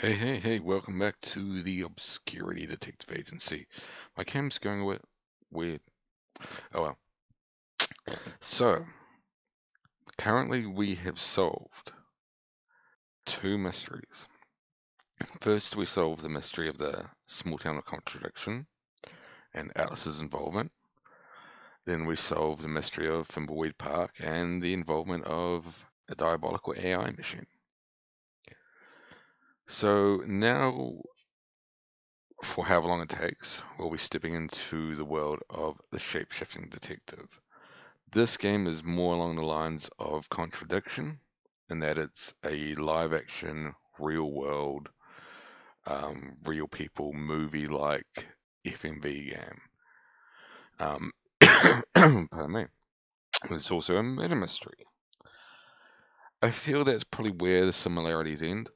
Hey, welcome back to the Obscurity Detective Agency. My cam's going a bit weird. Oh well. So, currently we have solved two mysteries. First, we solved the mystery of the small town of contradiction and Alice's involvement. Then we solved the mystery of Thimbleweed Park and the involvement of a diabolical AI machine. So now, for however long it takes, we'll be stepping into the world of the Shapeshifting Detective. This game is more along the lines of Contradiction, in that it's a live action, real world, real people movie like FMV game. Um, pardon me. It's also a murder mystery. I feel that's probably where the similarities end.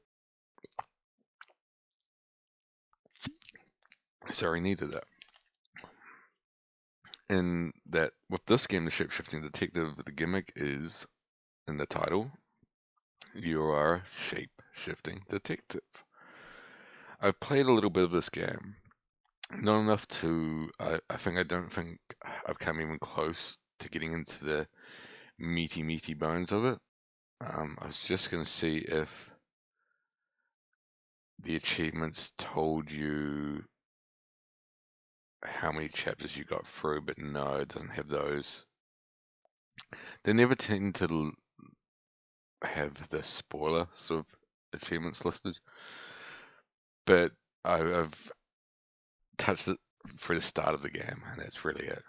Sorry, needed that. In that, with this game, the Shapeshifting Detective, the gimmick is in the title. You are a shape-shifting detective. I've played a little bit of this game. Not enough to. I don't think I've come even close to getting into the meaty bones of it. I was just gonna see if the achievements told you how many chapters you got through, but no, it doesn't have those. They never tend to have the spoiler sort of achievements listed, but I've touched it for the start of the game, and that's really it.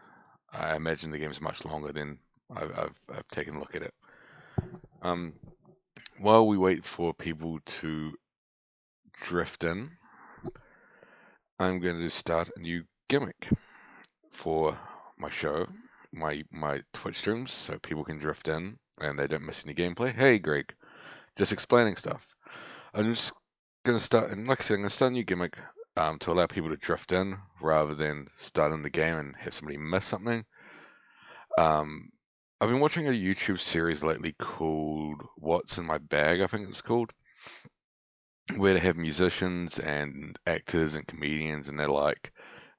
I imagine the game's much longer than I've taken a look at it. Um, while we wait for people to drift in, I'm going to start a new gimmick for my show, my Twitch streams, so people can drift in and they don't miss any gameplay. Hey, Greg, just explaining stuff. I'm just going to start, and like I said, I'm going to start a new gimmick to allow people to drift in rather than starting the game and have somebody miss something. Um, I've been watching a YouTube series lately called What's in My Bag, I think it's called, where they have musicians and actors and comedians, and they're like,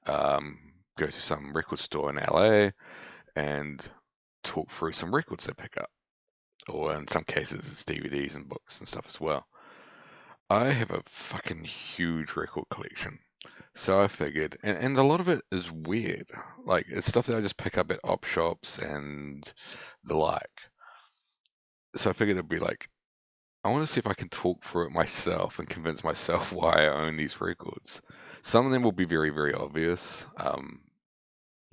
um, go to some record store in LA and talk through some records they pick up, or in some cases, it's DVDs and books and stuff as well. I have a fucking huge record collection. So I figured, and a lot of it is weird. Like, it's stuff that I just pick up at op shops and the like. So I figured it'd be like, I want to see if I can talk through it myself and convince myself why I own these records. Some of them will be very obvious.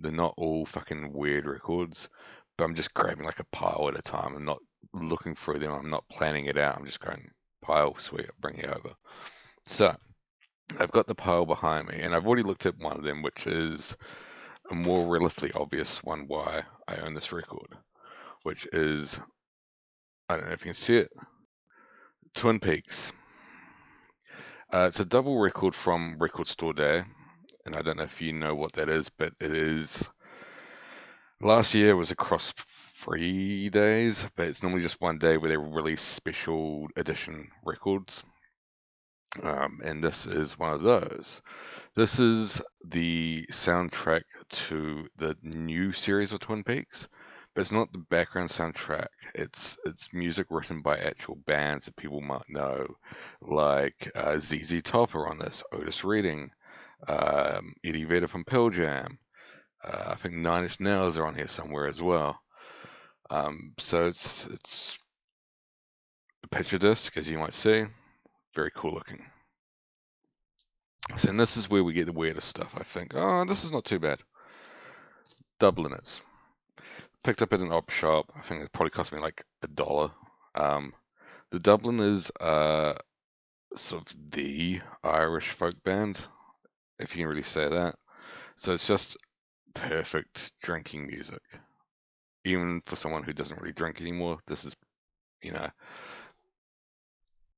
They're not all fucking weird records, but I'm just grabbing like a pile at a time and not looking through them. I'm not planning it out. I'm just going pile, sweet, I'll bring it over. So I've got the pile behind me, and I've already looked at one of them, which is a more relatively obvious one why I own this record, which is, I don't know if you can see it, Twin Peaks. It's a double record from Record Store Day, and I don't know if you know what that is, but it is. Last year was across 3 days, but it's normally just one day where they release special edition records, and this is one of those. This is the soundtrack to the new series of Twin Peaks, but it's not the background soundtrack. It's music written by actual bands that people might know, like ZZ Top are on this, Otis Redding, Eddie Vedder from Pearl Jam. I think Nine Inch Nails are on here somewhere as well. So it's a picture disc, as you might see, very cool looking. So, and this is where we get the weirdest stuff. I think. Oh, this is not too bad. Dubliners. Picked up at an op shop. I think it probably cost me like $1. The Dubliners are sort of the Irish folk band, if you can really say that. So it's just perfect drinking music. Even for someone who doesn't really drink anymore, this is, you know,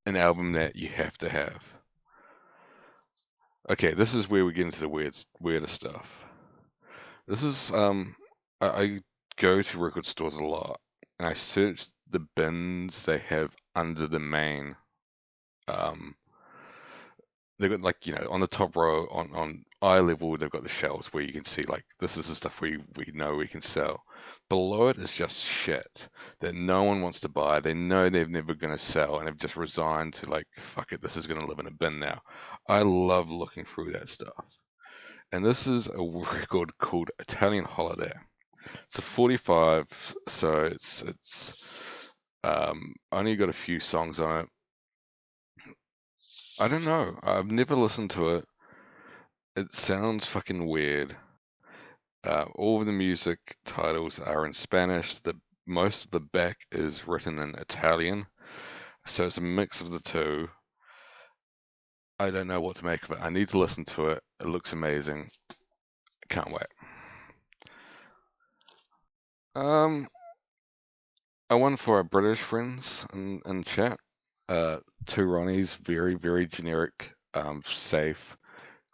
an album that you have to have. Okay, this is where we get into the weirder stuff. This is I go to record stores a lot, and I search the bins they have under the main um they've got like on the top row on eye level they've got the shelves where you can see like this is the stuff we know we can sell. Below it is just shit that no one wants to buy. They know they're never going to sell and they've just resigned to like fuck it, this is going to live in a bin now. I love looking through that stuff. And this is a record called Italian Holiday. It's a 45, so it's only got a few songs on it. I don't know. I've never listened to it. It sounds fucking weird. All of the music titles are in Spanish. The most of the back is written in Italian, so it's a mix of the two. I don't know what to make of it. I need to listen to it. It looks amazing. Can't wait. Um, I won for our British friends in chat. Two Ronnies, very generic, safe,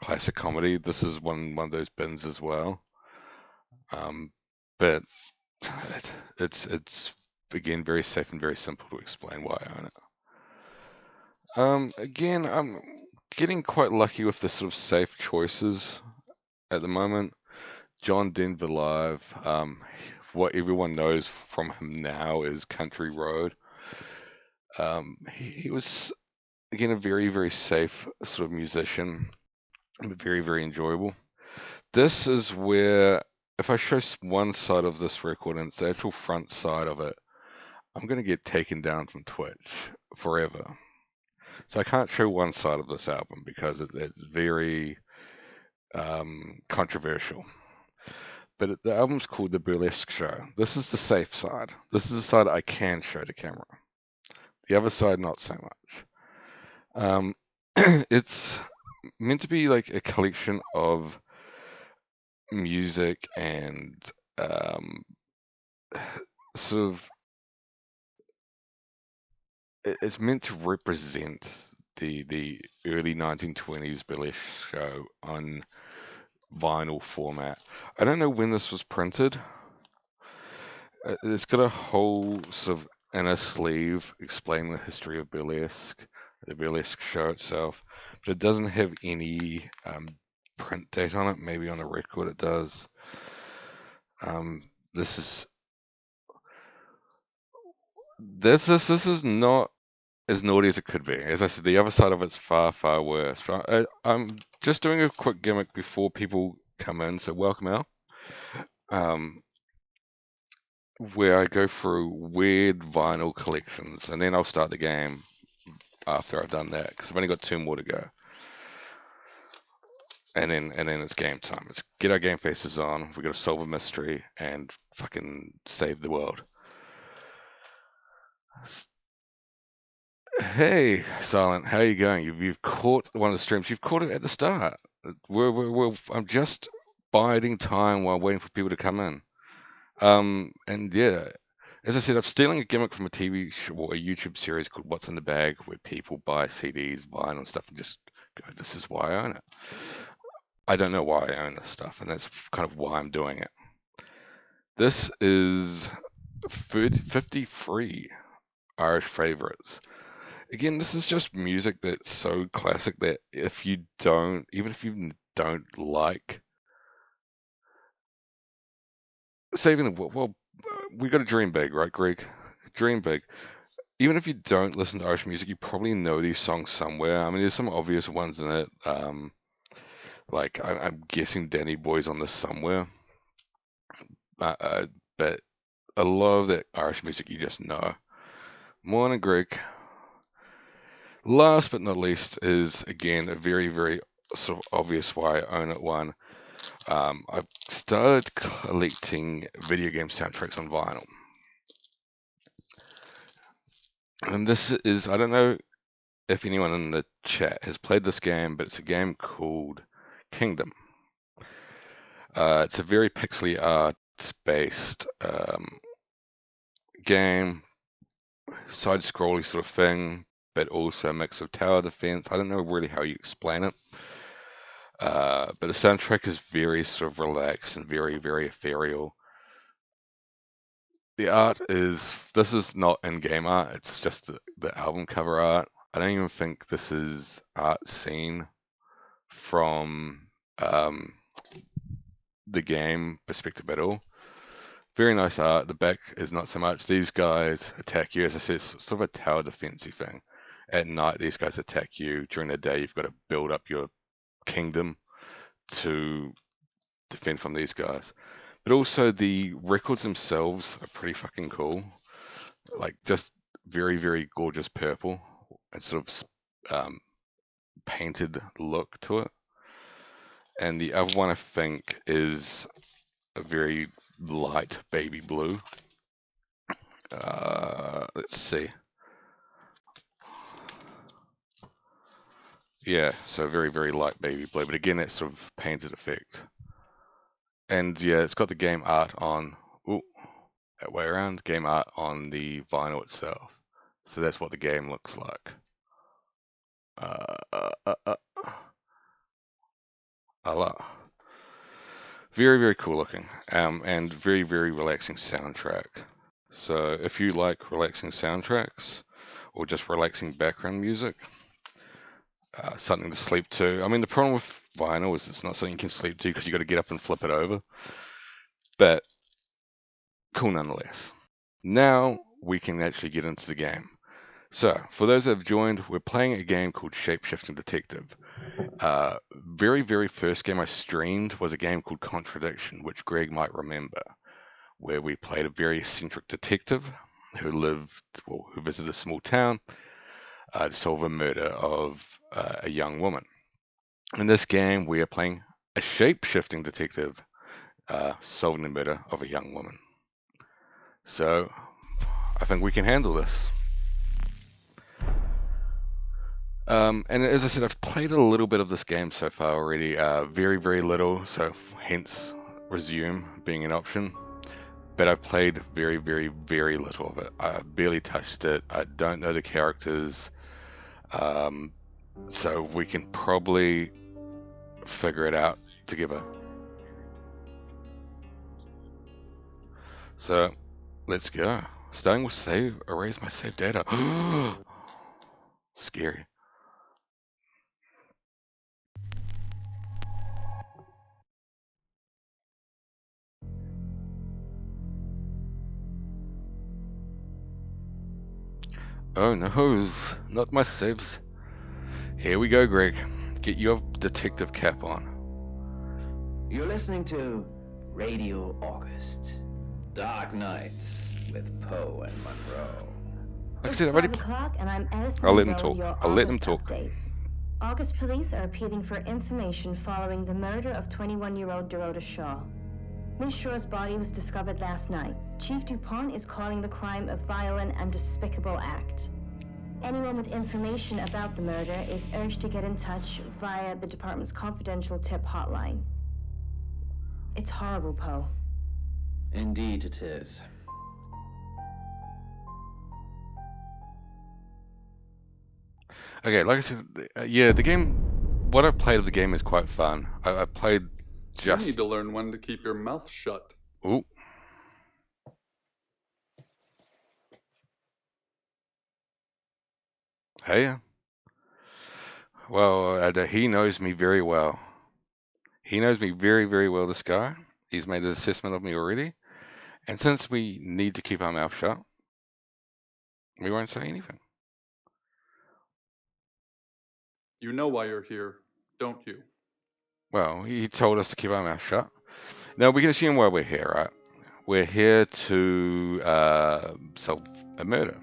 classic comedy. This is one of those bins as well. But it's again very safe and very simple to explain why I own it. Again, I'm getting quite lucky with the sort of safe choices at the moment. John Denver Live. What everyone knows from him now is Country Road. He was again a very safe sort of musician, but very enjoyable. This is where if I show one side of this record and it's the actual front side of it, I'm gonna get taken down from Twitch forever. So I can't show one side of this album because it's very controversial. But the album's called The Burlesque Show. This is the safe side. This is the side I can show to camera. The other side, not so much. It's meant to be like a collection of music and sort of it's meant to represent the early 1920s burlesque show on vinyl format. I don't know when this was printed. It's got a whole sort of inner sleeve explaining the history of burlesque, the burlesque show itself, but it doesn't have any print date on it. Maybe on the record it does. This is this is not as naughty as it could be. As I said, the other side of it's far worse. I'm just doing a quick gimmick before people come in, so welcome Al. Um, where I go through weird vinyl collections, and then I'll start the game after I've done that because I've only got two more to go. And then it's game time. Let's get our game faces on. We got to solve a mystery and fucking save the world. Hey, Silent, how are you going? You've caught one of the streams. You've caught it at the start. I'm just biding time while waiting for people to come in. And yeah, as I said, I'm stealing a gimmick from a TV show or a YouTube series called What's in the Bag, where people buy CDs, vinyl, and stuff, and just go, "This is why I own it." I don't know why I own this stuff, and that's kind of why I'm doing it. This is 53 Irish favorites. Again, this is just music that's so classic that even if you don't like saving the well, we got to dream big, right, Greg? Dream big. Even if you don't listen to Irish music, you probably know these songs somewhere. I mean, there's some obvious ones in it. Like I'm guessing Danny Boy's on this somewhere. But a lot of that Irish music you just know. Morning, Greg. Last but not least is again a very sort of obvious why I own it one. I've started collecting video game soundtracks on vinyl. And this is, I don't know if anyone in the chat has played this game, but it's a game called Kingdom. It's a very pixely art based game, side scrolly sort of thing, but also a mix of tower defense. I don't know really how you explain it. But the soundtrack is very sort of relaxed and very ethereal. The art this is not in-game art, it's just the album cover art. I don't even think this is art scene. from the game perspective at all. Very nice art. The back is not so much. These guys attack you, as I said, it's sort of a tower defensey thing. At night, these guys attack you. During the day, you've got to build up your kingdom to defend from these guys. But also, the records themselves are pretty fucking cool. Like, just very, very gorgeous purple and sort of painted look to it. And the other one, I think, is a very light baby blue. Let's see. Yeah, so very, very light baby blue, but again, that sort of painted effect. And yeah, it's got the game art on, that way around, game art on the vinyl itself. So that's what the game looks like. Very, very cool looking, and very, very relaxing soundtrack. So if you like relaxing soundtracks or just relaxing background music, something to sleep to. I mean, the problem with vinyl is it's not something you can sleep to because you got to get up and flip it over. But cool nonetheless. Now we can actually get into the game. So, for those that have joined, we're playing a game called Shapeshifting Detective. Very, very first game I streamed was a game called Contradiction, which Greg might remember, where we played a very eccentric detective who visited a small town to solve a murder of a young woman. In this game, we are playing a shape-shifting detective solving the murder of a young woman. So, I think we can handle this. And as I said, I've played a little bit of this game so far already. Very, very little, so hence resume being an option. But I've played very, very, very little of it. I barely touched it. I don't know the characters. So we can probably figure it out together. So let's go. Starting with save, erase my save data. Scary. Oh no, not my saves. Here we go, Greg. Get your detective cap on. You're listening to Radio August. Dark Nights with Poe and Monroe. Like I said, I've already. 5 o'clock, and I'm Alice I'll let him Monroe, talk. your I'll let him August talk. update. August police are appealing for information following the murder of 21-year-old Dorota Shaw. Miss Shaw's body was discovered last night. Chief DuPont is calling the crime a violent and despicable act. Anyone with information about the murder is urged to get in touch via the department's confidential tip hotline. It's horrible, Poe. Indeed it is. Okay, like I said, yeah, the game. What I've played of the game is quite fun. I played just. You need to learn when to keep your mouth shut. Ooh. Hey. Well, he knows me very well. He knows me very, very well, this guy. He's made an assessment of me already. And since we need to keep our mouth shut, we won't say anything. You know why you're here, don't you? Well, he told us to keep our mouth shut. Now, we can assume why we're here, right? We're here to solve a murder,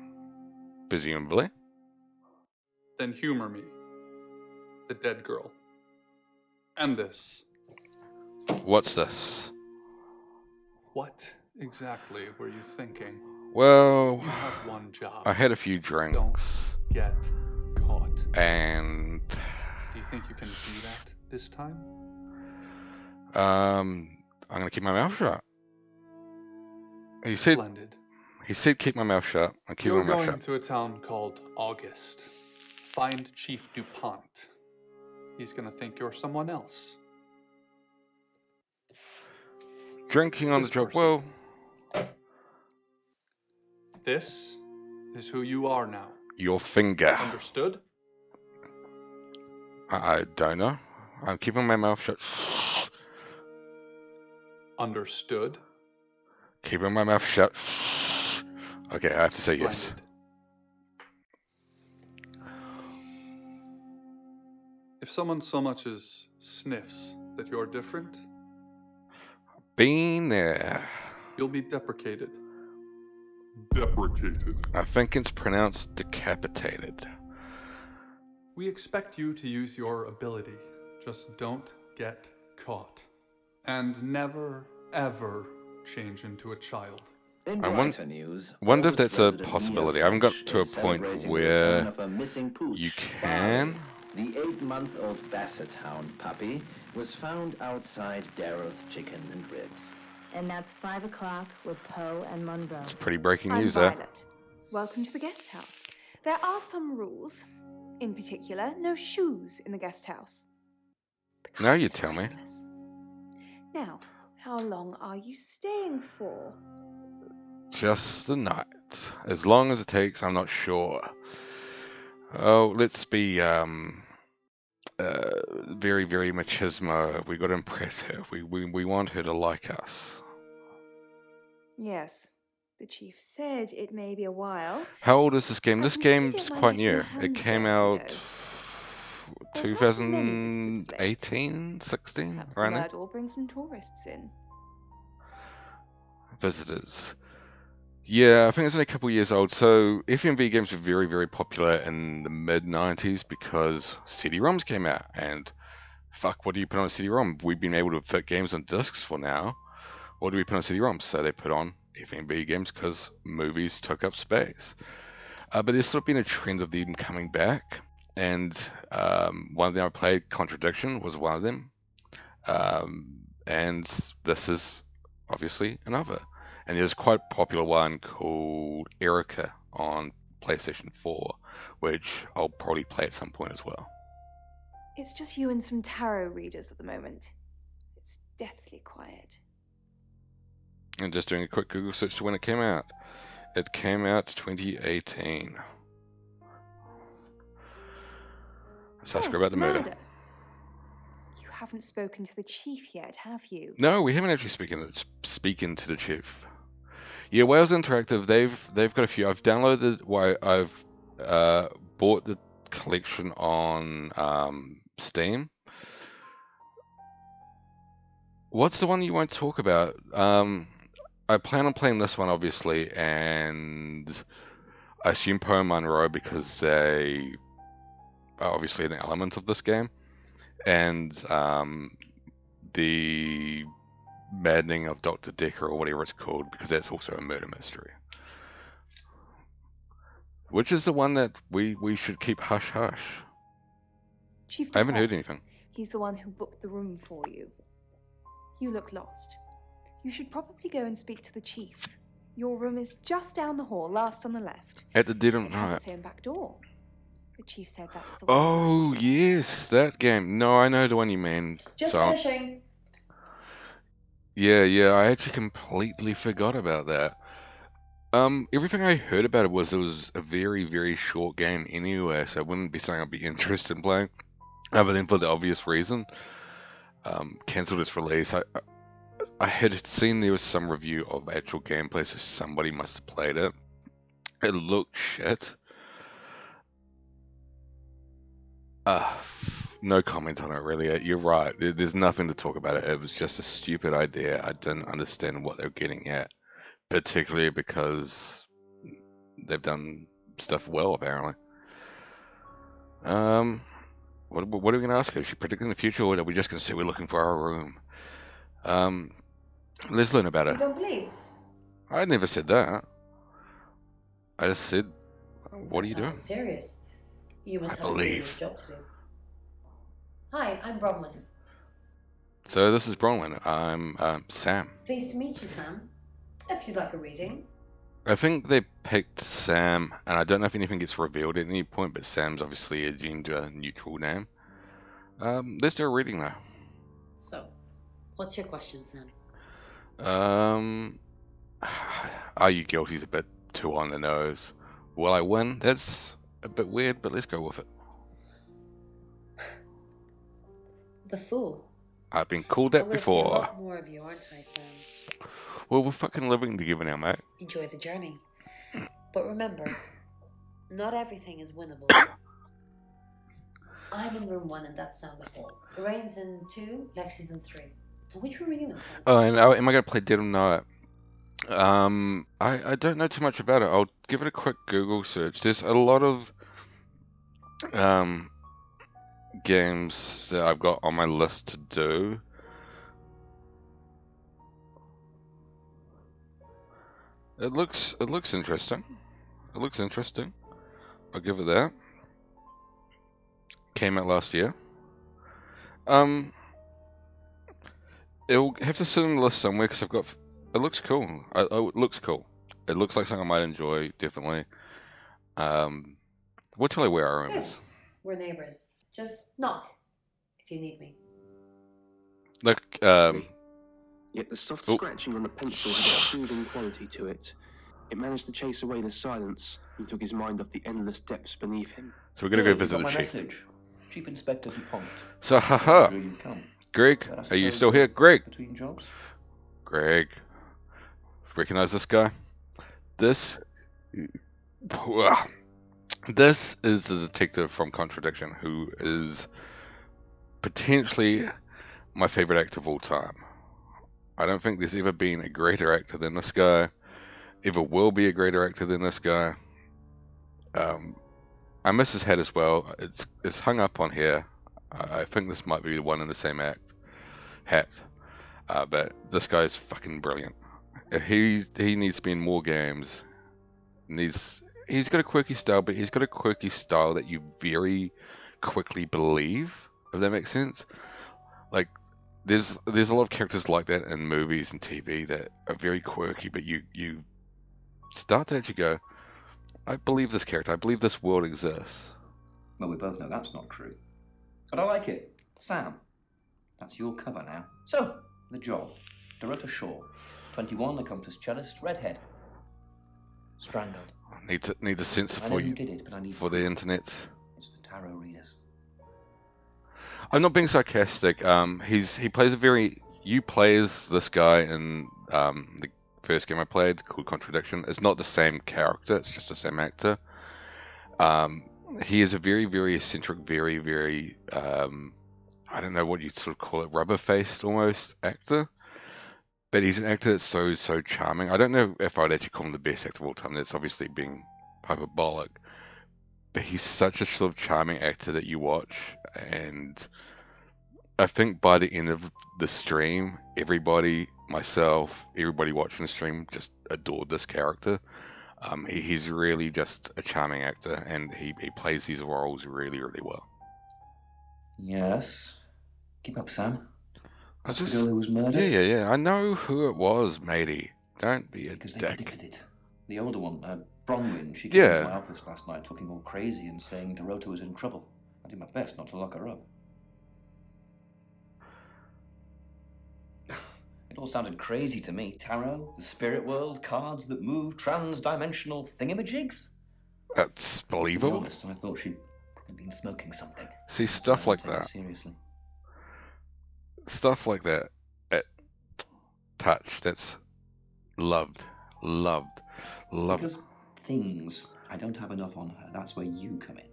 presumably. Then humor me. The dead girl. And this. What's this? What exactly were you thinking? Well, You have one job. I had a few drinks. Don't get caught. And Do you think you can do that this time? I'm gonna keep my mouth shut. He said Splendid. keep my mouth shut. I'm keeping You're my mouth going shut. to a town called August. Find Chief DuPont. He's gonna think you're someone else. Drinking on This the job. person. Well, This is who you are now. your finger. Understood? I don't know. I'm keeping my mouth shut. Understood. Keeping my mouth shut. Okay, I have to say yes. Splendid. If someone so much as sniffs that you're different, Been there. you'll be deprecated. Deprecated. I think it's pronounced decapitated. We expect you to use your ability. Just don't get caught. And never, ever change into a child. In I brighter news, wonder if August that's a resident possibility. Mia I haven't got Finch to a is point celebrating the where return of her missing pooch, you can. Barley. The 8-month-old basset hound puppy was found outside Daryl's Chicken and Ribs. And that's 5 o'clock with Poe and Monroe. It's pretty breaking I'm news there. Violet. Welcome to the guest house. There are some rules. In particular, no shoes in the guest house. The Now you carpets are tell me. priceless. Now, how long are you staying for? Just the night. As long as it takes, I'm not sure. Oh, let's be very, very machismo. We got to impress her. We want her to like us. Yes, the chief said it may be a while. How old is this game? I This can see you game's don't mind quite getting your new. It hands came dirty, out though. There's not many visitors of late. 2018, 16, Perhaps right the now. murder will bring some tourists in. Visitors. Yeah, I think it's only a couple years old. So FMV games were very, very popular in the mid 90s because CD-ROMs came out. And fuck, what do you put on a CD-ROM? We've been able to fit games on discs for now. What do we put on CD-ROMs? So they put on FMV games because movies took up space. But there's sort of been a trend of them coming back. And one of them I played, Contradiction, was one of them. And this is obviously another. And there's quite a popular one called Erica on PlayStation 4, which I'll probably play at some point as well. It's just you and some tarot readers at the moment. It's deathly quiet. And just doing a quick Google search to when it came out. It came out 2018. So I Yes, screw about the murder. You haven't spoken to the chief yet, have you? No, we haven't actually speaking to the chief. Yeah, Wales Interactive, they've got a few. I've downloaded. I've bought the collection on Steam. What's the one you won't talk about? I plan on playing this one obviously, and I assume Poe and Monroe because they are obviously an element of this game, and the Maddening of Dr. Decker or whatever it's called, because that's also a murder mystery. Which is the one that we should keep hush hush. Chief I haven't heard DuPont. anything. He's the one who booked the room for you. You look lost. You should probably go and speak to the chief. Your room is just down the hall, last on the left. At the dead of It has night. its own back door. The chief said that's the way. Oh yes, that game. No, I know the one you mean. Just So, finishing. yeah, I actually completely forgot about that. Everything I heard about it was a very, very short game anyway, so it wouldn't be something I'd be interested in playing. Other than for the obvious reason. Cancelled its release. I had seen there was some review of actual gameplay, so somebody must have played it. It looked shit. No comment on it really. You're right. There's nothing to talk about it. It was just a stupid idea. I didn't understand what they were getting at, particularly because they've done stuff well apparently. What are we going to ask her? Is she predicting the future, or are we just going to say we're looking for our room? Let's learn about You her. don't believe? I never said that. I just said, what are you doing? Serious. You must I have a serious believe. job to do. Hi, I'm Bronwyn. So this is Bronwyn. I'm Sam. Pleased to meet you, Sam. If you'd like a reading. I think they picked Sam, and I don't know if anything gets revealed at any point, but Sam's obviously a gender-neutral name. Let's do a reading though. So, what's your question, Sam? Are you guilty is a bit too on the nose. Will I win? That's a bit weird, but let's go with it. The fool. I've been called I'm that gonna see a before. lot more of you, aren't I, Sam? Well, we're fucking living together now, mate. Enjoy the journey. But remember, not everything is winnable. I'm in room 1 and that's down the hall. Lorraine's in 2, Lexi's in 3. And which room are you in, Sam? Oh, and am I going to play Dead or Night? I don't know too much about it. I'll give it a quick Google search. There's a lot of games that I've got on my list to do. It looks interesting. It looks interesting. I'll give it that. Came out last year. It'll have to sit on the list somewhere because I've got. It looks cool. It looks cool. It looks like something I might enjoy, definitely. We'll tell you where our room Good. is. We're neighbors. Just knock if you need me. Look, Yet the soft Oh. scratching on the pencil had a soothing quality to it. It managed to chase away the silence and took his mind off the endless depths beneath him. so we're gonna go Here, visit you've the got my chief. message. Chief Inspector DuPont. So, haha, Drew you'd come. Greg, But I are you suppose still you're here? Greg, Between jobs? Greg, recognize this guy? This is the detective from Contradiction, who is potentially my favorite actor of all time. I don't think there's ever been a greater actor than this guy. Ever will be a greater actor than this guy. I miss his head as well. It's hung up on here. I think this might be the one in the same hat. But this guy's fucking brilliant. He needs to be in more games. He's got a quirky style, but he's got a quirky style that you very quickly believe, if that makes sense. Like, there's a lot of characters like that in movies and TV that are very quirky, but you start to actually go, I believe this character, I believe this world exists. Well, we both know that's not true. But I like it. Sam, that's your cover now. So, the job. Dorota Shaw, 21, accomplished cellist, redhead. Strangled. I need to censor I know for who you did it, but I need for the proof. internet. It's the tarot readers. I'm not being sarcastic. He plays a very. You play as this guy in the first game I played called Contradiction. It's not the same character. It's just the same actor. He is a very, very eccentric, very, very I don't know what you'd sort of call it, rubber-faced almost actor. But he's an actor that's so charming. I don't know if I'd actually call him the best actor of all time. That's obviously being hyperbolic. But he's such a sort of charming actor that you watch, and I think by the end of the stream, everybody, myself, everybody watching the stream just adored this character. He's really just a charming actor, and he plays these roles really, really well. Yes. Keep up, Sam. I That's just, the girl who was murdered? yeah. I know who it was, matey. Don't be a Because they dick. predicted it. The older one, Bronwyn, she came Yeah. into my office last night talking all crazy and saying Dorota was in trouble. I did my best not to lock her up. It all sounded crazy to me. Tarot, the spirit world, cards that move, trans-dimensional thingamajigs. That's To be believable. honest, I thought she'd probably been smoking something. See, So I stuff like didn't take it that. seriously. Stuff like that. Touch. That's loved. Because things, I don't have enough on her. That's where you come in.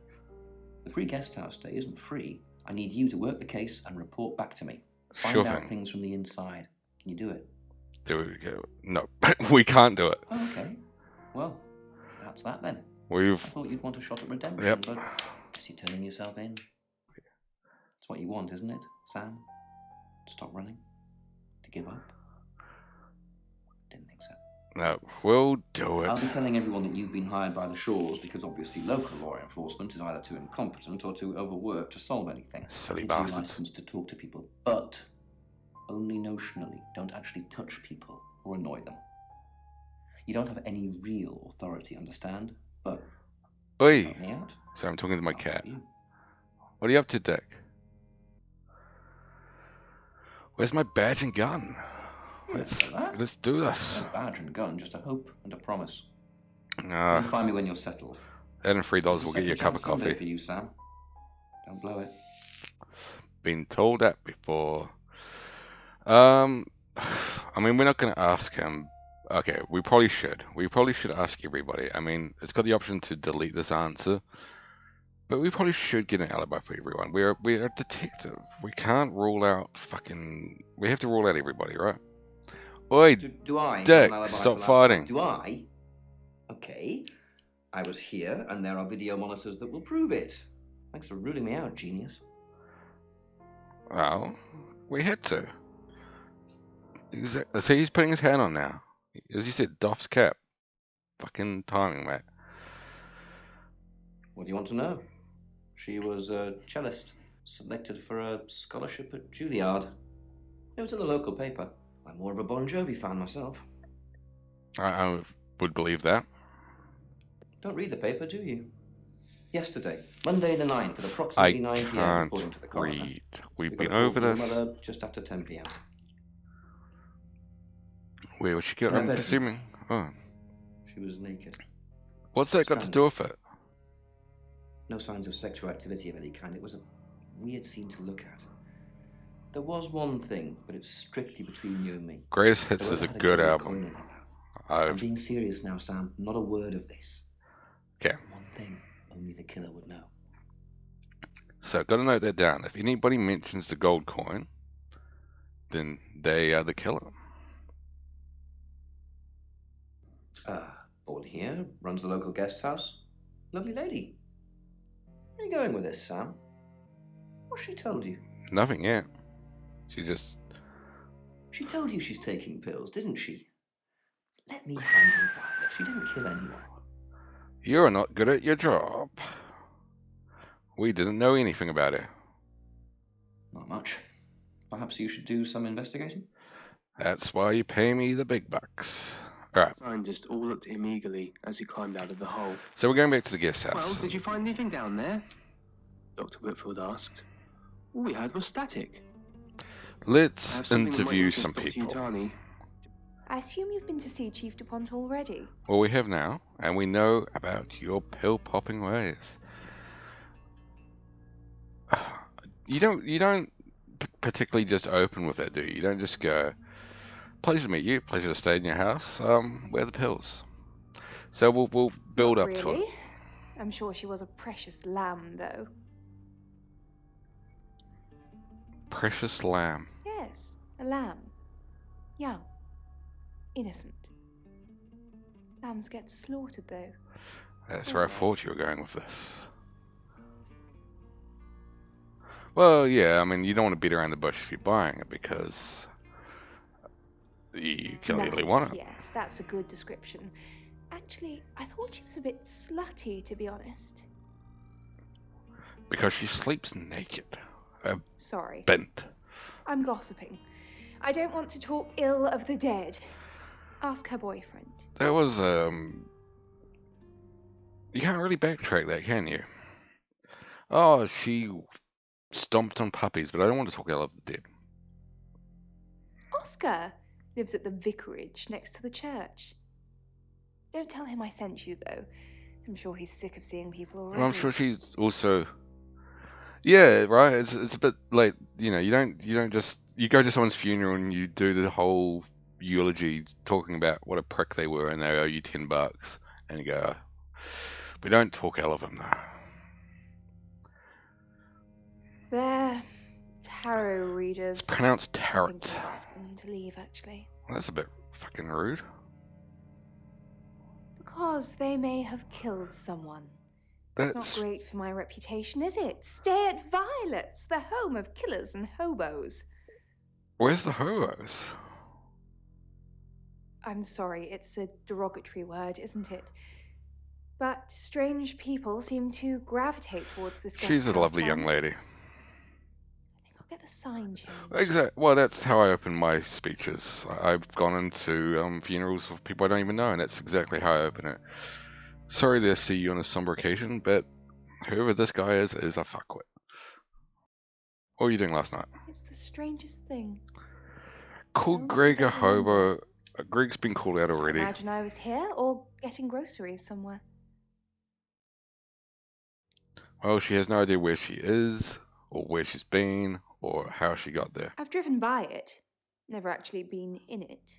The free guest house stay isn't free. I need you to work the case and report back to me. Find Sure out thing. things from the inside. Can you do it? There we go. No, we can't do it. Oh, okay. Well, that's that then. I We've. thought you'd want a shot at redemption, Yep. but I guess you're turning yourself in. It's what you want, isn't it, Sam? To stop running? To give up? Didn't think so. No, we'll do I'll be it. telling everyone that you've been hired by the Shaws because obviously local law enforcement is either too incompetent or too overworked to solve anything. Silly Gives you bastards. license to talk to people, but only notionally. Don't actually touch people or annoy them. You don't have any real authority, understand? But Oi. help me out. So I'm talking to my I'll cat. help you. What are you up to, Dick? Where's my badge and gun? You Let's remember that? let's do this. No badge and gun, just a hope and a promise. Nah, You'll find me when you're settled. that and $3 It's will the get you a second cup of chance Sunday coffee. for you, Sam. Don't blow it. been told that before. I mean, we're not going to ask him. Okay, we probably should. We probably should ask everybody. I mean, it's got the option to delete this answer, but we probably should get an alibi for everyone. We're a detective. We can't rule out fucking. We have to rule out everybody, right? Oi, Do I have Dick, an alibi stop for last fighting. night? Do I? Okay. I was here, and there are video monitors that will prove it. Thanks for ruling me out, genius. Well, we had to. Exactly. See, he's putting his hand on now. As you said, doffs cap. Fucking timing, mate. What do you want to know? She was a cellist, selected for a scholarship at Juilliard. It was in the local paper. I'm more of a Bon Jovi fan myself. I would believe that. Don't read the paper, do you? Yesterday, Monday the 9th, at approximately 9 p.m., according to the coroner. Read. We've We got a been call over from this. the mother just after 10 p.m. Where was she get? In her I'm bedroom. presuming. Oh, She was naked. what's that got to do with it? No signs of sexual activity of any kind. It was a weird scene to look at. There was one thing, but it's strictly between you and me. Greatest Hits is a good album. I'm being serious now, Sam. Not a word of this. Okay. There's one thing only the killer would know. So, got to note that down. If anybody mentions the gold coin, then they are the killer. Born here, runs the local guest house. Lovely lady. Where are you going with this, Sam? What's she told you? Nothing yet. She told you she's taking pills, didn't she? Let me handle Violet. She didn't kill anyone. You're not good at your job. We didn't know anything about it. Not much. Perhaps you should do some investigating? That's why you pay me the big bucks. Alright. Scientists all looked at him eagerly as he climbed out of the hole. So we're going back to the guest house. Well, did you find anything down there? Dr. Whitfield asked. All we had was static. Let's interview some people. I assume you've been to see Chief DuPont already. Well, we have now, and we know about your pill-popping ways. You don't particularly just open with it, do you? You don't just go, pleasure to meet you, pleasure to stay in your house, where are the pills? So we'll build up to it. I'm sure she was a precious lamb, though. Precious lamb. Yes, a lamb. Young. Innocent. Lambs get slaughtered, though. That's where I thought you were going with this. Well, yeah, I mean, you don't want to beat around the bush if you're buying it, because you clearly want it. Yes, that's a good description. Actually, I thought she was a bit slutty, to be honest. Because she sleeps naked. Sorry. Bent. I'm gossiping. I don't want to talk ill of the dead. Ask her boyfriend. There was, you can't really backtrack that, can you? Oh, she stomped on puppies, but I don't want to talk ill of the dead. Oscar lives at the vicarage next to the church. Don't tell him I sent you, though. I'm sure he's sick of seeing people already. Well, I'm sure she's also... Yeah, right. It's a bit like, you know, you don't just you go to someone's funeral and you do the whole eulogy talking about what a prick they were and they owe you $10, and you go, we don't talk ill of them though. They're tarot readers. It's pronounced tarot. I'm thinking of asking them to leave, actually. Well, that's a bit fucking rude. Because they may have killed someone. That's It's not great for my reputation, is it? Stay at Violet's, the home of killers and hobos. Where's the hobos? I'm sorry, it's a derogatory word, isn't it? But strange people seem to gravitate towards this guest She's a house, lovely Sam. young lady. I think I'll get the sign changed. Exactly. Well, that's how I open my speeches. I've gone into funerals of people I don't even know, and that's exactly how I open it. Sorry to see you on a somber occasion, but whoever this guy is a fuckwit. What were you doing last night? It's the strangest thing. Call Honestly, Greg a don't remember. hobo. Greg's been called out already. I imagine I was here or getting groceries somewhere. Well, she has no idea where she is, or where she's been, or how she got there. I've driven by it, never actually been in it.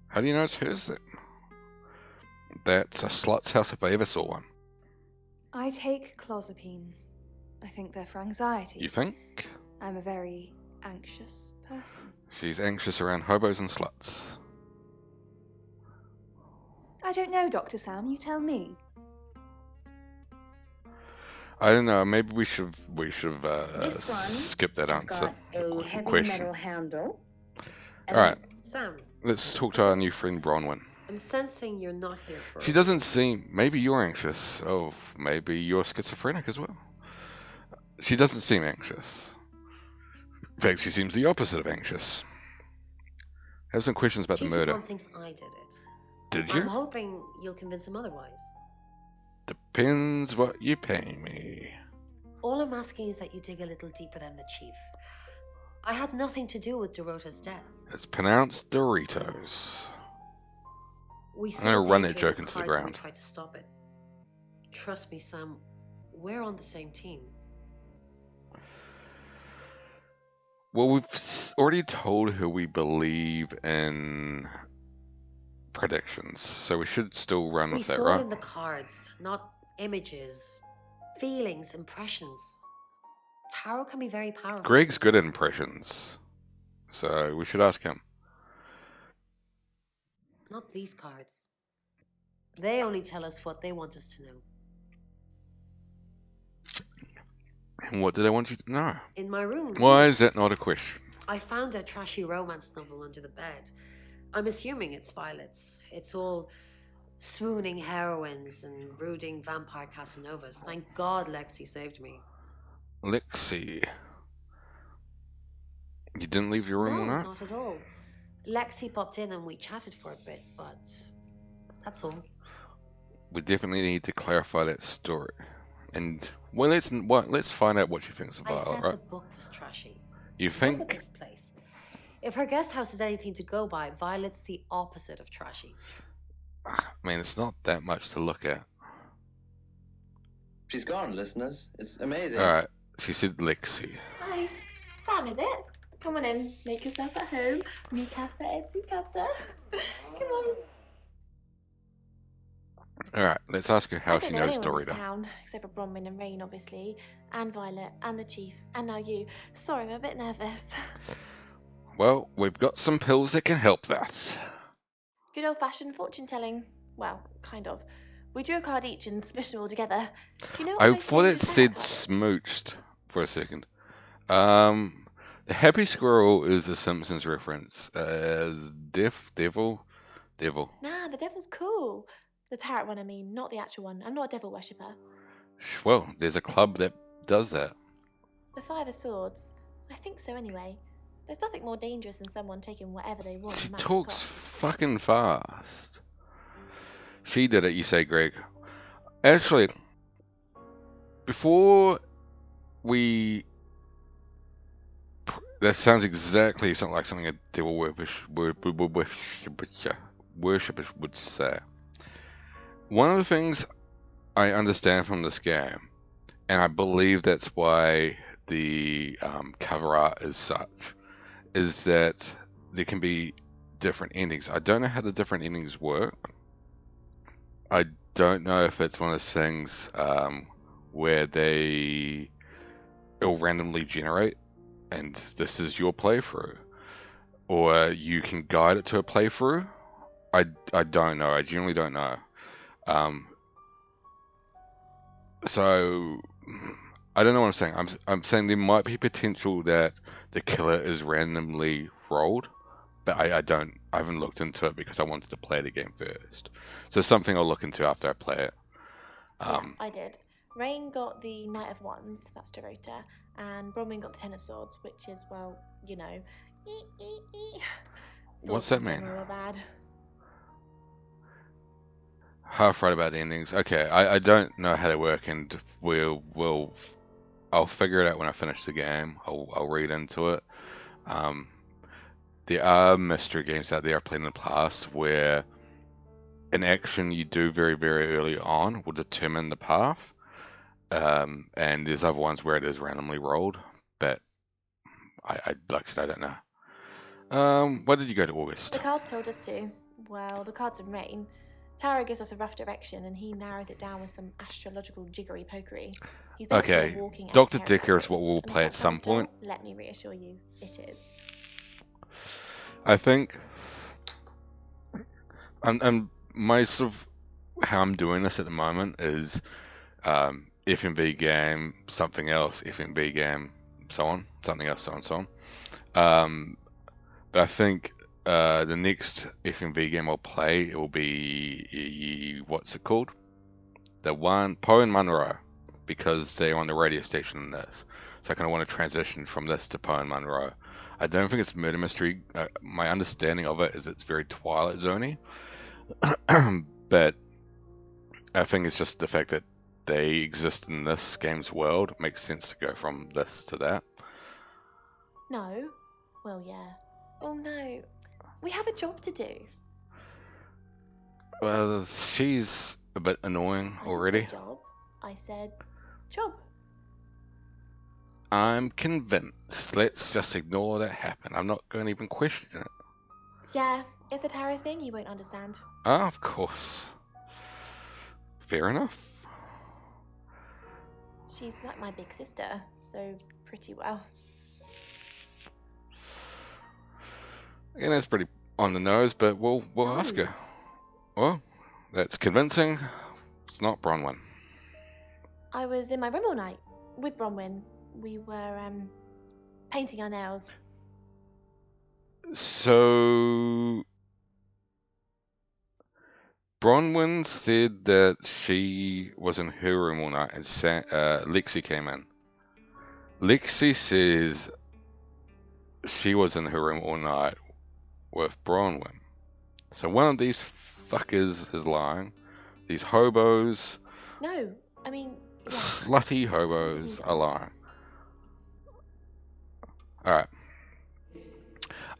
How do you know it's hers then? That's a slut's house if I ever saw one. I take clozapine. I think they're for anxiety. You think? I'm a very anxious person. She's anxious around hobos and sluts. I don't know, Dr. Sam, you tell me. I don't know. Maybe we should This one skip that has answer. got a heavy question. metal handle. All right, Sam, let's talk to our new friend Bronwyn. I'm sensing you're not here for. She doesn't seem. Maybe you're anxious. Oh, maybe you're schizophrenic as well. She doesn't seem anxious. In fact, she seems the opposite of anxious. I have some questions about Chief the murder. Dupont thinks I did it. Did I'm you? hoping you'll convince him otherwise. Depends what you pay me. All I'm asking is that you dig a little deeper than the chief. I had nothing to do with Dorota's death. It's pronounced Doritos. We I'm saw gonna run that danger in joke the into the cards and we ground. tried to stop it. Trust me, Sam. We're on the same team. Well, we've already told her we believe in predictions, so we should still run We with that, saw right? it in the cards, not images, feelings, impressions. Tarot can be very powerful. Greg's good at impressions, so we should ask him. Not these cards. They only tell us what they want us to know. And what do they want you to know? In my room, Why is that not a question? I found a trashy romance novel under the bed. I'm assuming it's Violet's. It's all swooning heroines and brooding vampire Casanovas. Thank God Lexi saved me. Lexi. You didn't leave your room all No, night? not at all. Lexi popped in and we chatted for a bit, but that's all. We definitely need to clarify that story. And well, let's find out what she thinks of I Violet, said right? the book was trashy. You Look at think? this place. If her guest house is anything to go by, Violet's the opposite of trashy. I mean, it's not that much to look at. She's gone, listeners. It's amazing. Alright, she said Lexi. Hi, Sam, is it? Come on in, make yourself at home. Mi casa es su casa. Come on. Alright, let's ask her how I she don't know knows anyone in this Dorita. town, except for Bronwyn and Rain, obviously, and Violet, and the Chief, and now you. Sorry, I'm a bit nervous. Well, we've got some pills that can help that. Good old-fashioned fortune-telling. Well, kind of. We drew a card each and smushed them all together. Do you know what I the most thought it dangerous said tarot card is? smooched for a second. The happy squirrel is a Simpsons reference. Devil. Nah, the devil's cool. The tarot one, I mean, not the actual one. I'm not a devil worshipper. Well, there's a club that does that. The Five of Swords. I think so anyway. There's nothing more dangerous than someone taking whatever they want. She no matter the talks cost. fucking fast. She did it, you say, Greg. Actually, before we... That sounds exactly something like something a devil worshipper would say. One of the things I understand from this game, and I believe that's why the cover art is such, is that there can be different endings. I don't know how the different endings work. I don't know if it's one of those things where it'll randomly generate and this is your playthrough, or you can guide it to a playthrough. I don't know. I genuinely don't know. So I don't know what I'm saying. I'm saying there might be potential that the killer is randomly rolled, but I haven't looked into it because I wanted to play the game first. So it's something I'll look into after I play it. Yeah, I did. Rain got the Knight of Wands, that's Dorota, and Bronwyn got the Ten of Swords, which is, well, you know. What's Swords that in mean? general are bad. Half right about the endings. Okay, I don't know how they work, and I'll figure it out when I finish the game. I'll read into it. There are mystery games out there I've played in the past where an action you do very, very early on will determine the path. And there's other ones where it is randomly rolled, but like I said, I don't know. Why did you go to August? The cards told us to. Well, the cards and Rain. Tara gives us a rough direction, and he narrows it down with some astrological jiggery pokery. He's basically Okay, a walking Dr. esoteric Dicker is guru. what we'll And if play that at some sounds dull, point. let me reassure you, it is. I think, and my sort of how I'm doing this at the moment is FMV game, something else, FMV game, so on, something else, so on, so on. But I think the next FMV game I'll play, it will be, what's it called? The one, Poe and Munro, because they're on the radio station in this. So I kind of want to transition from this to Poe and Munro. I don't think it's murder mystery. My understanding of it is it's very Twilight Zone-y. But I think it's just the fact that they exist in this game's world. It makes sense to go from this to that. No. Well, yeah. Well, no. We have a job to do. Well, she's a bit annoying I already. didn't say job. I said job. I'm convinced. Let's just ignore that happen. I'm not going to even question it. Yeah, it's a Tara thing you won't understand. Ah, of course. Fair enough. She's like my big sister, so pretty well. Yeah, that's pretty on the nose, but we'll ask her. Well, that's convincing. It's not Bronwyn. I was in my room all night with Bronwyn. We were painting our nails. So Bronwyn said that she was in her room all night and Lexi came in. Lexi says she was in her room all night with Bronwyn. So one of these fuckers is lying. These hobos, No, I mean, yeah. slutty hobos are lying. Alright.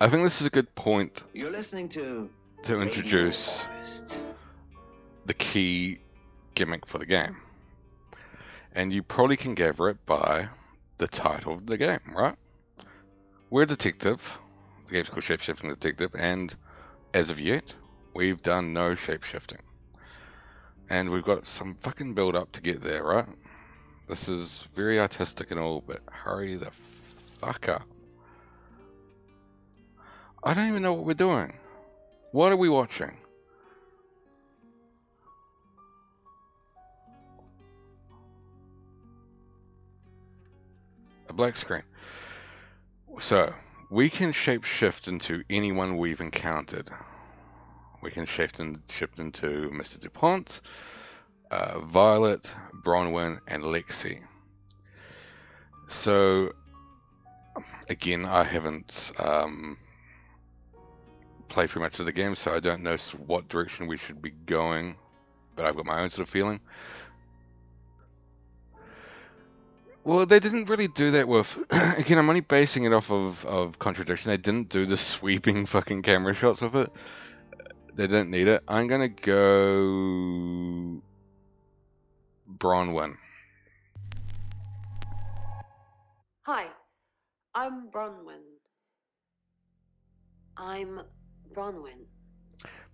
I think this is a good point You're listening to introduce the key gimmick for the game. And you probably can gather it by the title of the game, right? We're a detective. The game's called Shapeshifting Detective, and as of yet, we've done no shapeshifting. And we've got some fucking build up to get there, right? This is very artistic and all, but hurry the fuck up. I don't even know what we're doing. What are we watching? A black screen. So, we can shapeshift into anyone we've encountered. We can shift into Mr. DuPont, Violet, Bronwyn, and Lexi. So, again, I haven't played through much of the game, so I don't know what direction we should be going, but I've got my own sort of feeling. Well, they didn't really do that with... Again, I'm only basing it off of contradiction. They didn't do the sweeping fucking camera shots with it. They didn't need it. I'm gonna go... Bronwyn. Hi, I'm Bronwyn.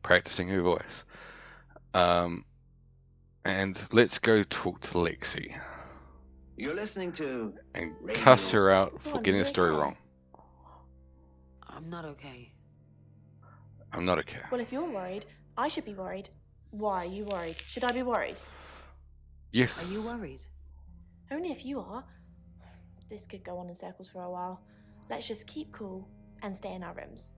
Practicing her voice. And let's go talk to Lexi. You're listening to and cuss her out for Bron, getting you the story okay? wrong. I'm not okay. I'm not okay. Well, if you're worried, I should be worried. Why are you worried? Should I be worried? Yes. Are you worried? Only if you are. This could go on in circles for a while. Let's just keep cool and stay in our rooms.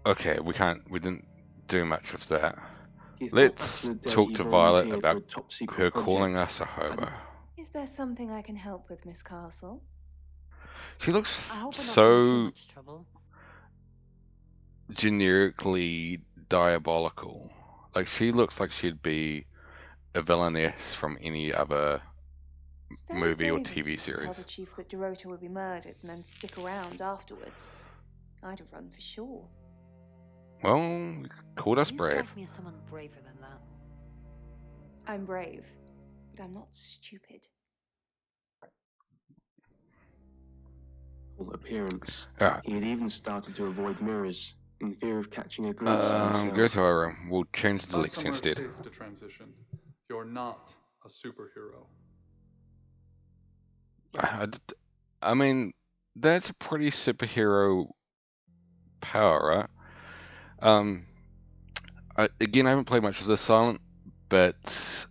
Okay, we didn't do much of that. You thought Let's back in the day talk you to Violet volunteered about for a top-secret her project. calling us a hobo. Is there something I can help with, Miss Castle? She looks I hope we're not in too so much trouble. generically diabolical. Like, she looks like she'd be a villainess from any other It's very movie or brave of you TV to tell series. the chief that Dorota will be murdered and then stick around afterwards. I'd have run for sure. Well, you called us You brave. strike me as someone braver than that. I'm brave, but I'm not stupid. appearance. Alright. He had even started to avoid mirrors in fear of catching a glimpse of himself. Go to our room. We'll change to Found Lexi somewhere instead. safe to transition. You're not a superhero. I mean, that's a pretty superhero power, right? Again, I haven't played much of this Silent, but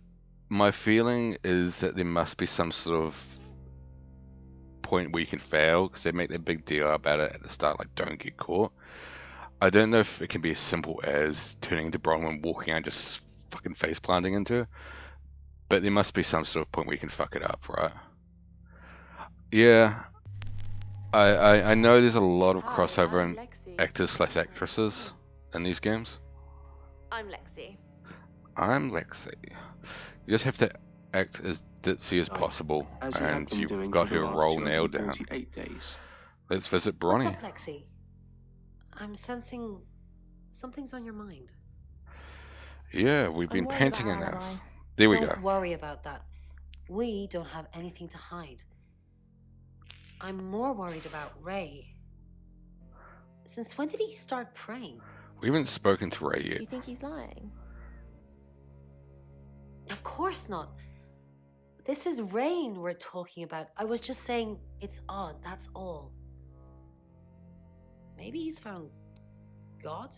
my feeling is that there must be some sort of point where you can fail, because they make that big deal about it at the start, like, don't get caught. I don't know if it can be as simple as turning into Bronwyn, walking out and just fucking face planting into her, but there must be some sort of point where you can fuck it up, right? Yeah. I know there's a lot of crossover in actors/actresses in these games. I'm Lexi. I'm Lexi. You just have to act as ditzy as possible, As you have and been you've doing got for the her last role nailed down. 248 days. Let's visit What's Bronny. up, Lexi? I'm sensing something's on your mind. Yeah, we've been painting in this. There we go. Don't worry about that. We don't have anything to hide. I'm more worried about Ray. Since when did he start praying? We haven't spoken to Ray Do yet. you think he's lying? Of course not. This is Rain we're talking about. I was just saying it's odd, that's all. Maybe he's found God?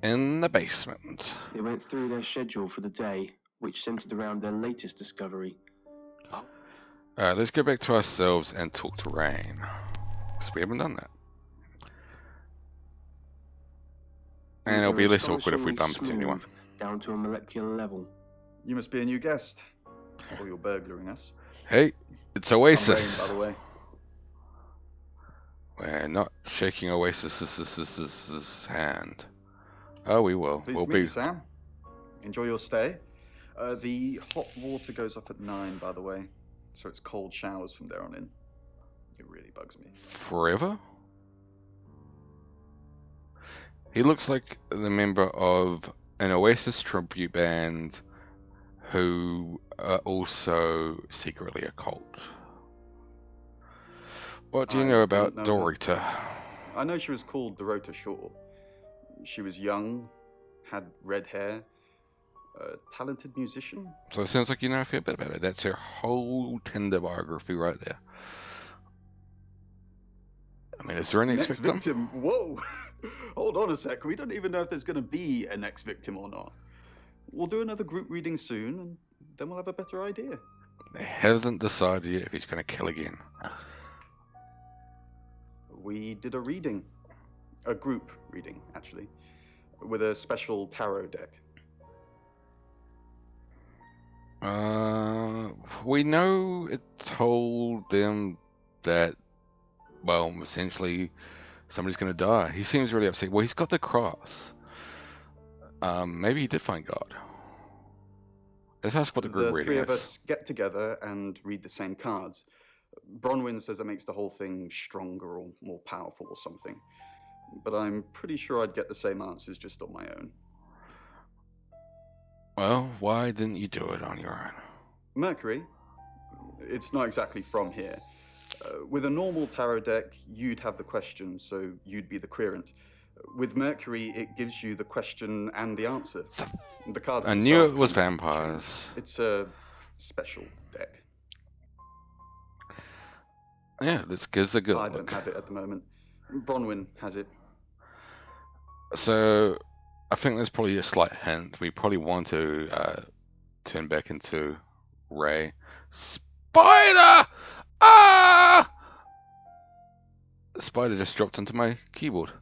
In the basement. They went through their schedule for the day, which centered around their latest discovery. Alright, let's go back to ourselves and talk to Rain, because we haven't done that. And it'll be less awkward if we bump into anyone. Down to a molecular level. You must be a new guest. Or you're burglaring us. Hey, it's I'm Oasis. Rain, by the way. We're not shaking Oasis's hand. Oh, we will. Pleased We'll to meet you, be. Sam. Enjoy your stay. The hot water goes off at 9, by the way. So it's cold showers from there on in. It really bugs me. Forever? He looks like the member of an Oasis tribute band who are also secretly a cult. What do you know about Dorita? I know she was called Dorota Shaw. She was young, had red hair, a talented musician. So it sounds like you know a fair bit about it. That's her whole Tinder biography right there. I mean, is there an next victim? Whoa! Hold on a sec. We don't even know if there's going to be a next victim or not. We'll do another group reading soon, and then we'll have a better idea. He hasn't decided yet if he's going to kill again. We did a reading. A group reading, actually. With a special tarot deck. We know it told them that, well, essentially, somebody's going to die. He seems really upset. Well, he's got the cross. Maybe he did find God. Let's ask what the group reading The is. three of us get together and read the same cards. Bronwyn says it makes the whole thing stronger or more powerful or something. But I'm pretty sure I'd get the same answers just on my own. Well, why didn't you do it on your own? Mercury? It's not exactly from here. With a normal tarot deck, you'd have the question, so you'd be the querent. With Mercury, it gives you the question and the answer. The cards I knew it themselves was kind of vampires. change. It's a special deck. Yeah, this gives a good I look. don't have it at the moment. Bronwyn has it. So, I think there's probably a slight hint. We probably want to turn back into Ray. Spider! Ah! The spider just dropped into my keyboard.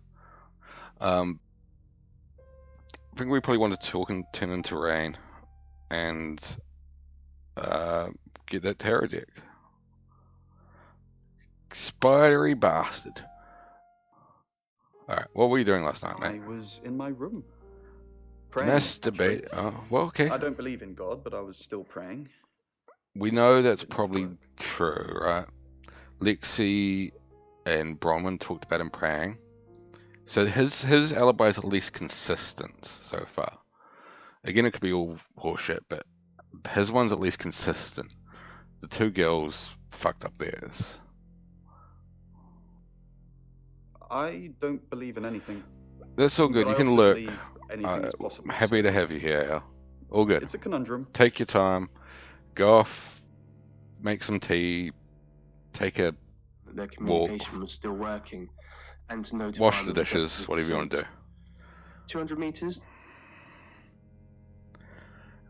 I think we probably want to talk and turn into Rain and get that tarot deck. Spidery bastard. Alright, what were you doing last night, mate? I was in my room. Praying. Masturbate. actually. Oh, well, okay. I don't believe in God, but I was still praying. We know that's probably true, right? Lexi and Bronwyn talked about him praying. So his alibi is at least consistent so far. Again, it could be all horseshit, but his one's at least consistent. The two girls fucked up theirs. I don't believe in anything. That's all good. But You I can also look. believe anything is possible. Happy to so have you here, Al. All good. It's a conundrum. Take your time. Go off. Make some tea. Take a Their walk. communication was still working, and to notify Wash the them of dishes. Dexter's Whatever you want to do. descent. 200 meters.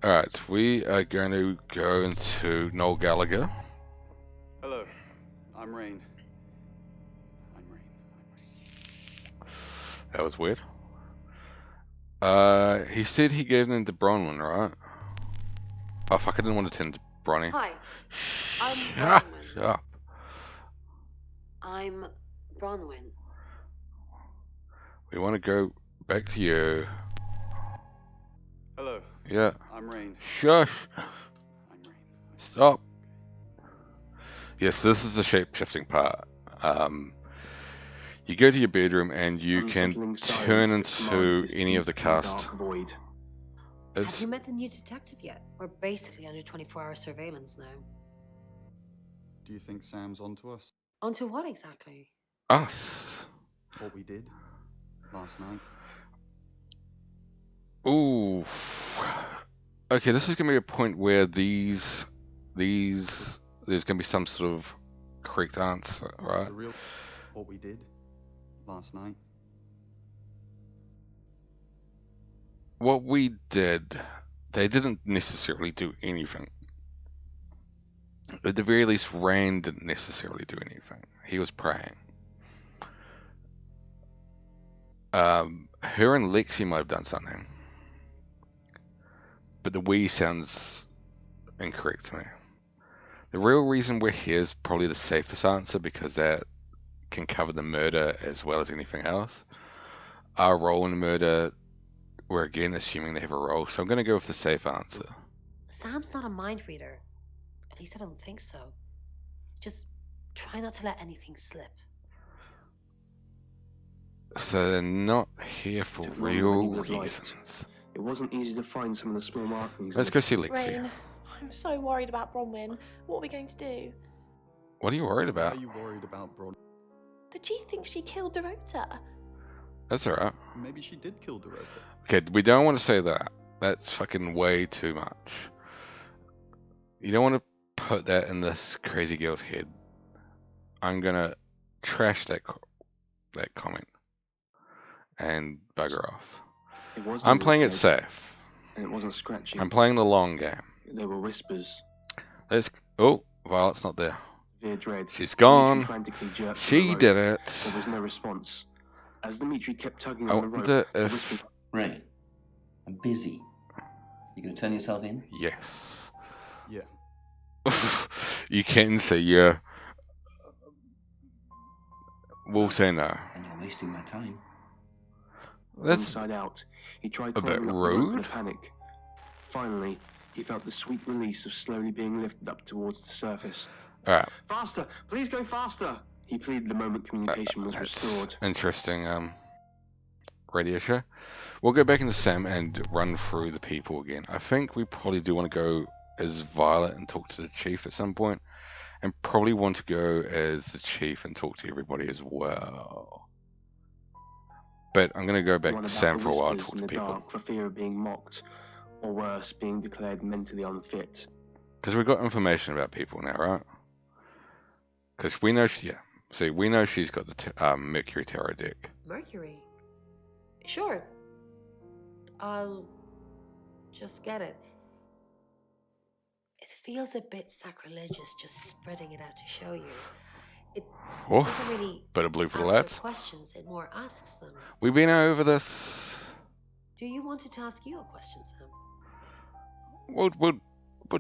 Alright, we are going to go into Noel Gallagher. Hello, I'm Rain. That was weird. He said he gave them to Bronwyn, right? Oh fuck, I didn't want to turn to Bronny. Hi, I'm Shut Bronwyn. up. I'm Bronwyn. We want to go back to you. Hello. Yeah. I'm Rain. Shush. Stop. Yes, this is the shape-shifting part. You go to your bedroom and you can Unsettling turn silence that into commands this any of the deep and cast. dark void. Have you met the new detective yet? We're basically under 24-hour surveillance now. Do you think Sam's onto us? Onto what exactly? Us. What we did last night? Ooh. Okay, this is going to be a point where there's going to be some sort of correct answer, right? What we did last night? What we did, they didn't necessarily do anything. At the very least, Rand didn't necessarily do anything. He was praying. Her and Lexi might have done something. But the we sounds incorrect to me. The real reason we're here is probably the safest answer because that can cover the murder as well as anything else. Our role in the murder, we're again assuming they have a role, so I'm going to go with the safe answer. Sam's not a mind reader. At least I don't think so. Just try not to let anything slip. So they're not here for Took longer than he real would have liked. reasons. It wasn't easy to find some of the small markings. Let's go see Lexi. Rain, I'm so worried about Bronwyn. What are we going to do? What are you worried Why about? are you worried about Bron? The chief thinks she killed Dorota. That's alright. Maybe she did kill Dorota. Okay, we don't want to say that. That's fucking way too much. You don't want to put that in this crazy girl's head. I'm gonna trash that comment and bugger off. I'm playing it safe. And it wasn't scratching. I'm playing the long game. There were whispers. Oh, Violet's not there. Severe dread. She's Dimitri gone. frantically jerked She the rope. did it. There was no response. As Dimitri kept tugging I on the rope, wonder the if... whisper... Rain, I'm busy. You gonna turn yourself in? Yes. Yeah. You can say yeah. We'll say no. And you're wasting my time. That's inside out. He tried a bit climbing up the rope in a rude. panic. Finally, he felt the sweet release of slowly being lifted up towards the surface. Alright. Faster! Please go faster! He pleaded the moment communication was restored. Interesting radio show. We'll go back into Sam and run through the people again. I think we probably do want to go as Violet and talk to the chief at some point, and probably want to go as the chief and talk to everybody as well. But I'm going to go back One to about Sam the for a while and whispers talk in to the people. dark for fear of being mocked, or worse, being declared mentally unfit. Because we've got information about people now, right? Because we know we know she's got the Mercury Tarot deck. Mercury? Sure. I'll just get it. It feels a bit sacrilegious just spreading it out to show you. It doesn't really Bit of blue for the answer lads. questions, it more asks them. We've been over this. Do you want it to ask you a question, Sam? We'll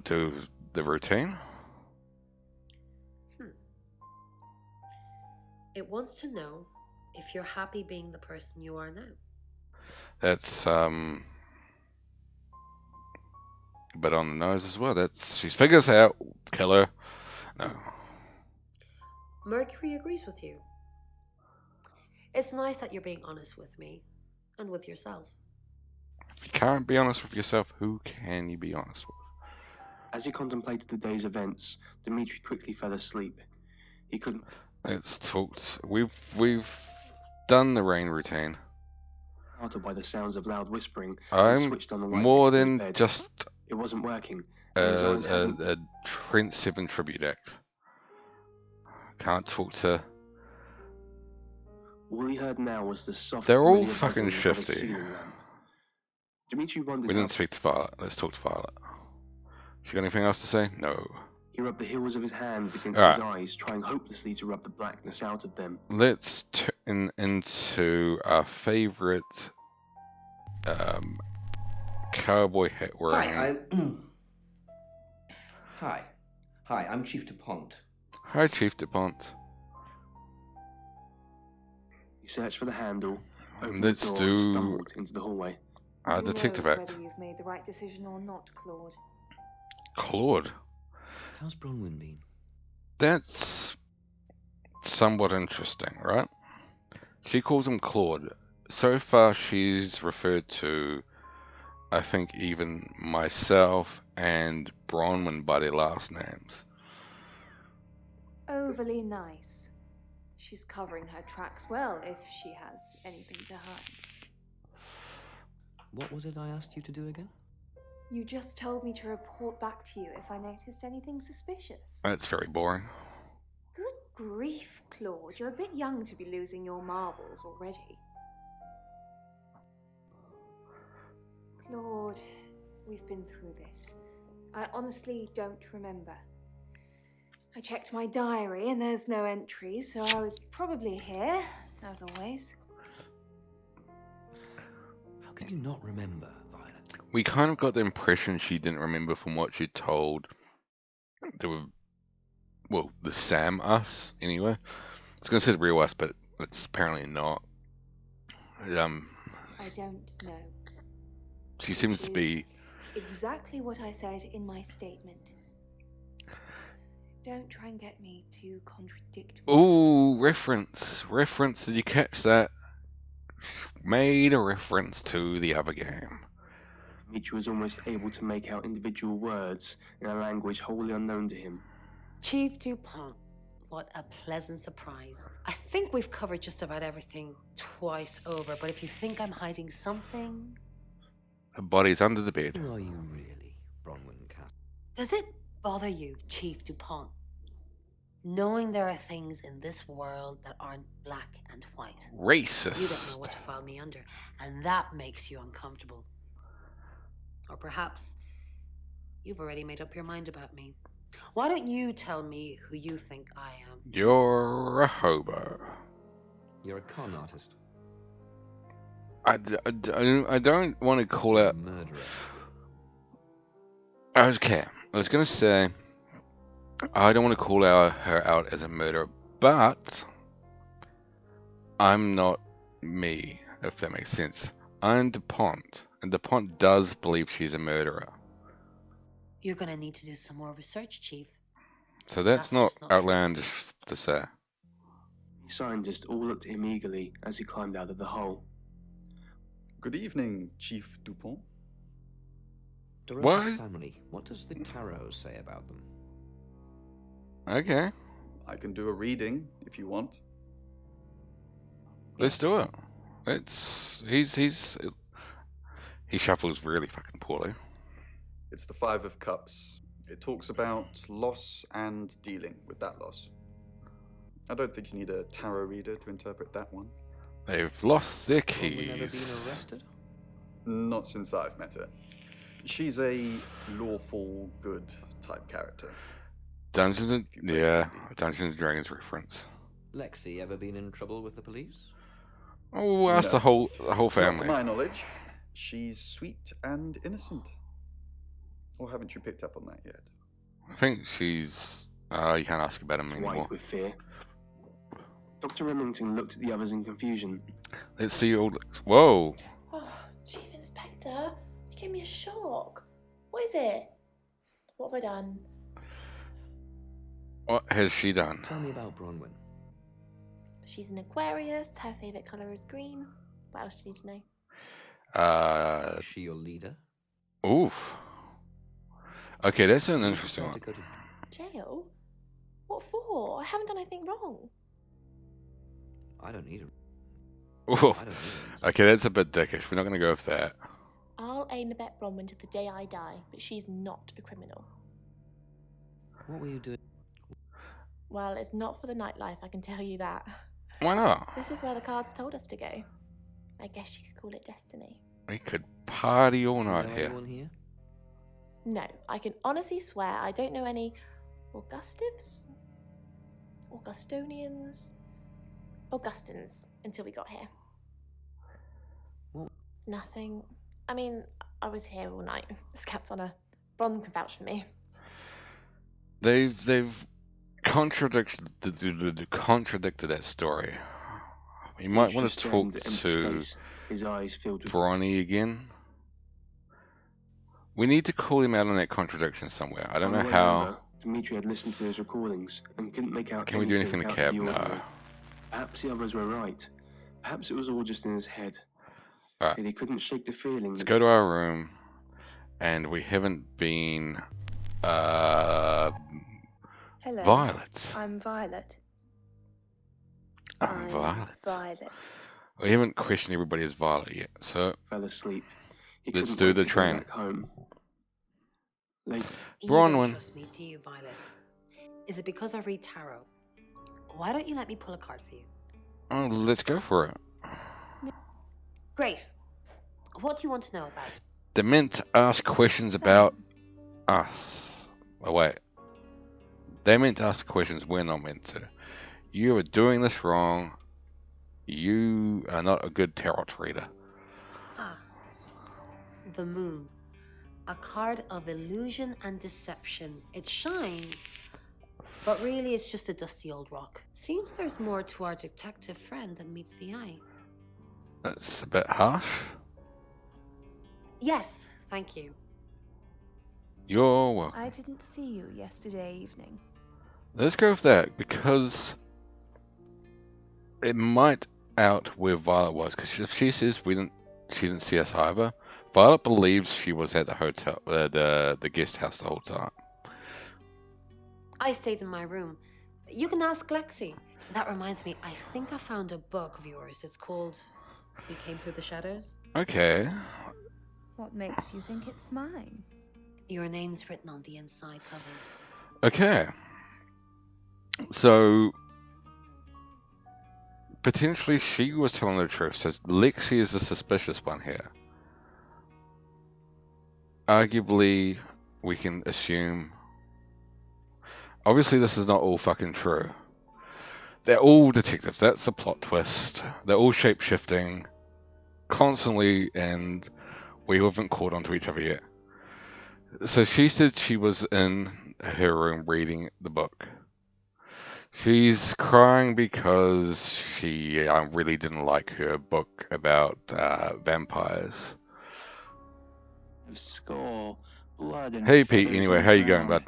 do the routine. It wants to know if you're happy being the person you are now. That's a bit on the nose as well. She figures out killer. No. Mercury agrees with you. It's nice that you're being honest with me and with yourself. If you can't be honest with yourself, who can you be honest with? As he contemplated the day's events, Dimitri quickly fell asleep. He couldn't... Let's talk. We've done the rain routine. Startled by the sounds of loud whispering, he I'm switched on the light more next to his than bed. just It wasn't working, and his eyes hadn't... a Trent 7 tribute act. Can't talk to... All he heard now was the soft, They're all familiar fucking buzzing of a shifty. ceiling lamp. Dimitri wondered We how... didn't speak to Violet. Let's talk to Violet. She got anything else to say? No. He rubbed the hills of his hands against Alright. his eyes, trying hopelessly to rub the blackness out of them. Let's turn into our favourite cowboy hat wearing... Hi, I'm Chief DuPont. Hi, Chief DuPont. He searched for the handle, opened Let's the door, do and stumbled into the hallway. Detective Who knows Act. whether you've made the right decision or not, Claude. Claude. How's Bronwyn been? That's somewhat interesting, right? She calls him Claude. So far, she's referred to, I think, even myself and Bronwyn by their last names. Overly nice. She's covering her tracks well if she has anything to hide. What was it I asked you to do again? You just told me to report back to you if I noticed anything suspicious. That's very boring. Good grief, Claude. You're a bit young to be losing your marbles already. Claude, we've been through this. I honestly don't remember. I checked my diary and there's no entry, so I was probably here, as always. How can you not remember, Violet? We kind of got the impression she didn't remember from what she told the Sam us, anyway. I was going to say the real us, but it's apparently not. I don't know. She seems to be... Exactly what I said in my statement. Don't try and get me to contradict myself. Ooh, reference. Did you catch that? Made a reference to the other game. Dimitri was almost able to make out individual words in a language wholly unknown to him. Chief DuPont, what a pleasant surprise. I think we've covered just about everything twice over, but if you think I'm hiding something... Her body's under the bed. Who are you really, Bronwyn Cat? Does it bother you, Chief DuPont, knowing there are things in this world that aren't black and white? Racist. You don't know what to file me under, and that makes you uncomfortable. Or perhaps you've already made up your mind about me. Why don't you tell me who you think I am? You're a hobo. You're a con artist. I don't want to call out... Murderer. Okay, I was going to say, I don't want to call her out as a murderer, but I'm not me, if that makes sense. I'm DuPont, and DuPont does believe she's a murderer. You're gonna need to do some more research, Chief. So that's not just not outlandish to say. The scientists all looked at him eagerly as he climbed out of the hole. Good evening, Chief DuPont. Dorota's family, what does the tarot say about them? Okay. I can do a reading if you want. Let's do it. He shuffles really fucking poorly. It's the Five of Cups. It talks about loss and dealing with that loss. I don't think you need a tarot reader to interpret that one. They've lost their Bronwyn never been keys. arrested? Not since I've met her. She's a lawful good type character. Dungeons and If you play yeah, D&D. Dungeons and Dragons reference. Lexi ever been in trouble with the police? Oh, that's No. the whole Not family. to my knowledge. She's sweet and innocent. Or haven't you picked up on that yet? I think she's. You can't ask about him anymore. White with fear. Dr. Remington looked at the others in confusion. Let's see all. Whoa! Oh, Chief Inspector, you gave me a shock. What is it? What have I done? What has she done? Tell me about Bronwyn. She's an Aquarius. Her favourite colour is green. What else do you need to know? Is she your leader? Oof. Okay, that's an Are you interesting prepared one. to go to... Jail? What for? I haven't done anything wrong. I don't need her. Oh, okay, that's a bit dickish. We're not going to go with that. I'll aim and abet Bronwyn to the day I die, but she's not a criminal. What were you doing? Well, it's not for the nightlife, I can tell you that. Why not? This is where the cards told us to go. I guess you could call it destiny. We could party all Do you night know here. anyone here? No, I can honestly swear I don't know any Augustives? Augustonians? Augustins until we got here. What? Nothing. I mean, I was here all night. The scouts on a Bron can vouch for me. They've contradicted that story. You might want to talk to his eyes filled with Bronny again. We need to call him out on that contradiction somewhere. I don't know how. Dimitri had listened to his recordings and couldn't make out. Can we do anything in the cab? No. Perhaps the others were right. Perhaps it was all just in his head. Alright. He couldn't shake the feeling. Let's go to our room, and we haven't been. Hello. Violet. I'm Violet. I'm Violet. Violet. We haven't questioned everybody as Violet yet, so fell asleep. Let's do the train. Home. You Bronwyn. don't trust me, do you, Violet? Is it because I read tarot? Why don't you let me pull a card for you? Oh, let's go for it. Great. What do you want to know about? They're meant to ask questions about us. Oh, wait. They're meant to ask questions we're not meant to. You are doing this wrong. You are not a good tarot reader. Ah. The moon. A card of illusion and deception. It shines, but really it's just a dusty old rock. Seems there's more to our detective friend than meets the eye. That's a bit harsh. Yes, thank you. You're welcome. I didn't see you yesterday evening. Let's go with that, because it might out where Violet was, because if she says she didn't see us either, Violet believes she was at the hotel, the guest house the whole time. I stayed in my room. You can ask Lexi. That reminds me, I think I found a book of yours. It's called We Came Through the Shadows. Okay. What makes you think it's mine? Your name's written on the inside cover. Okay. So potentially she was telling the truth. So Lexi is the suspicious one here. Arguably, we can assume. Obviously, this is not all fucking true. They're all detectives. That's the plot twist. They're all shape-shifting constantly, and we haven't caught onto each other yet. So she said she was in her room reading the book. She's crying because she really didn't like her book about vampires. Score, blood, and Hey Pete, anyway, how you going, bud?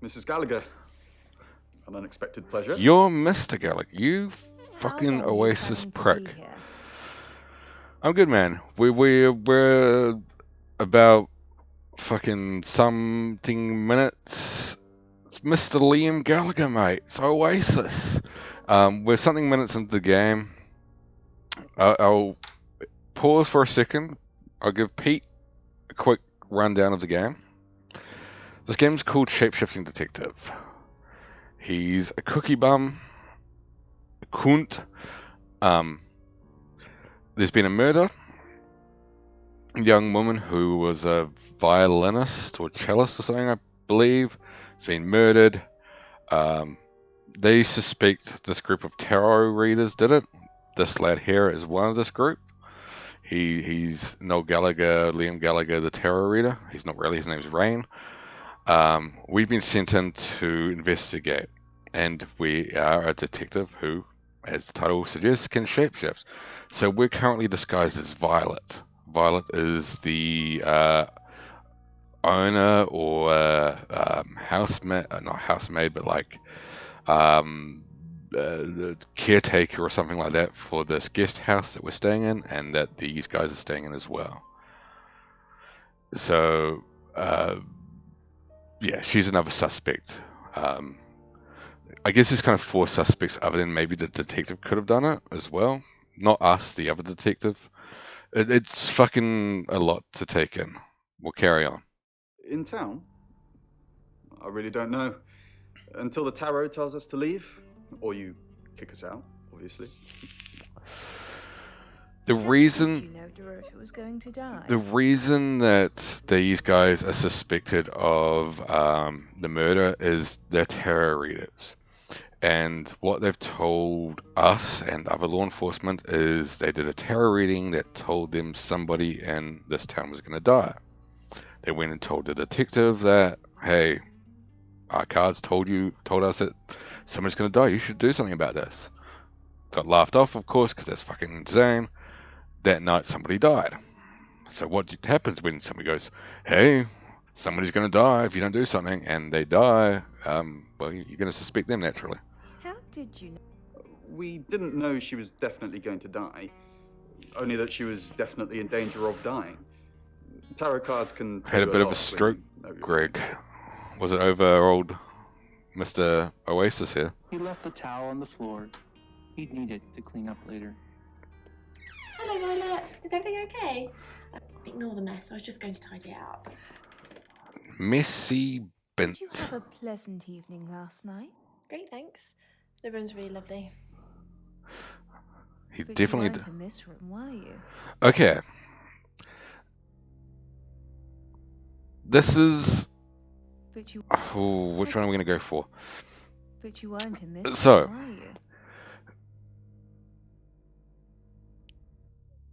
Mrs. Gallagher, an unexpected pleasure. You're Mr. Gallagher, you fucking How long are you Oasis planning to prick. be here? I'm good, man. We're about fucking something minutes. It's Mr. Liam Gallagher, mate. It's Oasis. We're something minutes into the game. I'll pause for a second. I'll give Pete a quick rundown of the game. This game's called Shapeshifting Detective. He's a cookie bum, a cunt. There's been a murder. A young woman who was a violinist or cellist or something, I believe, has been murdered. They suspect this group of tarot readers did it. This lad here is one of this group. He's Noel Gallagher, Liam Gallagher, the tarot reader. He's not really. His name's Rain. We've been sent in to investigate, and we are a detective who, as the title suggests, can shapeshift. So we're currently disguised as Violet. Violet is the owner or housemaid, not housemaid, but like the caretaker or something like that for this guest house that we're staying in, and that these guys are staying in as well. So yeah, she's another suspect. I guess there's kind of four suspects other than maybe the detective could have done it as well. not us, the other detective. It's fucking a lot to take in. We'll carry on. In town? I really don't know. Until the tarot tells us to leave, or you kick us out, obviously. The How reason did you know Dorota was going to die? the reason that these guys are suspected of the murder is they're tarot readers. And what they've told us and other law enforcement is they did a tarot reading that told them somebody in this town was going to die. They went and told the detective that, hey, our cards told us that somebody's going to die. You should do something about this. Got laughed off, of course, because that's fucking insane. That night, somebody died. So what happens when somebody goes, hey, somebody's going to die if you don't do something, and they die? Well, you're going to suspect them naturally. How did you know? We didn't know she was definitely going to die, only that she was definitely in danger of dying. Tarot cards can tell Had a you bit of a lot stroke, when you know you're Greg. danger. Was it over old Mr. Oasis here? He left the towel on the floor. He'd need it to clean up later. Hello, Violet. Is everything okay? Ignore the mess. I was just going to tidy it up. Messy Bent. Did you have a pleasant evening last night? Great, thanks. The room's really lovely. He But definitely you did. weren't in this room, were you? Okay. This is... But you. Oh, which one are we going to go for? But you weren't in this So, room, were you?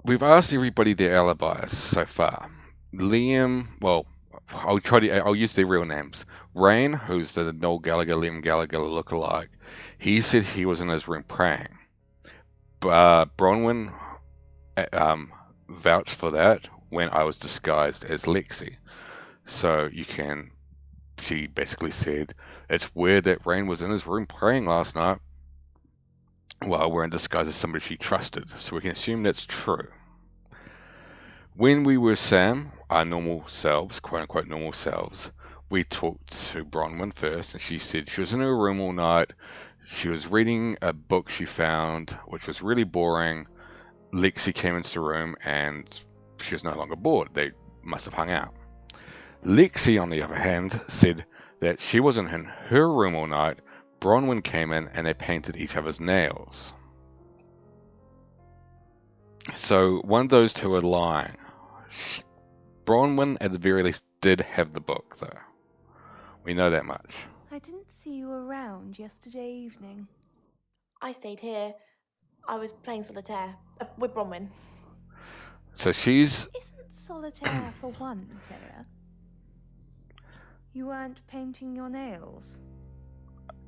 we've asked everybody their alibis so far. Liam, well, I'll use their real names. Rain, who's the Noel Gallagher, Liam Gallagher lookalike, he said he was in his room praying. Bronwyn vouched for that when I was disguised as Lexi. So she basically said it's weird that Rain was in his room praying last night while we're in disguise as somebody she trusted. So we can assume that's true. When we were Sam, our normal selves, quote unquote normal selves, we talked to Bronwyn first, and she said she was in her room all night. She was reading a book she found, which was really boring. Lexi came into the room, and she was no longer bored. They must have hung out. Lexi, on the other hand, said that she wasn't in her room all night. Bronwyn came in, and they painted each other's nails. So one of those two are lying. Bronwyn, at the very least, did have the book, though. We know that much. I didn't see you around yesterday evening. I stayed here. I was playing solitaire with Bronwyn. So she's... Isn't solitaire for one player? You weren't painting your nails?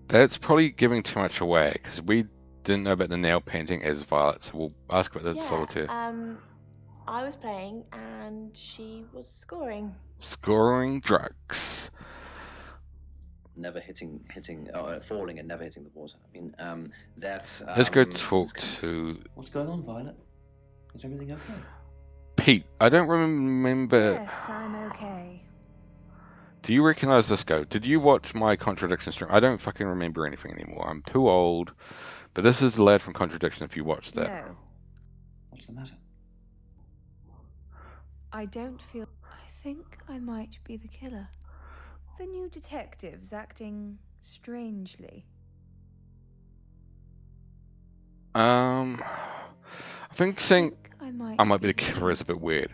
That's probably giving too much away, because we didn't know about the nail painting as Violet, so we'll ask about the solitaire. I was playing and she was scoring. Scoring drugs. Never falling and never hitting the water. I mean, Let's go talk to... What's going on, Violet? Is everything okay? Pete. I don't remember... Yes, I'm okay. Do you recognize this guy? Did you watch my Contradiction stream? I don't fucking remember anything anymore. I'm too old. But this is the lad from Contradiction if you watched that. No. What's the matter? I don't feel... I think I might be the killer. The new detective's acting strangely. I think saying I might be the killer is a bit weird.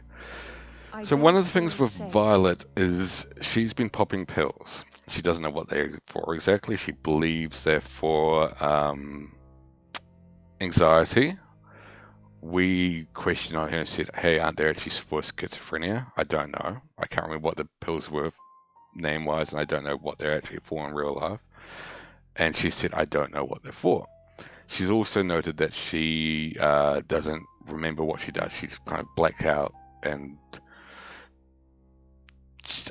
So one of the things with Violet is she's been popping pills. She doesn't know what they're for exactly. She believes they're for anxiety. We questioned on her and said, hey, aren't they actually for schizophrenia? I don't know. I can't remember what the pills were name-wise, and I don't know what they're actually for in real life. And she said, I don't know what they're for. She's also noted that she doesn't remember what she does. She's kind of blacked out, and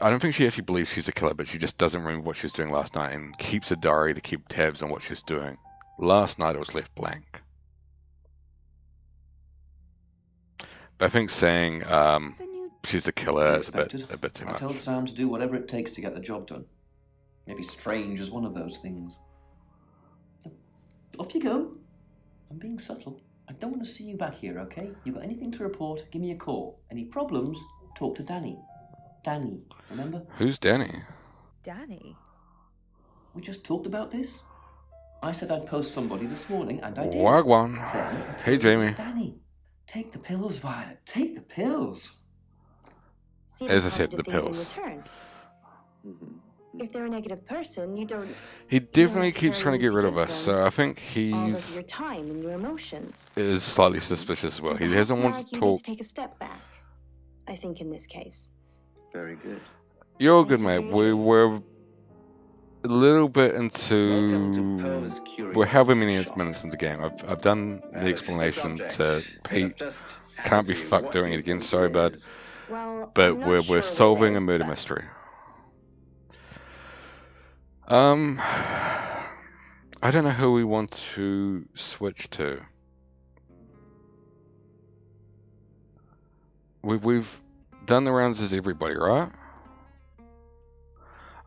I don't think she actually believes she's a killer, but she just doesn't remember what she was doing last night and keeps a diary to keep tabs on what she was doing. Last night it was left blank. But I think saying she's a killer is a bit too much. I told Sam to do whatever it takes to get the job done. Maybe strange is one of those things. Off you go. I'm being subtle. I don't want to see you back here, okay? You got anything to report, give me a call. Any problems, talk to Danny. Danny, remember? Who's Danny? Danny? We just talked about this. I said I'd post somebody this morning, and I did. Wagwan. Then I Hey, told you it was Jamie. Danny. Take the pills, Violet. Take the pills. As I said, the pills. If they're a negative person, you don't. He definitely keeps trying to get rid of us, so I think all of he's your time and your emotions. is slightly suspicious as well. He hasn't wanted to You talk. need to take a step back. I think in this case. Very good. You're all good, mate. We're a little bit into. Poe's Curious We're however many Shop. minutes into the game. I've done the Alex, explanation the subject. to Pete. Just Can't be hand you fucked what doing you it again. think Sorry, it bud. is. Well, But I'm not we're sure solving what a it is, murder but- mystery. I don't know who we want to switch to. We've done the rounds as everybody, right?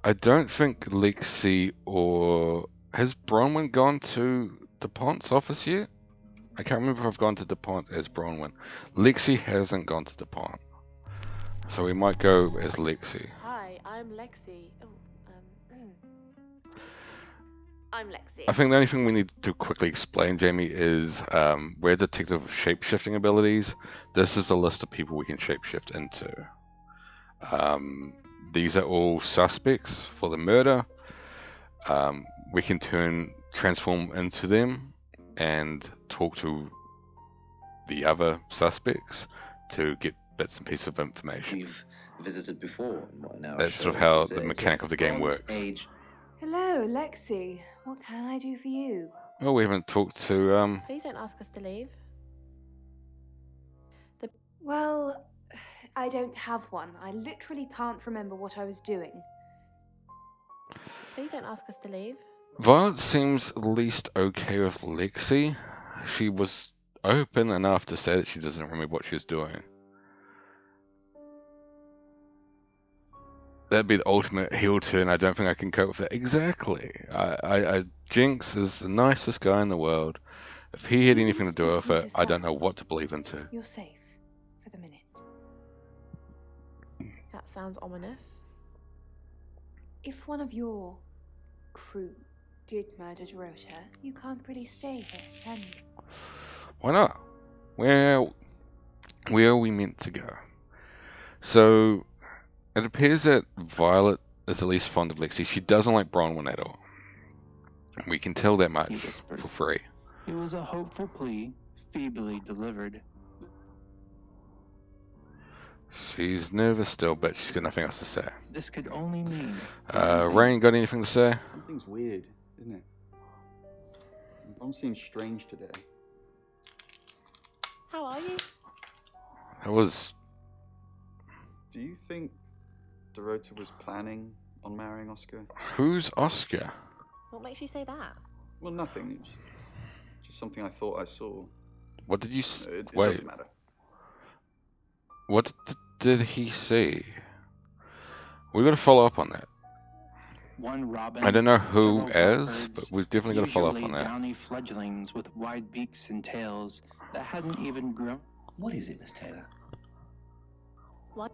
I don't think Lexi or has Bronwyn gone to DuPont's office yet? I can't remember if I've gone to DuPont as Bronwyn. Lexi hasn't gone to DuPont, so we might go as Lexi. Hi, I'm Lexi. I'm Lexi. I think the only thing we need to quickly explain, Jamie, is we're a detective with shape-shifting abilities. This is a list of people we can shape-shift into. These are all suspects for the murder. We can transform into them and talk to the other suspects to get bits and pieces of information. We've visited before. That's sort of how the mechanic of the game works. Hello, Lexi. What can I do for you? Oh, we haven't talked to Please don't ask us to leave. Well, I don't have one. I literally can't remember what I was doing. Please don't ask us to leave. Violet seems at least okay with Lexi. She was open enough to say that she doesn't remember what she was doing. That'd be the ultimate heel turn. I don't think I can cope with that. Exactly. Jinx is the nicest guy in the world. If he had anything to do with it, I don't know what to believe into. You're safe for the minute. That sounds ominous. If one of your crew did murder Dorota, you can't really stay here, can you? Why not? Where are we meant to go? So, it appears that Violet is at least fond of Lexi. She doesn't like Bronwyn at all. We can tell that much for free. It was a hopeful plea, feebly delivered. She's nervous still, but she's got nothing else to say. This could only mean... Rain, got anything to say? Something's weird, isn't it? Bron seems strange today. How are you? That was... Do you think Dorota was planning on marrying Oscar? Who's Oscar? What makes you say that? Well, nothing. It's just something I thought I saw. What did you It wait? doesn't matter. What did he see? We got to follow up on that. One robin, I don't know who several as, blackbirds, but we've definitely got to follow up on usually that. downy fledglings with wide beaks and tails that hadn't even grown. What is it, Miss Taylor? What?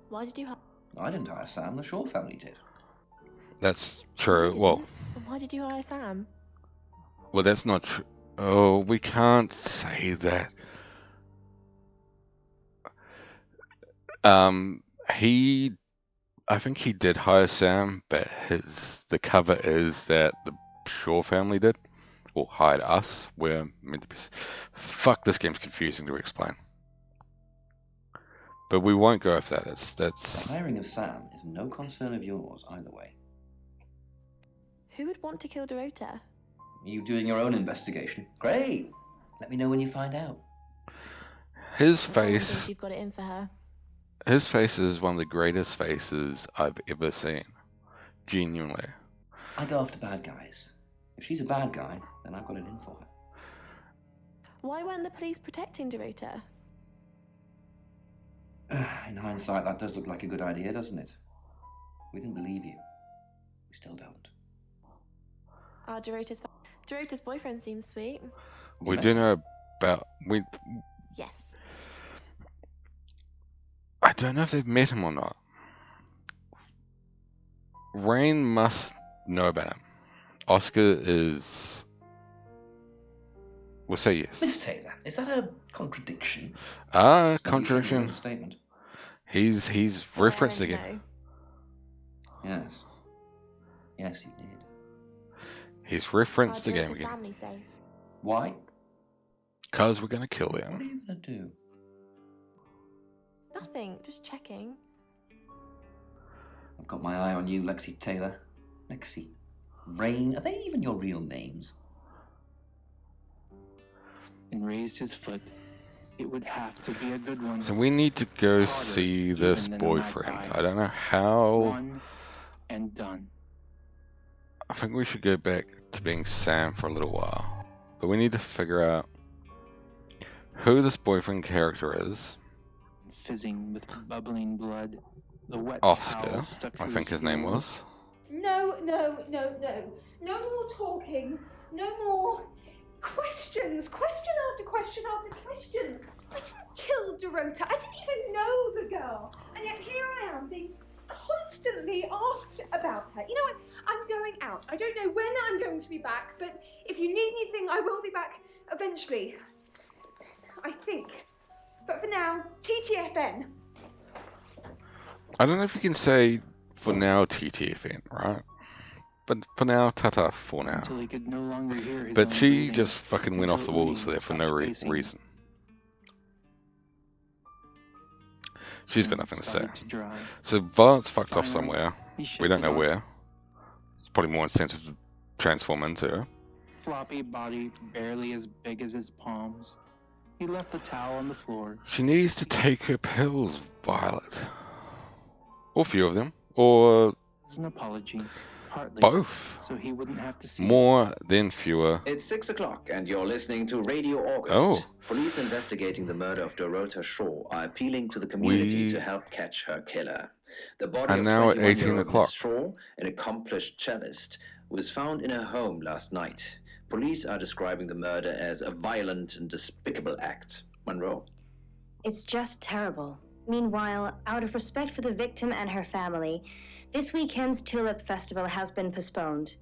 Why did you hire... I didn't hire Sam, the Shaw family did. That's true. Well, Why did you hire Sam? well, that's not true. Oh, we can't say that. I think he did hire Sam, but the cover is that the Shaw family did, or hired us. We're meant to be. Fuck, this game's confusing to explain. But we won't go with that. The hiring of Sam is no concern of yours either way. Who would want to kill Dorota? You doing your own investigation? Great! Let me know when you find out. His Everyone face. thinks you've got it in for her. His face is one of the greatest faces I've ever seen. Genuinely. I go after bad guys. If she's a bad guy, then I've got it in for her. Why weren't the police protecting Dorota? In hindsight, that does look like a good idea, doesn't it? We didn't believe you. We still don't. Dorota's boyfriend seems sweet. We do know about Yes. I don't know if they've met him or not. Rain must know about him. Oscar is. We'll say yes. Miss Taylor, is that a contradiction? Ah, It's what you said in your contradiction. own statement. He's Fair referenced and again. no. Yes. Yes, you did. He's referenced Our the game daughter's again. family safe. Why? Because we're gonna kill What them. are you going to do? Nothing, just checking. I've got my eye on you, Lexi Taylor. Lexi. Rain, are they even your real names? And raised his foot. It would have to be a good one. So we need to go Harder see this even than a boyfriend. magpie. I don't know how. One and done. I think we should go back to being Sam for a little while. But we need to figure out who this boyfriend character is. Fizzing with bubbling blood. The wet Oscar, towel stuck to I think his name was. No. No more talking. No more questions. Question after question after question. I didn't kill Dorota. I didn't even know the girl. And yet here I am being constantly asked about her. You know what? I'm going out. I don't know when I'm going to be back, but if you need anything, I will be back eventually. I think. But for now, TTFN. I don't know if you can say for now TTFN, right? But for now, Tata for now. Until he could no longer hear his But own she breathing, just fucking went off the until walls Udi there for no stopped pacing. reason. She's got and nothing to say. started to dry. So Violet's fucked off Finally, somewhere. he shut We don't the know door. where. It's probably more incentive to transform into her. Floppy body barely as big as his palms. He left the towel on the floor. She needs to take her pills, Violet. Or a few of them. Or It's an apology, partly, both. so he wouldn't have to see. More than fewer. It's 6 o'clock, and you're listening to Radio August. Oh. Police investigating the murder of Dorota Shaw are appealing to the community We to help catch her killer. The body are of now at 21-year-old 18 o'clock. Miss Shaw, an accomplished cellist, was found in her home last night. Police are describing the murder as a violent and despicable act. Monroe. It's just terrible. Meanwhile, out of respect for the victim and her family, this weekend's Tulip Festival has been postponed.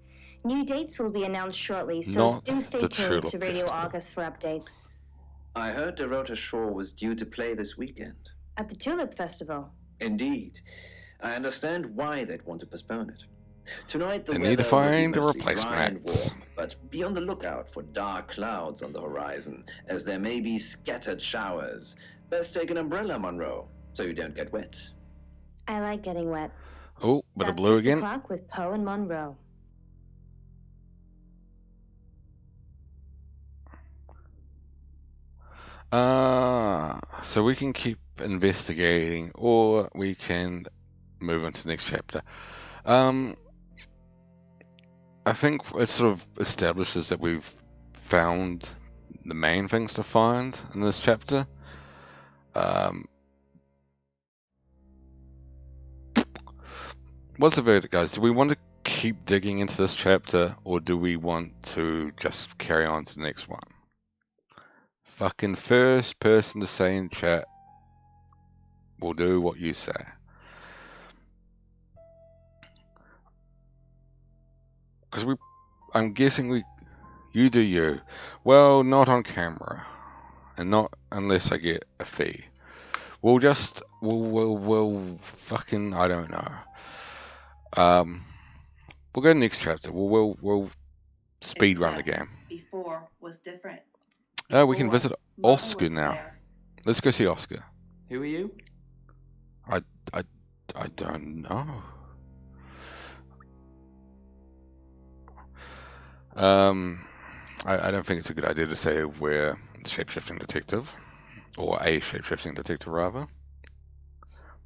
New dates will be announced shortly, so Not do stay the tuned Tulip to Radio Festival. August for updates. I heard Dorota Shaw was due to play this weekend. At the Tulip Festival. Indeed. I understand why they'd want to postpone it. Tonight the They weather need to find a will be mostly replacement dry and act. warm, but be on the lookout for dark clouds on the horizon, as there may be scattered showers. Best take an umbrella, Monroe, so you don't get wet. I like getting wet. Oh, bit of That's blue 6 again. o'clock with Poe and Monroe. So we can keep investigating, or we can move on to the next chapter. I think it sort of establishes that we've found the main things to find in this chapter. What's the verdict, guys? Do we want to keep digging into this chapter, or do we want to just carry on to the next one? Fucking first person to say in chat will do what you say. Because I'm guessing you do you. Well, not on camera, and not unless I get a fee. We'll fucking, I don't know. We'll go to the next chapter. We'll speed run the game. Before was different. Oh, we can visit Mother Oscar was now. there. Let's go see Oscar. Who are you? I don't know. I don't think it's a good idea to say we're Shapeshifting Detective, or a Shapeshifting Detective rather.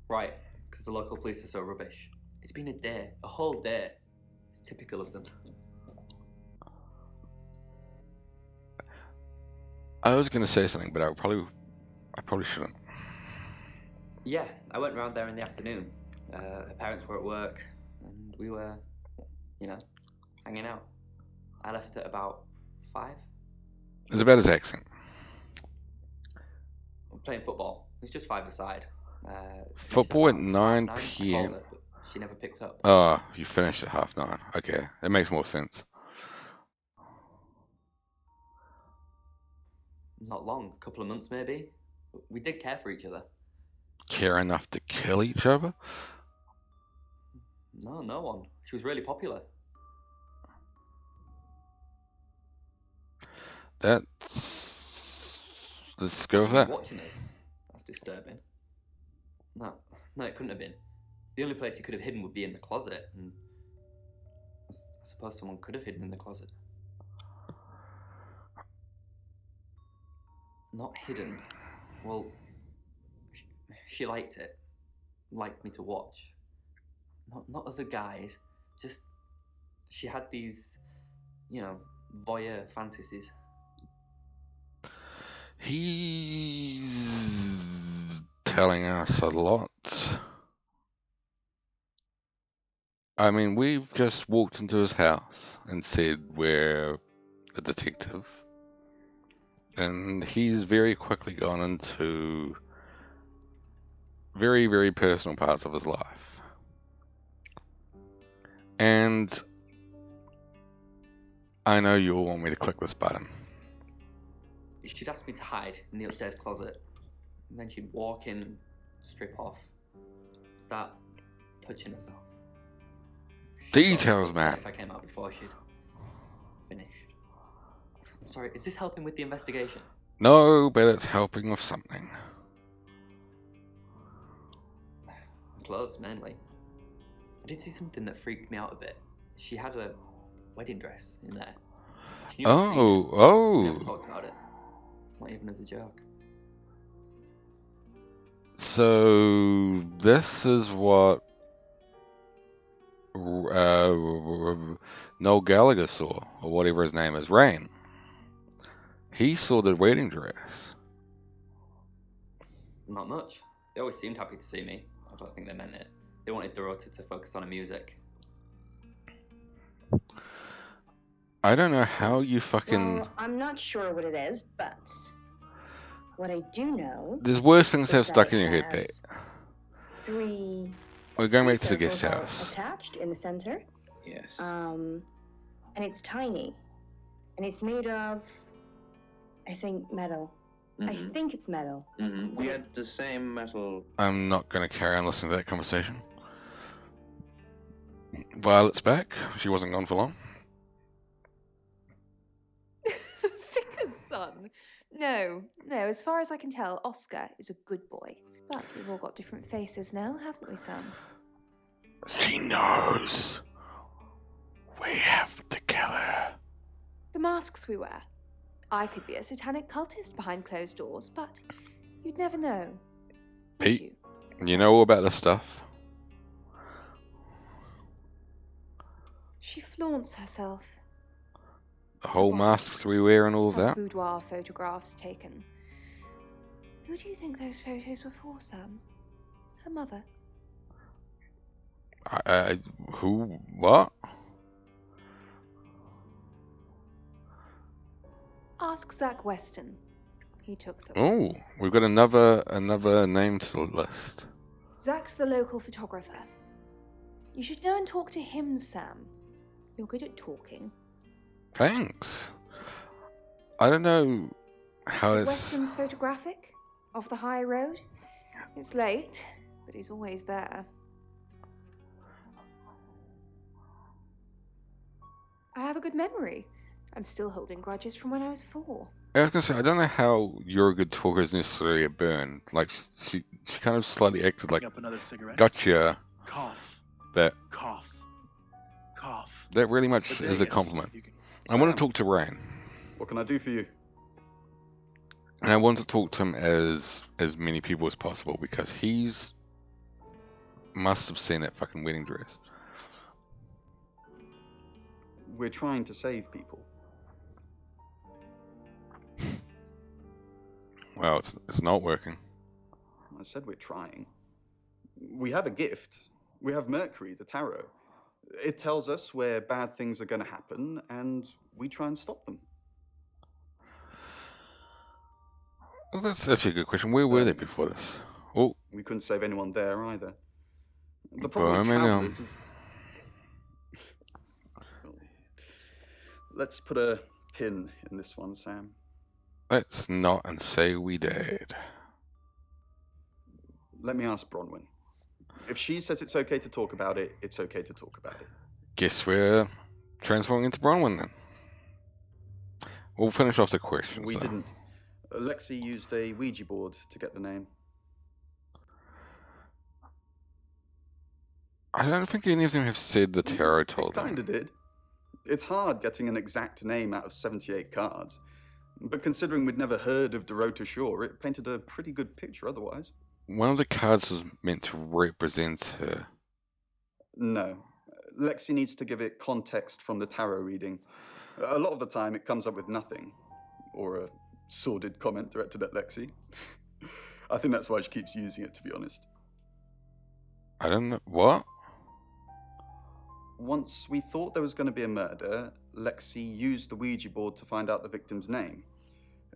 Right, because the local police are so rubbish. It's been a day, a whole day. It's typical of them. I was going to say something, but I probably shouldn't. Yeah, I went round there in the afternoon. Her parents were at work, and we were, hanging out. I left at about 5. It's about his accent. Playing football. It's just 5-a-side. Finished Football at about 9 half 9. I p.m. called her, but she never picked up. Oh, you finished at 9:30. Okay, that makes more sense. Not long, a couple of months maybe. We did care for each other. Care enough to kill each other? No, no one. She was really popular. Let's go with Were you that. watching us? That's disturbing. No, it couldn't have been. The only place you could have hidden would be in the closet, and I suppose someone could have hidden in the closet. Not hidden. Well, she liked it. Liked me to watch. Not other guys. Just she had these, voyeur fantasies. He's telling us a lot. I mean, we've just walked into his house and said we're a detective. And he's very quickly gone into very, very personal parts of his life. And I know you all want me to click this button. She'd ask me to hide in the upstairs closet, and then she'd walk in and strip off, start touching herself. Details, man. If I came out before she'd finished. I'm sorry, is this helping with the investigation? No, but it's helping with something. Clothes, mainly. I did see something that freaked me out a bit. She had a wedding dress in there. She knew I'd seen it. We never talked about it. Not even as a joke. So this is what Noel Gallagher saw, or whatever his name is, Rain. He saw the wedding dress. Not much. They always seemed happy to see me. I don't think they meant it. They wanted Dorota to focus on her music. I don't know how you fucking... Well, I'm not sure what it is, but what I do know... There's worse things to have is that stuck in it your head, has Pete. 3 We're going back to the circles guest all house. attached in the center. Yes. And it's tiny. And it's made of, I think, metal. I think it's metal. We had the same metal. I'm not going to carry on listening to that conversation. Violet's back. She wasn't gone for long. Vicar's son? No, as far as I can tell, Oscar is a good boy. But we've all got different faces now, haven't we, Sam? She knows. We have to kill her. The masks we wear. I could be a satanic cultist behind closed doors, but you'd never know. Pete, you know all about this stuff? She flaunts herself. The whole masks we wear and all of Her that? boudoir photographs taken. Who do you think those photos were for, Sam? Her mother. Who? What? Ask Zach Weston. He took them. Oh, we've got another name to the list. Zach's the local photographer. You should go and talk to him, Sam. You're good at talking. Thanks. I don't know how it's... Weston's photographic? Off the high road? It's late, but he's always there. I have a good memory. I'm still holding grudges from when I was 4. I was gonna say, I don't know how you're a good talker is necessarily a burn. Like, she kind of slightly acted like, up another cigarette. Gotcha. Cough. But Cough. Cough. that really much is a compliment. I want to talk to Rain. What can I do for you? And I want to talk to him as many people as possible because he's must have seen that fucking wedding dress. We're trying to save people. Well, it's not working. I said we're trying. We have a gift. We have Mercury, the tarot. It tells us where bad things are going to happen, and we try and stop them. Well, that's actually a good question. Where were they before this? Oh, We couldn't save anyone there either. The problem with Birmingham. travellers is... Let's put a pin in this one, Sam. Let's not and say we did. Let me ask Bronwyn. If she says it's okay to talk about it, it's okay to talk about it. Guess we're transforming into Bronwyn then. We'll finish off the questions. We though. didn't. Lexi used a Ouija board to get the name. I don't think any of them have said the tarot told them. Kinda did. It's hard getting an exact name out of 78 cards. But considering we'd never heard of Dorota Shaw, it painted a pretty good picture otherwise. One of the cards was meant to represent her. No. Lexi needs to give it context from the tarot reading. A lot of the time it comes up with nothing. Or a sordid comment directed at Lexi. I think that's why she keeps using it, to be honest. I don't know. What? Once we thought there was going to be a murder, Lexi used the Ouija board to find out the victim's name.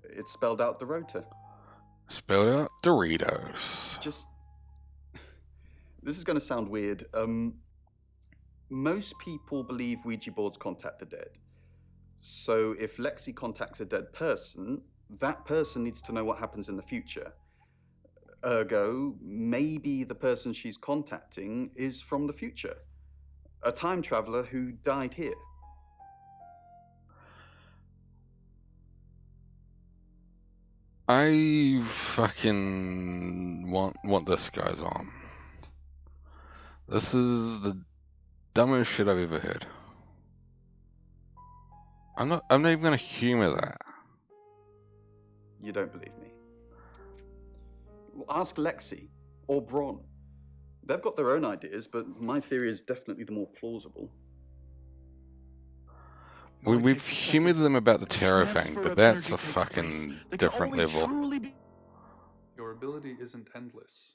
It spelled out Dorota. Spelled out Doritos. Just... This is going to sound weird. Most people believe Ouija boards contact the dead. So if Lexi contacts a dead person, that person needs to know what happens in the future. Ergo, maybe the person she's contacting is from the future. A time traveler who died here. I fucking want this guy's on. This is the dumbest shit I've ever heard. I'm not even gonna humor that. You don't believe me? Well, ask Lexi or Bron. They've got their own ideas, but my theory is definitely the more plausible. We've humored them about the tarot thing, but that's a fucking different level. Your ability isn't endless.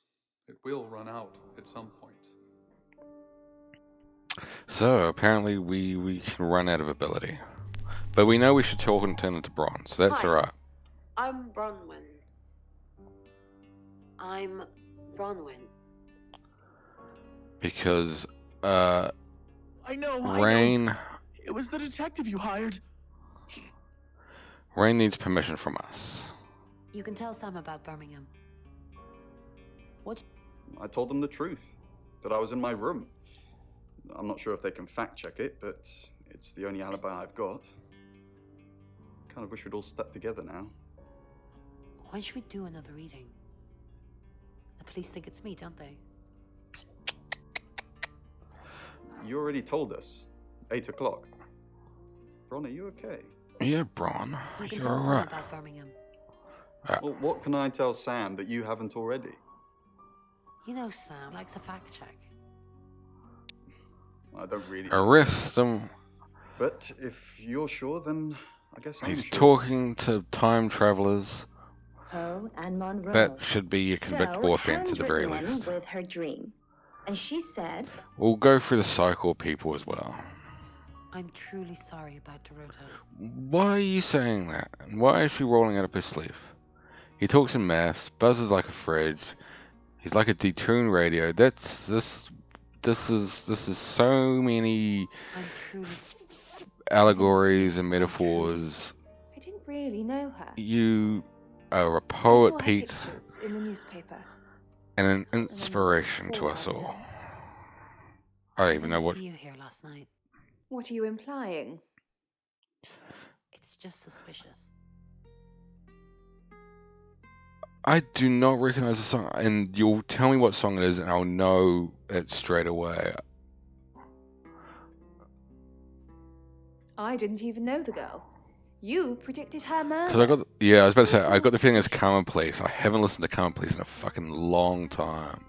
It will run out at some point. So apparently we can run out of ability. But we know we should talk and turn into Bron, so that's Hi. alright. I'm Bronwyn. I'm Bronwyn. Because, I know. Rain... It was the detective you hired. Rain needs permission from us. You can tell Sam about Birmingham. What? I told them the truth, that I was in my room. I'm not sure if they can fact check it, but it's the only alibi I've got. Kind of wish we'd all stuck together now. When should we do another reading? The police think it's me, don't they? You already told us. 8 o'clock. Bron, are you okay? Yeah, Bron. You can You're tell Sam alright. about Birmingham. Well, what can I tell Sam that you haven't already? You know Sam likes a fact check. I don't really. Arrest him. But if you're sure, then I guess I'm He's sure. talking to time travelers. Poe and Monroe. That should be a convictable offense at the very Helen's least. written them with her dream, and she said, We'll go through the cycle of people as well. I'm truly sorry about Dorota. Why are you saying that? And why is she rolling out up his sleeve? He talks in maths, buzzes like a fridge. He's like a detuned radio. This is so many I'm truly allegories and metaphors. I didn't really know her. You are a I poet, saw her Pete, pictures in the newspaper. and an inspiration to us all. I don't even know what. see you here last night. What are you implying? It's just suspicious. I do not recognize the song, and you'll tell me what song it is, and I'll know it straight away. I didn't even know the girl. You predicted her murder. Because I was about to say, I got the feeling it's Commonplace. I haven't listened to Commonplace in a fucking long time.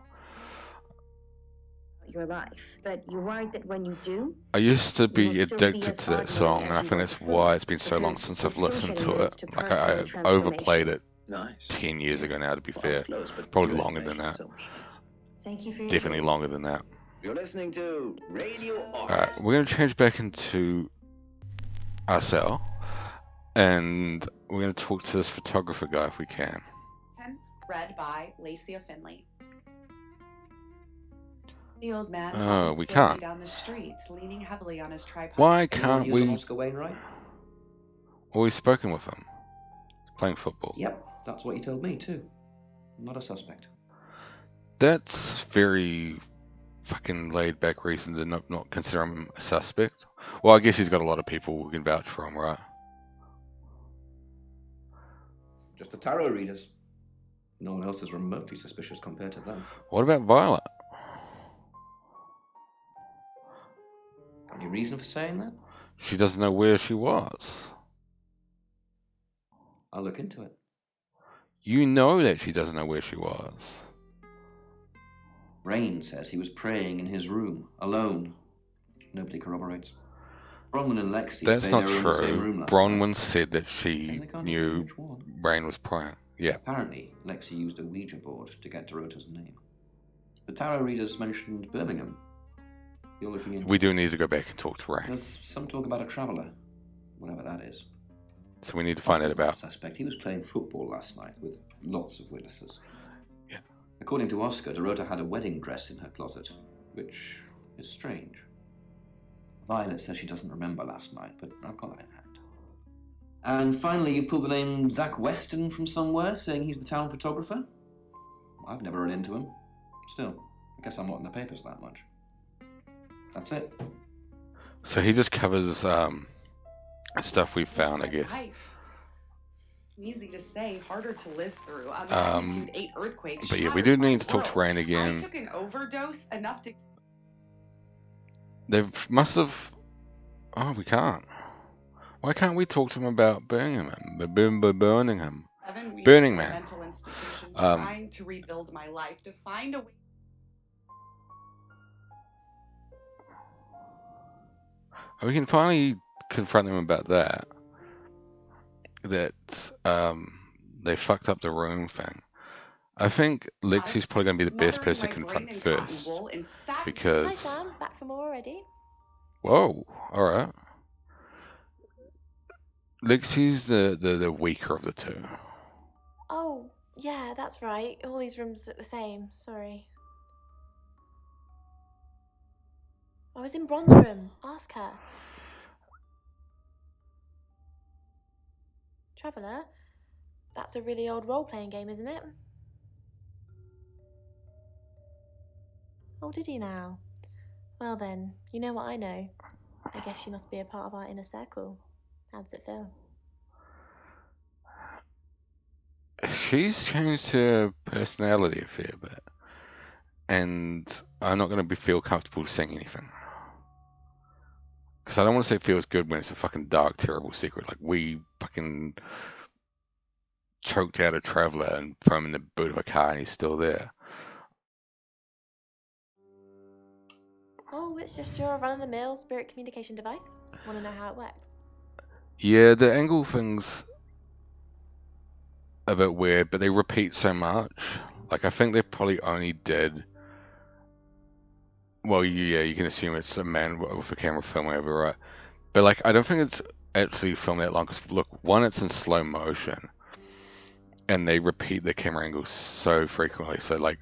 your life, but you're worried that when you do, I used to be will still be addicted as to that ordinary song, as and I you think were that's before, why it's been so long because since you're I've still listened getting to it. used to Like I personal overplayed it Nice. 10 years ago now, to be fair. Close, but Probably good longer than that. Thank you for your Definitely time. longer than that. You're listening to Radio Alright, we're going to change back into our cell, and we're going to talk to this photographer guy if we can. read by Lacey Finley. The old man Oh, hobbled we slowly can't. down the street, leaning heavily on his tripod. Why Anyone can't use an we? Oscar Wainwright? Or we've spoken with him. Playing football. Yep, that's what you told me too. Not a suspect. That's very fucking laid back reason to not consider him a suspect. Well, I guess he's got a lot of people who can vouch for him, right? Just the tarot readers. No one else is remotely suspicious compared to them. What about Violet? Got any reason for saying that? She doesn't know where she was. I'll look into it. You know that she doesn't know where she was. Rain says he was praying in his room, alone. Nobody corroborates. Bronwyn and Lexi That's say not they were in the same true. room last Bronwyn night. said that she knew Rain was praying. Yeah. Apparently, Lexi used a Ouija board to get Dorota's name. The tarot readers mentioned Birmingham. You're looking into We do need to go back and talk to Rain. There's some talk about a traveller, whatever that is. So we need to find out Oscar's not about. a suspect. He was playing football last night with lots of witnesses. Yeah. According to Oscar, Dorota had a wedding dress in her closet, which is strange. Violet says she doesn't remember last night, but I've got that in hand. And finally, you pull the name Zach Weston from somewhere, saying he's the town photographer? I've never run into him. Still, I guess I'm not in the papers that much. That's it. So he just covers stuff we found, I guess. Easy to say, harder to live through. A magnitude 8 earthquake. But yeah, we do need to talk to Rain again. I took an overdose enough to. They must have. Oh, we can't. Why can't we talk to him about Birmingham? Birmingham. Burning Man. Mental institution, trying to rebuild my life, to find a way. We can finally confront him about that. That they fucked up the room thing. I think Lexi's probably going to be the best person to confront first. Because. Hi Sam, back from already. Whoa, alright. Lexi's the weaker of the two. Oh, yeah, that's right. All these rooms look the same. Sorry. I was in Bron's room. Ask her. Traveller? That's a really old role-playing game, isn't it? Oh, did he now? Well then, you know what I know. I guess you must be a part of our inner circle. How does it feel? She's changed her personality a fair bit. And I'm not going to feel comfortable saying anything. Because I don't want to say it feels good when it's a fucking dark, terrible secret. Like, we fucking choked out a traveller and throw him in the boot of a car and he's still there. Oh, it's just your run-of-the-mill spirit communication device? Want to know how it works? Yeah, the angle thing's a bit weird, but they repeat so much. Like, I think they probably only did... Well, yeah, you can assume it's a man with a camera filming over, right? But, like, I don't think it's actually filmed that long. Because, look, one, it's in slow motion. And they repeat the camera angles so frequently. So, like,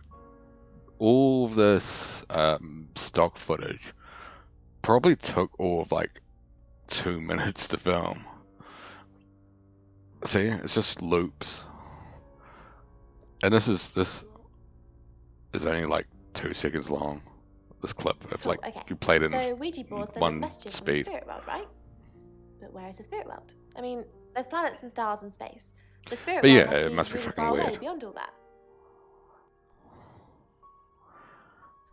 all of this stock footage probably took all of, like, 2 minutes to film. See, it's just loops. And this is only, like, 2 seconds long. This clip of Cool, like okay. you played in So Ouija boards send us one messages from the speed. spirit world, right? But where is the spirit world? I mean, there's planets and stars and space. The spirit But world yeah, it must must be be really fucking far away weird. beyond all that.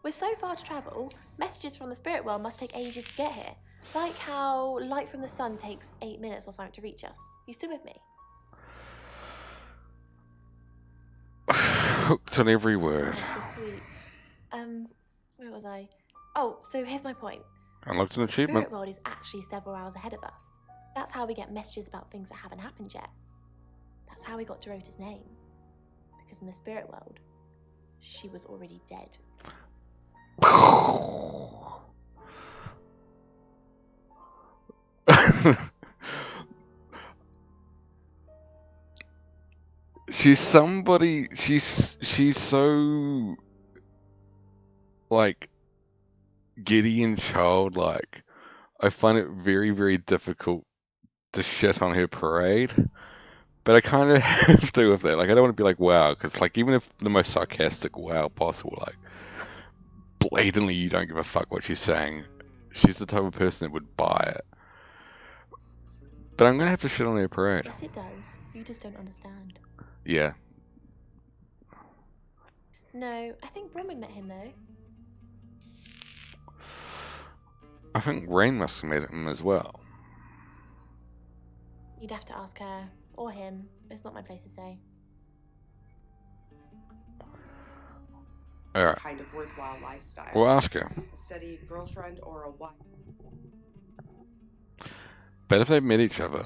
With so far to travel, messages from the spirit world must take ages to get here. Like how light from the sun takes 8 minutes or something to reach us. You still with me? Hooked on every word. Oh, so sweet. Where was I? Oh, so here's my point. Unlocked an The spirit achievement. world is actually several hours ahead of us. That's how we get messages about things that haven't happened yet. That's how we got Dorota's name. Because in the spirit world, she was already dead. she's somebody. She's so like giddy and childlike. I find it very, very difficult to shit on her parade. But I kind of have to with that. Like, I don't want to be like, wow, because, like, even if the most sarcastic wow possible, like, blatantly you don't give a fuck what she's saying, she's the type of person that would buy it. But I'm going to have to shit on her parade. Yes, it does. You just don't understand. Yeah. No, I think Bronwyn met him, though. I think Rain must have met him as well. You'd have to ask her, or him. It's not my place to say. Alright. Kind of worthwhile lifestyle. We'll ask her. A steady girlfriend or a wife. But if they've met each other,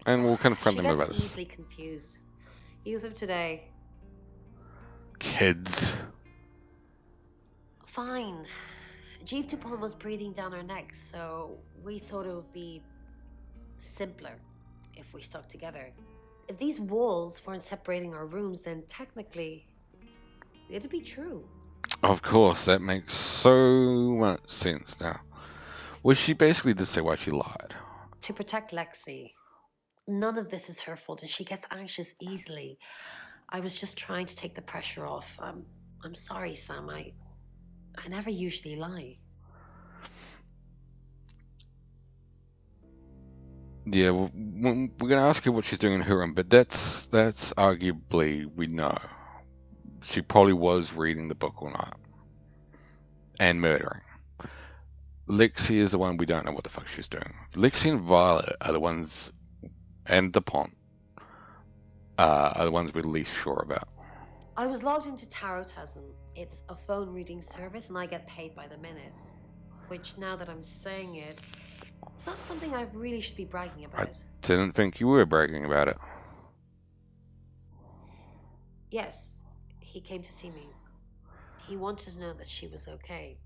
and we'll confront She them gets about this. easily confused. Youth of today. Kids. Fine. Jeeve Dupont was breathing down her neck, so we thought it would be simpler if we stuck together. If these walls weren't separating our rooms, then technically it'd be true. Of course, that makes so much sense now. Well, she basically did say why she lied. To protect Lexi. None of this is her fault, and she gets anxious easily. I was just trying to take the pressure off. I'm sorry, Sam. I never usually lie. Yeah, well, we're going to ask her what she's doing in her room, but that's arguably, we know. She probably was reading the book all night. And murdering. Lexi is the one we don't know what the fuck she's doing. Lexi and Violet are the ones, and Dupont, are the ones we're least sure about. I was logged into Tarotism. It's a phone reading service, and I get paid by the minute. Which, now that I'm saying it, is not something I really should be bragging about. Didn't think you were bragging about it. Yes, he came to see me. He wanted to know that she was okay,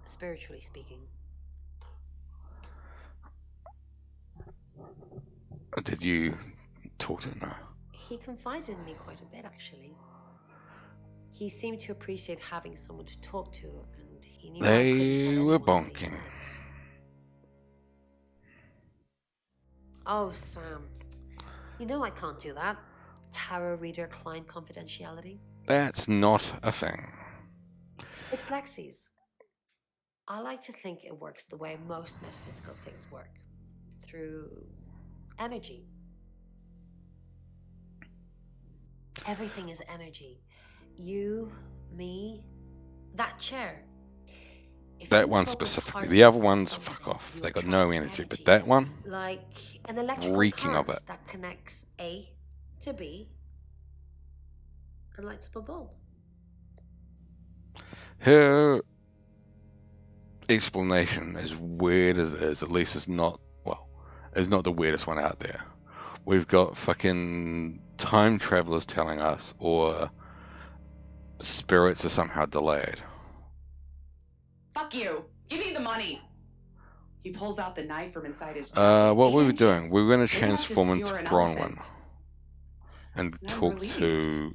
spiritually speaking. Did you talk to her? He confided in me quite a bit, actually. He seemed to appreciate having someone to talk to, and he knew I couldn't tell They anyone were what he bonking. said. Oh, Sam. You know I can't do that. Tarot reader client confidentiality. That's not a thing. It's Lexi's. I like to think it works the way most metaphysical things work. Through energy. Everything is energy. You, me, that chair. If That you one focus specifically. hard The enough other on ones, something, fuck off. you They got no attract energy. But that one, like an electrical reeking of current it. that connects A to B and lights up a bulb. Her explanation, as weird as it is, at least it's not, well, it's not the weirdest one out there. We've got fucking time travelers telling us, or spirits are somehow delayed. Fuck you. Give me the money. He pulls out the knife from inside his What we were jacket. doing, we were going to Maybe not just transform into skewer an Bronwyn elephant. and I'm talk relieved. to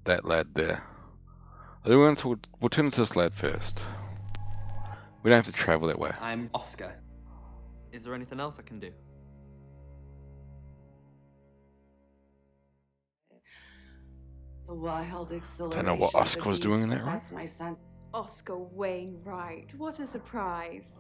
that lad there. We're going to talk, we'll turn to this lad first. We don't have to travel that way. I'm Oscar. Is there anything else I can do? The wild exhilaration. Don't know what Oscar was doing in that room. Sets my sense. Oscar Wainwright, what a surprise.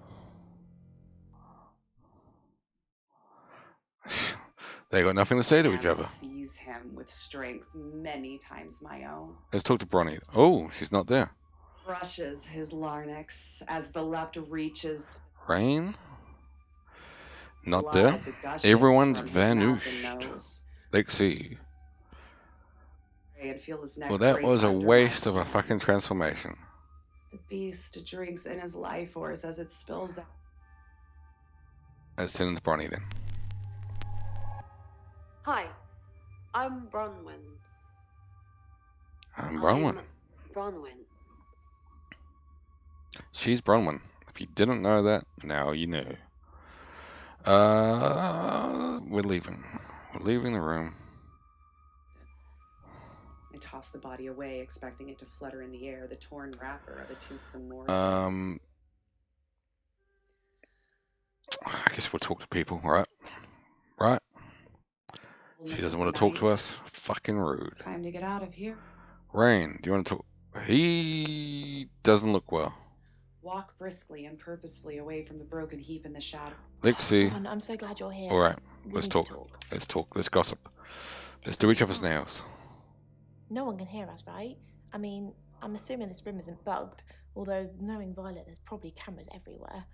They got nothing to say to each other. Fees him with strength many times my own. Let's talk to Bronny. Oh, she's not there. Crushes his larynx as the left reaches. Rain? Not Blood there. gushes Everyone's from his mouth and vanished. nose. Let's see. And feel his neck Well, that break was a under my waste of a hand. fucking transformation. The beast drinks in his life force as it spills out. Let's turn into Bronny then. Hi, I'm Bronwyn. I'm Bronwyn. Bronwyn. She's Bronwyn. If you didn't know that, now you know. We're leaving. We're leaving the room. I tossed the body away, expecting it to flutter in the air, the torn wrapper of a toothsome morsel. I guess we'll talk to people, right? Right? She doesn't want to talk to us. Fucking rude. Time to get out of here. Rain, do you want to talk? He doesn't look well. Walk briskly and purposefully away from the broken heap in the shadow. Lexi. Ron, I'm so glad you're here. All right, We let's need talk. to talk. Let's talk. Let's gossip. Let's do each other's nails. No one can hear us, right? I mean, I'm assuming this room isn't bugged, although knowing Violet, there's probably cameras everywhere.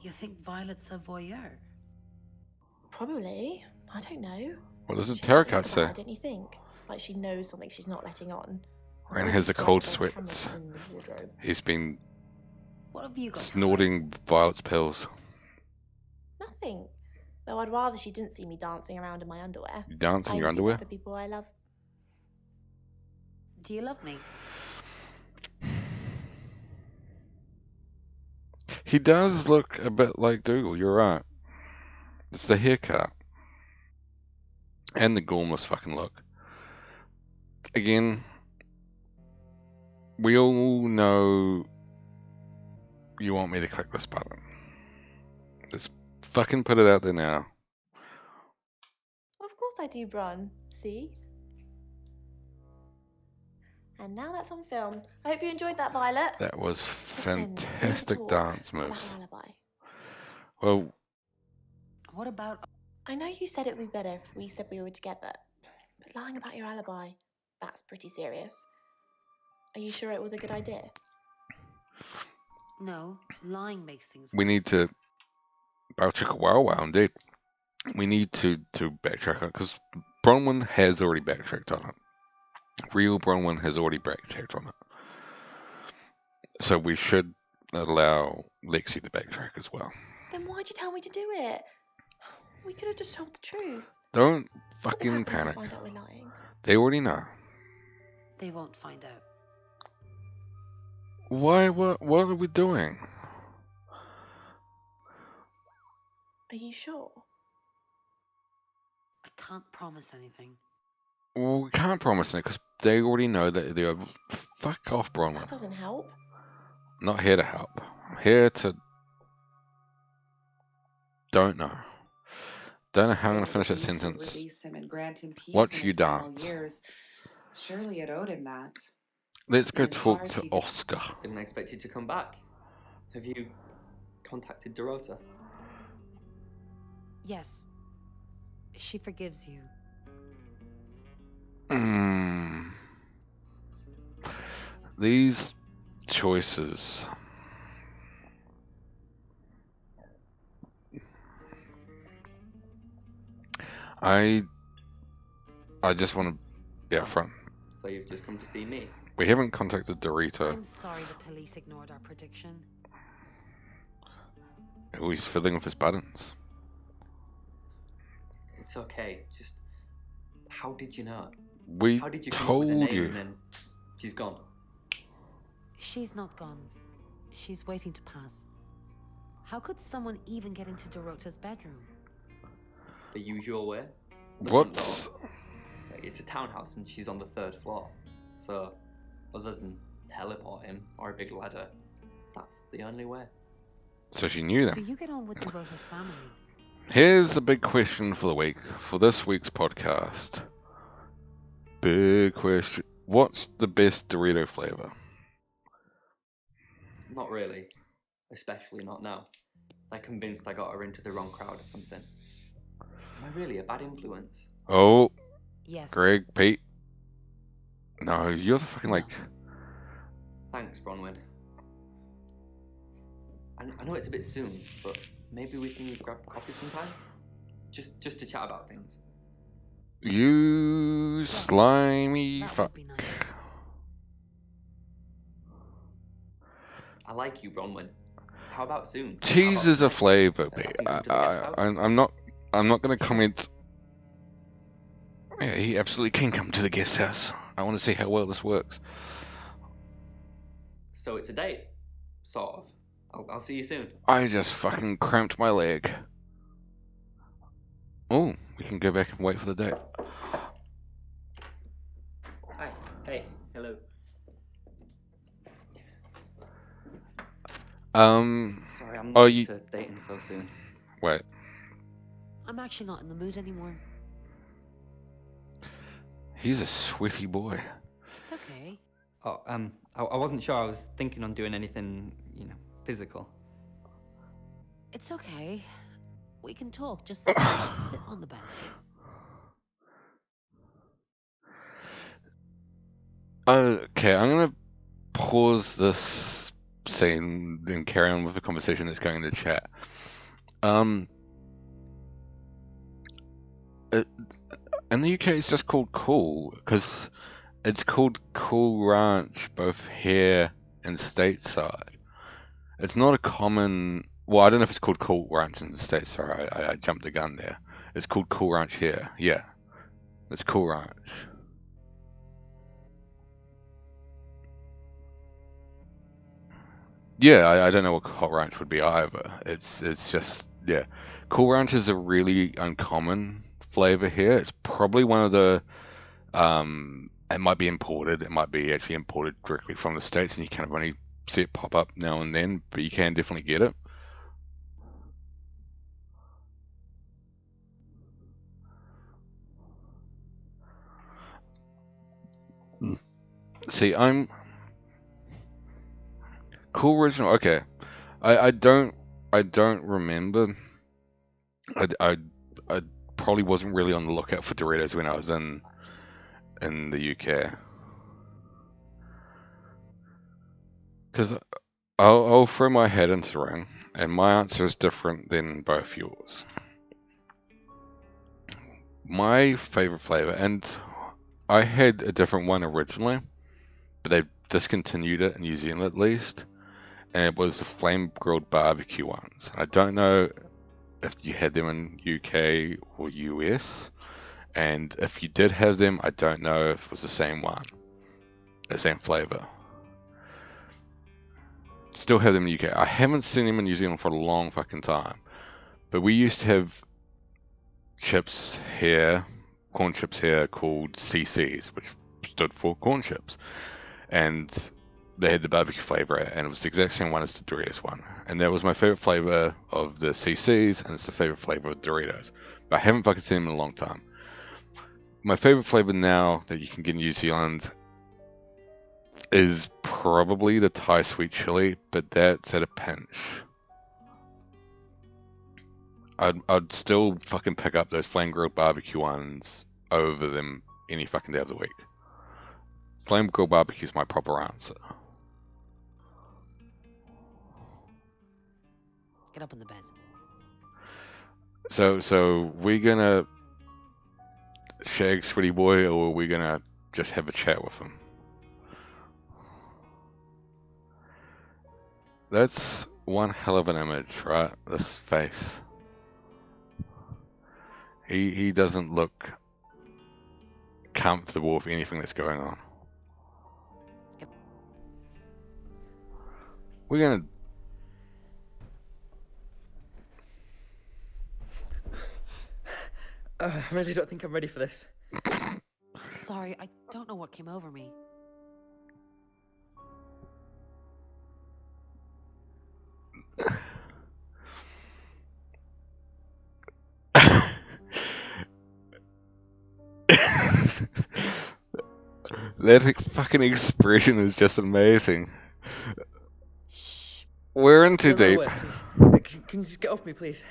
You think Violet's a voyeur? Probably. I don't know. What does the She's tarot like card that, say? don't you think? Like she knows something she's not letting on. Rain I'd has be the cold surprised if there's sweats. cameras in the wardrobe. He's been What have you got? snorting Violet's pills. Nothing. Though I'd rather she didn't see me dancing around in my underwear. You dance in I your only do that underwear? for people I love. Do you love me? He does look a bit like Dougal, you're right. It's the haircut. And the gormless fucking look. Again, we all know you want me to click this button. Let's fucking put it out there now. Of course I do, Bron. See? And now that's on film. I hope you enjoyed that, Violet. That was Listen, we need to fantastic talk dance about moves. your alibi. Well, What about... I know you said it would be better if we said we were together, but lying about your alibi, that's pretty serious. Are you sure it was a good idea? No, lying makes things we need to backtrack a while, indeed. We need to backtrack it because Bronwyn has already backtracked on it. Real Bronwyn has already backtracked on it. So we should allow Lexi to backtrack as well. Then why'd you tell me to do it? We could have just told the truth. Don't What fucking will happen if panic. they find out we're lying? They already know. They won't find out. Why? What are we doing? Are you sure? I can't promise anything. Well, we can't promise it because they already know that they're... Fuck off, Bronwyn. That doesn't help. I'm not here to help. I'm here to... Don't know. Don't know how I'm going to finish that sentence. Release him and grant him peace Watch in you his final dance. years. Surely it owed him that. Let's go In his talk heart, to he- Oscar. Didn't expect you to come back. Have you contacted Dorota? Yes. She forgives you. These choices. I just want to be upfront. So you've just come to see me? We haven't contacted Dorito. I'm sorry the police ignored our prediction. Oh, he's fiddling with his buttons. It's okay. Just how did you know? We How did you come up with a told name you. and then she's gone? She's not gone. She's waiting to pass. How could someone even get into Dorota's bedroom? The usual way. The front What's... door. It's a townhouse and she's on the 3rd floor. So, other than teleport him or a big ladder, that's the only way. So she knew Do them. you get on with Dorota's family? Here's the big question for the week, for this week's podcast. Big question. What's the best Dorito flavor? Not really. Especially not now. They're convinced I got her into the wrong crowd or something. Am I really a bad influence? Oh, Yes. Greg, Pete. No, you're the fucking like... Thanks, Bronwyn. I know it's a bit soon, but maybe we can grab coffee sometime? Just to chat about things. You slimy fuck. I like you, Bronwyn. How about soon? Cheese is a flavor, Pete. come to the guest house? I'm not going to comment. Yeah, he absolutely can come to the guest house. I want to see how well this works. So it's a date? Sort of. I'll see you soon. I just fucking cramped my leg. Oh, we can go back and wait for the date. Hi. Hey. Hello. Sorry, I'm not used to dating so soon. Wait. I'm actually not in the mood anymore. He's a sweaty boy. It's okay. Oh, I wasn't sure I was thinking on doing anything, physical. It's okay. We can talk. Just sit on the bed. Okay, I'm gonna pause this scene and carry on with the conversation that's going in the chat. In the UK, it's just called Cool because it's called Cool Ranch both here and stateside. It's not a common. Well, I don't know if it's called Cool Ranch in the States. Sorry, I jumped the gun there. It's called Cool Ranch here. Yeah, it's Cool Ranch. Yeah, I don't know what Hot Ranch would be either. It's just yeah. Cool Ranch is a really uncommon flavor here. It's probably one of the it might be imported. It might be actually imported directly from the States, and you kind of only see it pop up now and then, but you can definitely get it. See, I'm Cool Original. Okay, I don't remember. I probably wasn't really on the lookout for Doritos when I was in the UK. Because I'll throw my head into the ring, and my answer is different than both yours. My favorite flavor, and I had a different one originally, but they discontinued it in New Zealand at least, and it was the flame grilled barbecue ones. I don't know if you had them in UK or US, and if you did have them, I don't know if it was the same one, the same flavor. Still have them in UK. I haven't seen them in New Zealand for a long fucking time, but we used to have chips here, corn chips here called CCs, which stood for corn chips, and they had the barbecue flavor, and it was the exact same one as the Doritos one. And that was my favorite flavor of the CCs, and it's the favorite flavor of Doritos. But I haven't fucking seen them in a long time. My favorite flavor now that you can get in New Zealand is probably the Thai sweet chili, but that's at a pinch. I'd still fucking pick up those flame grilled barbecue ones over them any fucking day of the week. Flame grilled barbecue is my proper answer. Get up in the bed. So we gonna shag Sweetie Boy, or are we gonna just have a chat with him? That's one hell of an image, right? This face. He doesn't look comfortable with anything that's going on. We're gonna. I really don't think I'm ready for this. Sorry, I don't know what came over me. That fucking expression is just amazing. We're in too deep. Wait, can you just get off me, please?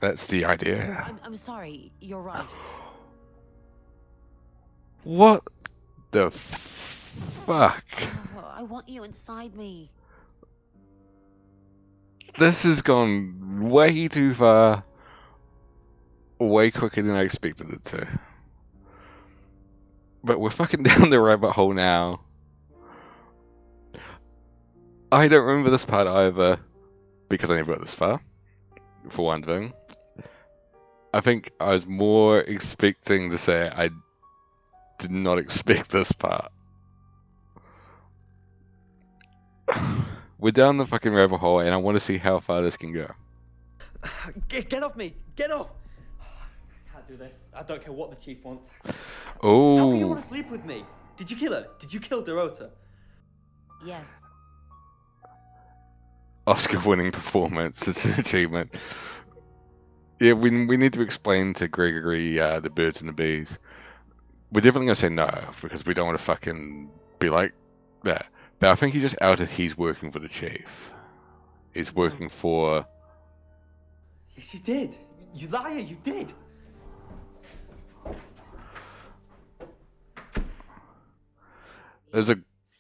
That's the idea. I'm sorry. You're right. What the fuck? Oh, I want you inside me. This has gone way too far. Way quicker than I expected it to. But we're fucking down the rabbit hole now. I don't remember this part either, because I never got this far, for one thing. I think I was more expecting to say I did not expect this part. We're down the fucking rabbit hole, and I want to see how far this can go. Get off me! Get off! I can't do this. I don't care what the chief wants. Oh. How can you want to sleep with me? Did you kill her? Did you kill Dorota? Yes. Oscar-winning performance. It's an achievement. Yeah, we need to explain to Gregory the birds and the bees. We're definitely gonna say no because we don't want to fucking be like that. But I think he just outed he's working for the chief. He's working for. Yes, you did. You liar, you did. There's a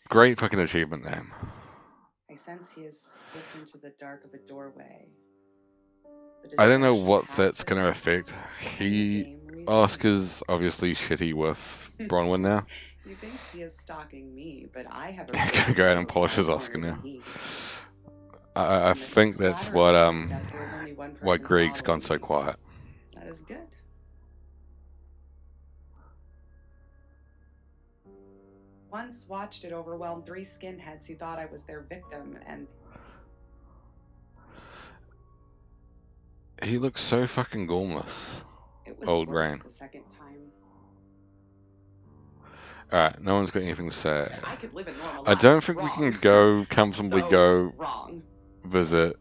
great fucking achievement name. I sense he has slipped into the dark of a doorway. I don't know what that's gonna affect. Oscar's obviously shitty with Bronwyn now. He thinks he is stalking me, but I have He's gonna go out and polish his Oscar now. I think that's what why Greg's gone so quiet. That is good. Once watched it overwhelm 3 skinheads who thought I was their victim, and He looks so fucking gormless. it was Old worse Rain. the second time. Alright, no one's got anything to say. I could live a normal I life. don't think we Wrong. can go comfortably So go wrong. visit.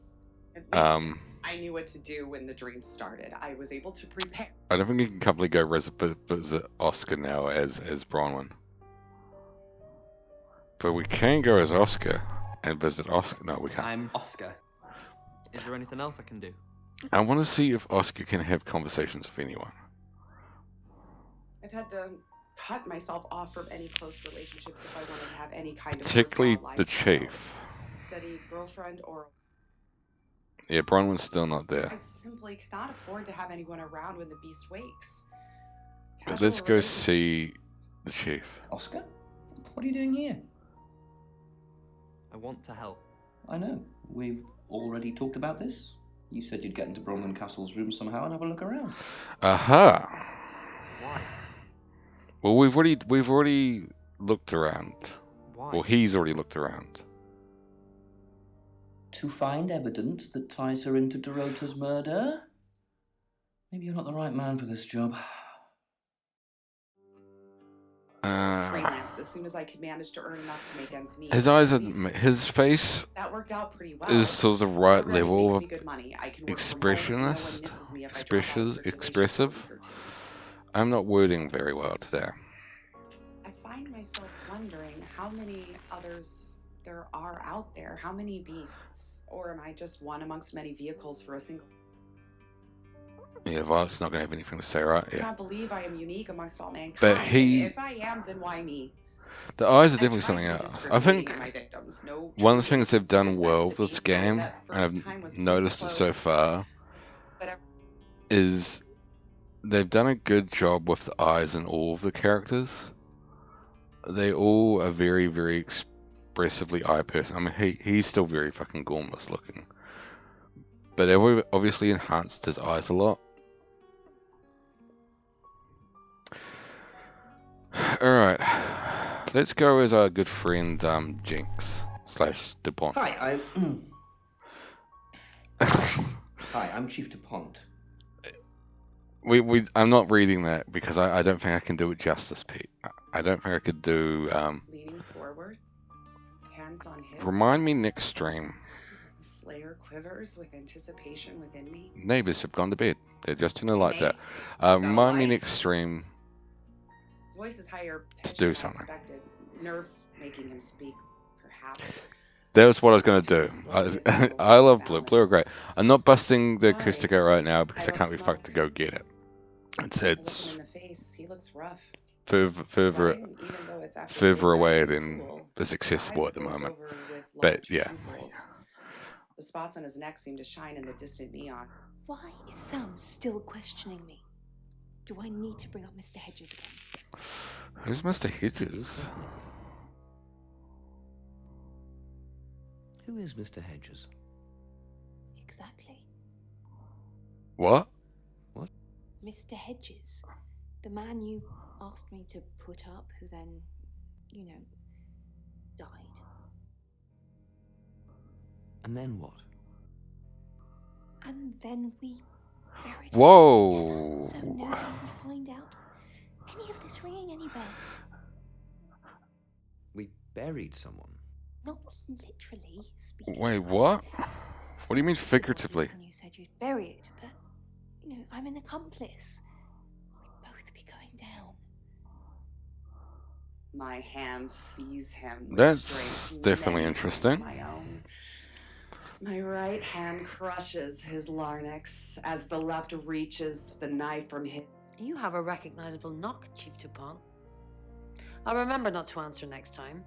At least I knew what to do when the dream started. I was able to prepare. I don't think we can comfortably go visit Oscar now as Bronwyn. But we can go as Oscar and visit Oscar. No, we can't. I'm Oscar. Is there anything else I can do? I want to see if Oscar can have conversations with anyone. I've had to cut myself off from any close relationships if I wanted to have any kind of Particularly worthwhile the lifestyle. chief. Steady girlfriend or Yeah, Bronwyn's still not there. I simply cannot afford to have anyone around when the beast wakes. But let's go see the chief. Oscar? What are you doing here? I want to help. I know. We've already talked about this. You said you'd get into Bronwyn Castle's room somehow and have a look around. Aha! Why? Well, we've already looked around. Why? Well, he's already looked around. To find evidence that ties her into Dorota's murder? Maybe you're not the right man for this job. freelance as soon as I could manage to earn enough to make ends meet. His eyes are, his face That worked out pretty well. is sort of the right Program level makes of me good money. I can work from home if no one expressionist, misses me if I drop out of circulation for a expressive. week or two. I'm not wording very well today. I find myself wondering how many others there are out there. How many beasts? Or am I just one amongst many vehicles for a single? Yeah, Violet's not going to have anything to say, right? I Yeah. cannot believe I am unique amongst all mankind. But he- If I am, then why me? The eyes are I'm definitely tired something of else. I think discriminating my victims. No one of the treating things they've done them well as with this the beast. game, That and first time was I've pretty noticed it so close. far, But is they've done a good job with the eyes in all of the characters. They all are very, very expressively eye person. I mean, he's still very fucking gormless looking. But they've obviously enhanced his eyes a lot. Alright. Let's go as our good friend Jinx / DuPont. Hi, Hi, I'm Chief DuPont. I'm not reading that because I don't think I can do it justice, Pete. I don't think I could do leaning forward, hands on hips. remind me next stream. The Slayer quivers with anticipation within me. Neighbors have gone to bed. They're just turning the lights Nay, out. got a Remind me life? next stream Voice is higher to pitched do than I something. expected. Nerves making him speak, perhaps. That was what I was going to do. I love Blue. Blue are great. I'm not busting the acoustic out right now because I can't be fucked to go get it. It's Look him in the face. He looks rough. further Swelling, even though it's actually further away rather than cool. is accessible Eyes at the gloss moment. over with But large yeah. pupils. The spots on his neck seem to shine in the distant neon. Why is Sam still questioning me? Do I need to bring up Mr. Hedges again? Who's Mr. Hedges? Who is Mr. Hedges? Exactly. What? Mr. Hedges. The man you asked me to put up, who then, died. And then what? And then we buried it Whoa. together, so nobody would find out any of this ringing any bells. We buried someone. Not literally speaking. Wait, what? What do you mean figuratively? And you said you'd bury it, but you know, I'm an accomplice. We'd both be going down. My hand sees him. That's restrained definitely many interesting. My own. My right hand crushes his larynx as the left reaches the knife from his. You have a recognizable knock, Chief Dupont. I'll remember not to answer next time.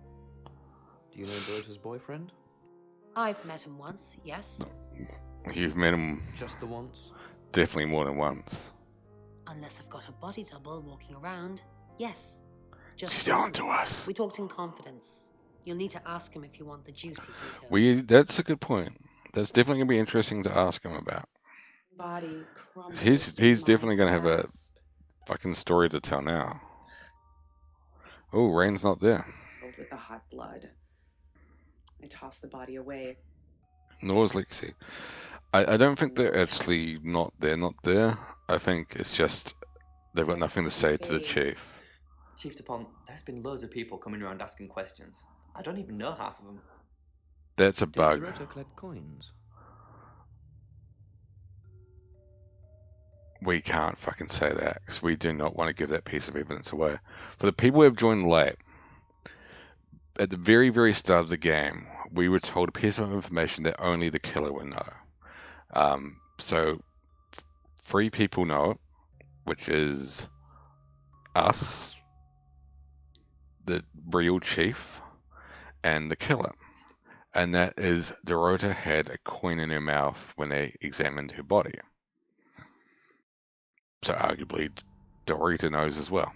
Do you know Dorota's boyfriend? I've met him once, yes. You've met him Just the once? definitely more than once. Unless I've got a body double walking around, yes. Just She's on to us. We talked in confidence. You'll need to ask him if you want the juicy details. That's a good point. That's definitely gonna be interesting to ask him about. Body crumbles. He's definitely gonna have a fucking story to tell now. Oh, Rain's not there. With the hot blood. I toss the body away. Nor is Lexi. I don't think they're actually not there. I think it's just they've got nothing to say to the chief. Chief Dupont, there's been loads of people coming around asking questions. I don't even know half of them. That's a bug. Did Dorota collect coins? We can't fucking say that because we do not want to give that piece of evidence away. For the people who have joined late, at the very, very start of the game, we were told a piece of information that only the killer would know. So 3 people know it, which is us, the real chief, and the killer. And that is Dorota had a coin in her mouth when they examined her body. So arguably Dorita knows as well.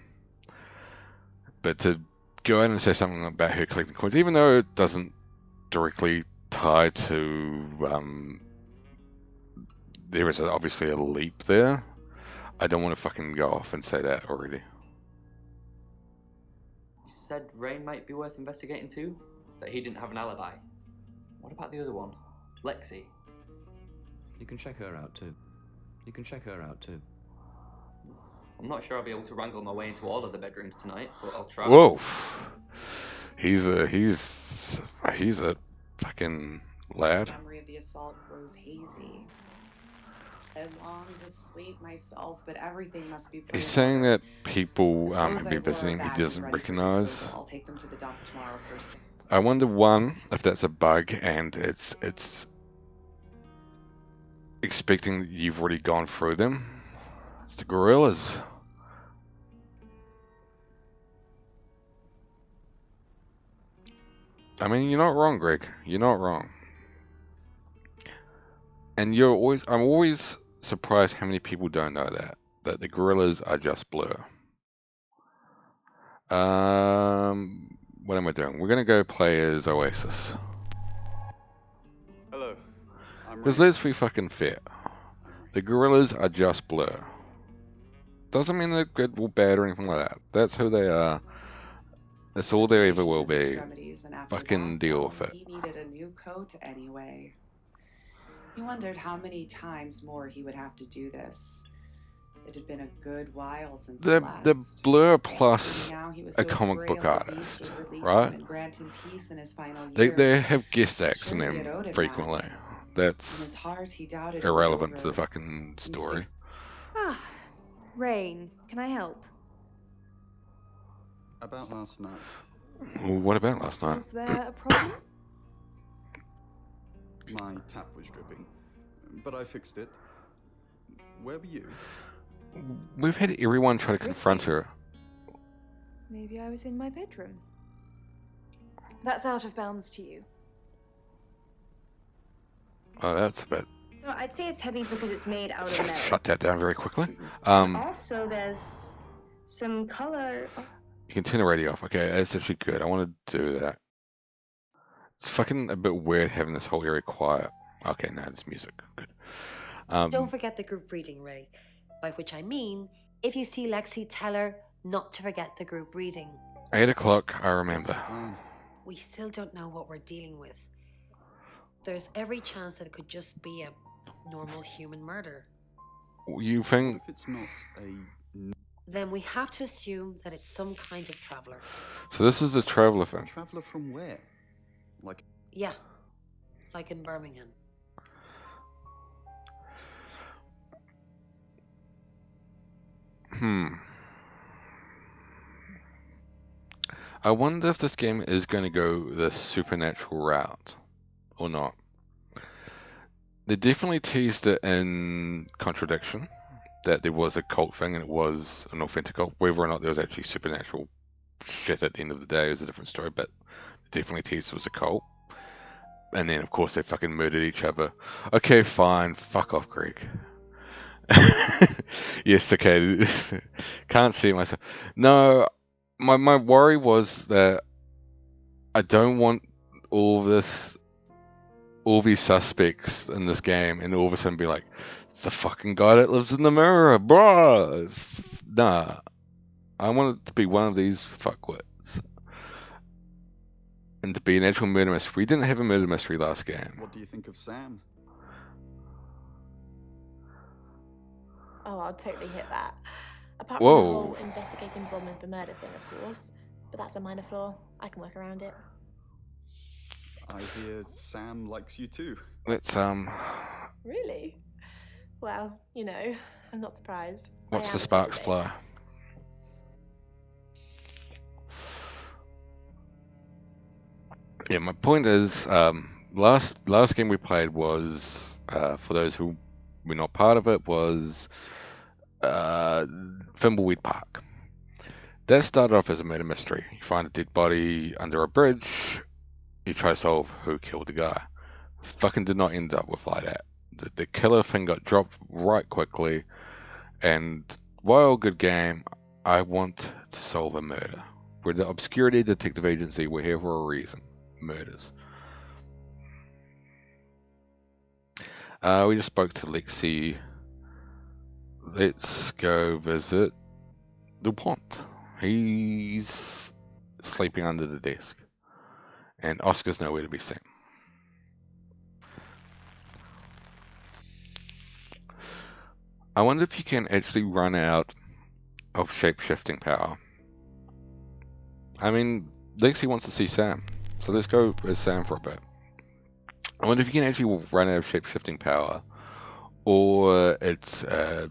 But to go out and say something about her collecting coins, even though it doesn't directly tie to there is obviously a leap there, I don't want to fucking go off and say that already. You said Rain might be worth investigating too, but he didn't have an alibi. What about the other one? Lexi? You can check her out too. I'm not sure I'll be able to wrangle my way into all of the bedrooms tonight, but I'll try. Whoa. He's a fucking lad. The memory of the assault grows hazy. I long to sleep myself, but everything must be. He's saying that people have been visiting he doesn't recognize. I'll take them to the dump tomorrow first thing. I wonder, one, if that's a bug and it's expecting that you've already gone through them. It's the gorillas. I mean, you're not wrong, Greg. You're not wrong. And I'm always surprised how many people don't know that the gorillas are just blur. What am I doing? We're gonna go play as Oasis. Hello. Because let's be fucking fair. The gorillas are just blur. Doesn't mean they're good or bad or anything like that. That's who they are. That's all there ever will be. Fucking deal with it. He needed a new coat anyway. He wondered how many times more he would have to do this. It had been a good while since The Blur plus a comic book artist, right? They have guest acts in them frequently. That's irrelevant to the fucking story. Ah, Rain, can I help? About last night. Well, what about last night? Was there a problem? My tap was dripping, but I fixed it. Where were you? We've had everyone try to confront her. Maybe I was in my bedroom. That's out of bounds to you. Oh, that's a bit. No, I'd say it's heavy because it's made out of metal. Shut that down very quickly. Also, there's some color. You can turn the radio off. Okay, that's actually good. I want to do that. It's fucking a bit weird having this whole area quiet. Okay, now there's music. Good. Don't forget the group reading, Ray. By which I mean, if you see Lexi, tell her not to forget the group reading. 8 o'clock, I remember. We still don't know what we're dealing with. There's every chance that it could just be a normal human murder. You think? What if it's not a... Then we have to assume that it's some kind of traveler. So this is a traveler thing. Traveler from where? Like... Yeah, like in Birmingham. I wonder if this game is going to go the supernatural route or not. They definitely teased it in Contradiction that there was a cult thing and it was an authentic cult. Whether or not there was actually supernatural shit at the end of the day is a different story, but they definitely teased it was a cult. And then, of course, they fucking murdered each other. Okay, fine. Fuck off, Greg. Yes, okay. Can't see it myself. No, my worry was that I don't want all these suspects in this game and all of a sudden be like, it's the fucking guy that lives in the mirror, bruh. Nah. I want it to be one of these fuckwits. And to be an actual murder mystery. We didn't have a murder mystery last game. What do you think of Sam? Oh, I'll totally hit that. Apart Whoa. from the whole investigating Bronwyn for murder thing, of course. But that's a minor flaw. I can work around it. I hear Sam likes you too. Let's, Really? Well, you know, I'm not surprised. watch the sparks fly. Yeah, my point is, last game we played was, for those who were not part of it, was Thimbleweed Park. That started off as a murder mystery. You find a dead body under a bridge, you try to solve who killed the guy. Fucking did not end up with like that. The killer thing got dropped right quickly, and while good game, I want to solve a murder. We're the Obscurity Detective Agency, we're here for a reason. Murders. We just spoke to Lexi. Let's go visit DuPont. He's sleeping under the desk. And Oscar's nowhere to be seen. I wonder if you can actually run out of shape-shifting power. I mean, Lexi wants to see Sam. So let's go as Sam for a bit. I wonder if you can actually run out of shape-shifting power. Or it's a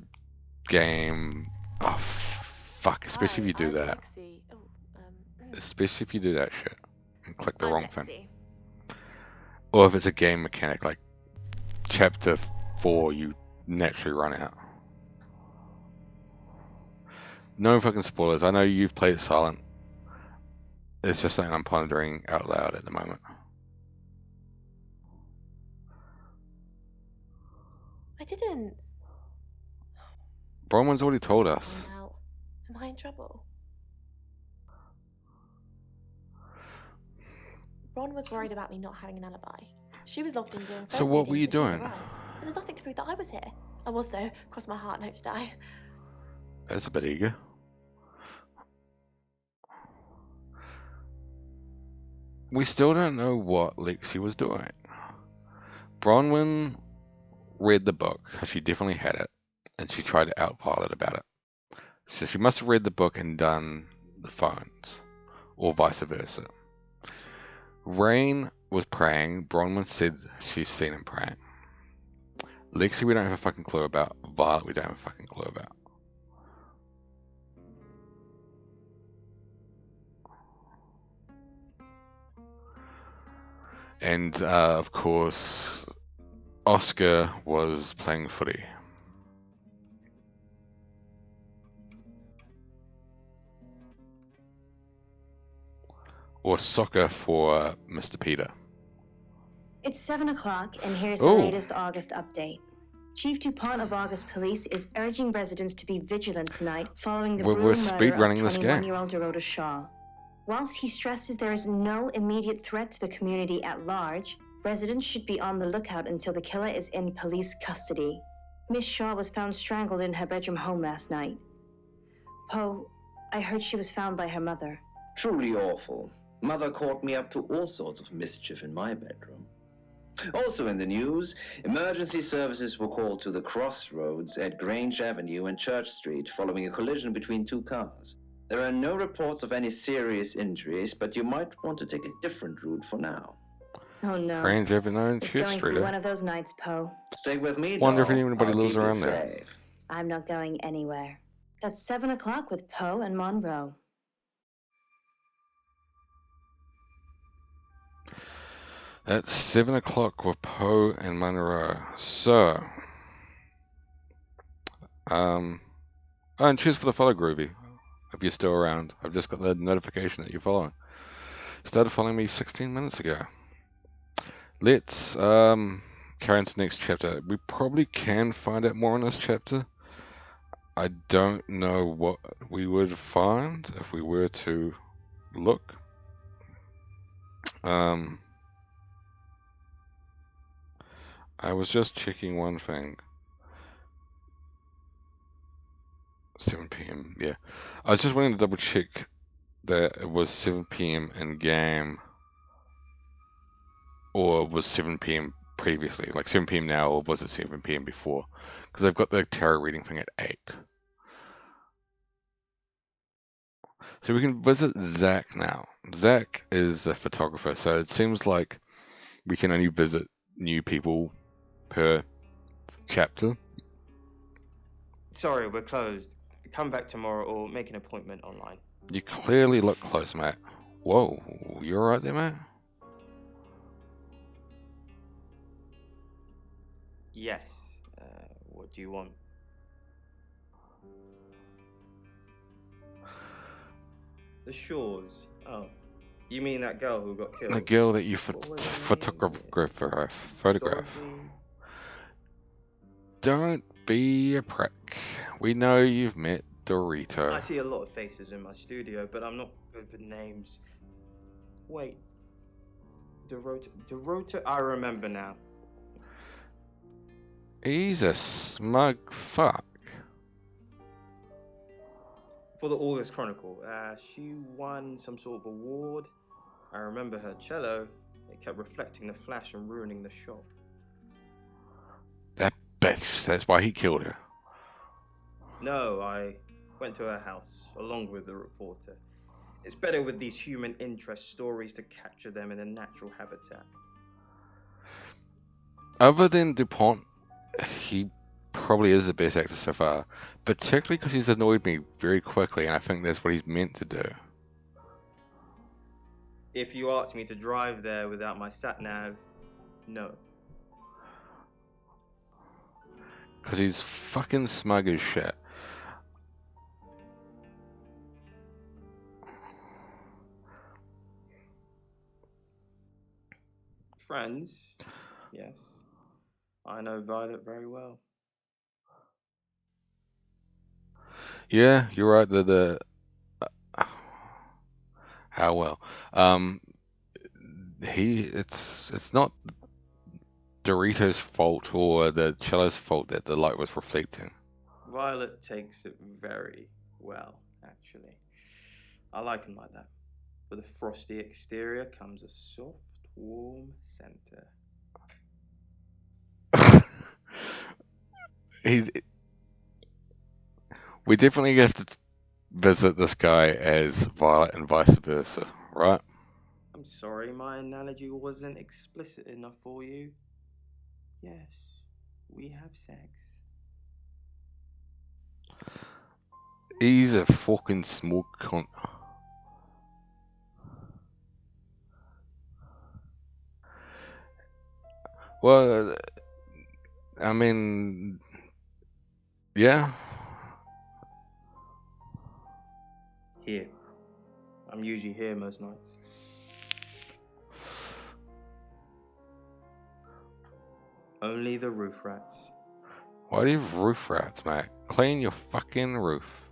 game... Oh, fuck. Especially if you do that. Especially if you do that shit. And click the wrong thing. Or if it's a game mechanic, like Chapter 4, you naturally run out. No fucking spoilers. I know you've played it silent. It's just something I'm pondering out loud at the moment. I didn't. Bronwyn's already told us. Am I in trouble? Ron was worried about me not having an alibi. She was locked in doing phone So what were you readings, so she was doing? alright. But there's nothing to prove that I was here. I was though. Cross my heart and hope to die. That's a bit eager. We still don't know what Lexi was doing. Bronwyn read the book, she definitely had it, and she tried to outpilot about it. So she must have read the book and done the phones, or vice versa. Rain was praying. Bronwyn said she's seen him praying. Lexi we don't have a fucking clue about. Violet we don't have a fucking clue about. And of course, Oscar was playing footy. Or soccer for Mr. Peter. It's 7 o'clock, and here's the Oh. latest August update. Chief DuPont of August Police is urging residents to be vigilant tonight following the We're brutal murder speedrunning of this game. 21-year-old Dorota Shaw. Whilst he stresses there is no immediate threat to the community at large, residents should be on the lookout until the killer is in police custody. Miss Shaw was found strangled in her bedroom home last night. Poe, I heard she was found by her mother. Truly awful. Mother caught me up to all sorts of mischief in my bedroom. Also in the news, emergency services were called to the crossroads at Grange Avenue and Church Street following a collision between two cars. There are no reports of any serious injuries, but you might want to take a different route for now. Oh no. Grange Avenue and It's Church going to Street, be eh? one of those nights, Poe. Stay with me, Wonder if doll. anybody I'll lives keep you around there. safe. I'm not going anywhere. That's 7 o'clock with Poe and Monroe. That's 7 o'clock with Poe and Monroe. So, oh, and cheers for the follow, Groovy. If you're still around, I've just got the notification that you're following. Started following me 16 minutes ago. Let's carry on to the next chapter. We probably can find out more in this chapter. I don't know what we would find if we were to look. I was just checking one thing. 7 p.m. Yeah, I was just wanting to double check that it was 7 p.m. in game, or was 7 p.m. previously, like 7 p.m. now, or was it 7 p.m. before? Because I've got the tarot reading thing at 8. So we can visit Zach now. Zach is a photographer, so it seems like we can only visit new people per chapter. Sorry, we're closed. Come back tomorrow or make an appointment online. You clearly look close, mate. Whoa, you alright there, mate? Yes. What do you want? The Shores. Oh. You mean that girl who got killed? The girl that you What was her photograph. Dorothy? Don't be a prick. We know you've met Dorito. I see a lot of faces in my studio, but I'm not good with names. Wait. Dorota, I remember now. He's a smug fuck. For the August Chronicle, she won some sort of award. I remember her cello. It kept reflecting the flash and ruining the shop. That bitch. That's why he killed her. No, I went to her house, along with the reporter. It's better with these human interest stories to capture them in a natural habitat. Other than DuPont, he probably is the best actor so far. Particularly because he's annoyed me very quickly, and I think that's what he's meant to do. If you asked me to drive there without my sat-nav, no. Because he's fucking smug as shit. Friends, yes. I know Violet very well. Yeah, you're right. How well? It's not Dorito's fault or the cello's fault that the light was reflecting. Violet takes it very well, actually. I like him like that. With a frosty exterior comes a soft, warm center. We definitely have to visit this guy as Violet and vice versa, right? I'm sorry, my analogy wasn't explicit enough for you. Yes, we have sex. He's a fucking small cunt. Well, I mean, yeah. Here. I'm usually here most nights. Only the roof rats. Why do you have roof rats, mate? Clean your fucking roof.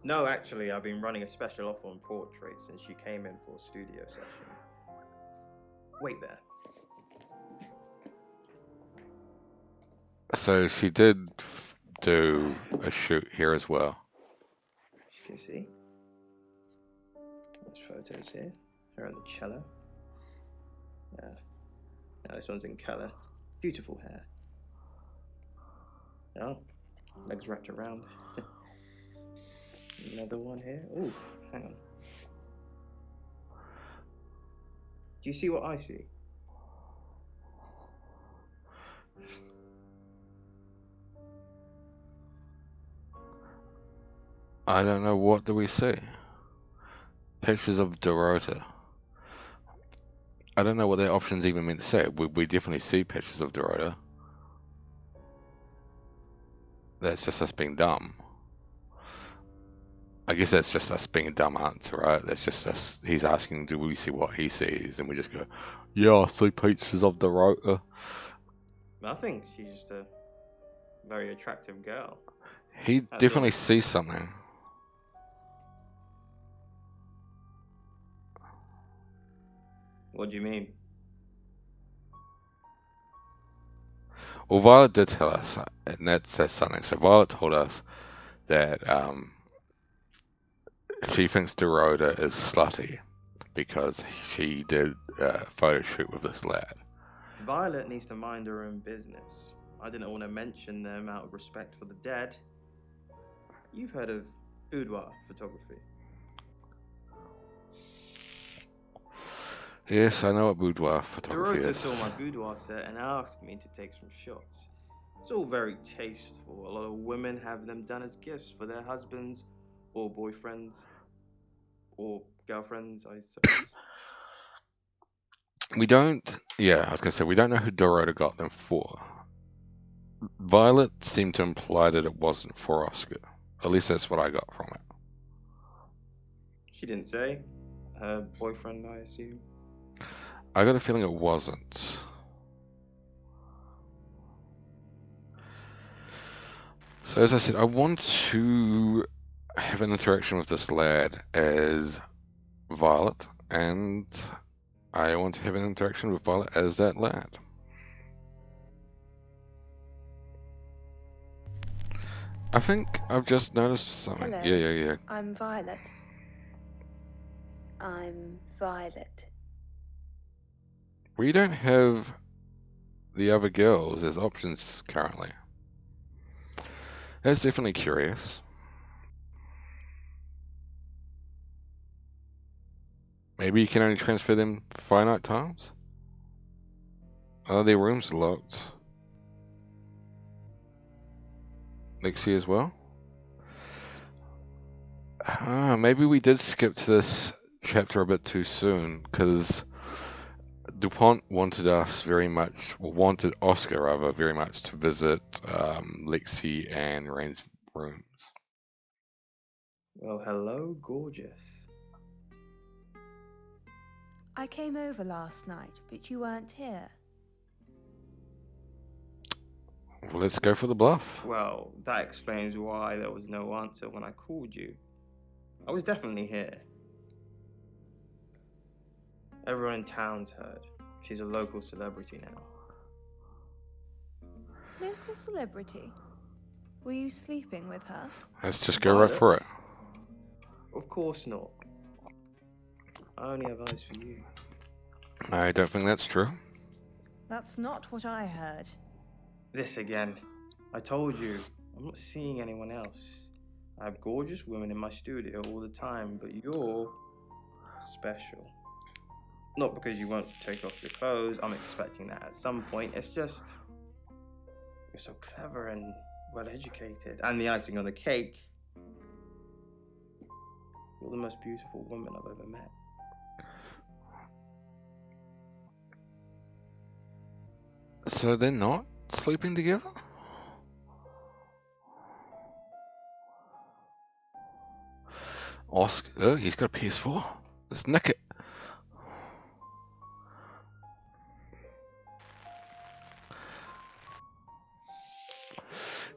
No, actually, I've been running a special offer on portraits since she came in for a studio session. Wait there. So she did do a shoot here as well. As you can see. There's photos here. Her on the cello. Now this one's in colour. Beautiful hair. Oh, legs wrapped around. Another one here. Ooh, hang on. Do you see what I see? I don't know, what do we see? Pictures of Dorota. I don't know what their options even meant to say. We definitely see pictures of Dorota. That's just us being dumb. I guess that's just us being a dumb answer, right? That's just us. He's asking, do we see what he sees? And we just go, yeah, I see pictures of Dorota. I think she's just a very attractive girl. He definitely sees something. What do you mean? Well, Violet did tell us, and that says something. So Violet told us that she thinks Dorota is slutty because she did a photo shoot with this lad. Violet needs to mind her own business. I didn't want to mention them out of respect for the dead. You've heard of boudoir photography? Yes, I know what boudoir photography Dorota is. saw my boudoir set and asked me to take some shots. It's all very tasteful. A lot of women have them done as gifts for their husbands or boyfriends or girlfriends, I suppose. We don't, yeah, I was going to say, we don't know who Dorota got them for. Violet seemed to imply that it wasn't for Oscar. At least that's what I got from it. She didn't say. Her boyfriend, I assume. I got a feeling it wasn't. So as I said, I want to have an interaction with this lad as Violet, and I want to have an interaction with Violet as that lad. I think I've just noticed something. Hello. Yeah. I'm Violet. I'm Violet. We don't have the other girls as options currently. That's definitely curious. Maybe you can only transfer them finite times? Are their rooms locked? Lexi as well? Maybe we did skip to this chapter a bit too soon, because DuPont wanted Oscar rather, very much to visit Lexi and Rain's rooms. Well, hello, gorgeous. I came over last night, but you weren't here. Well, let's go for the bluff. Well, that explains why there was no answer when I called you. I was definitely here. Everyone in town's heard. She's a local celebrity now. Local celebrity? Were you sleeping with her? Let's just go right for it. Of course not. I only have eyes for you. I don't think that's true. That's not what I heard. This again. I told you, I'm not seeing anyone else. I have gorgeous women in my studio all the time, but you're special. Not because you won't take off your clothes, I'm expecting that at some point. It's just, you're so clever and well educated. And the icing on the cake, you're the most beautiful woman I've ever met. So they're not sleeping together? Oscar, oh, he's got a PS4. Let's nick it.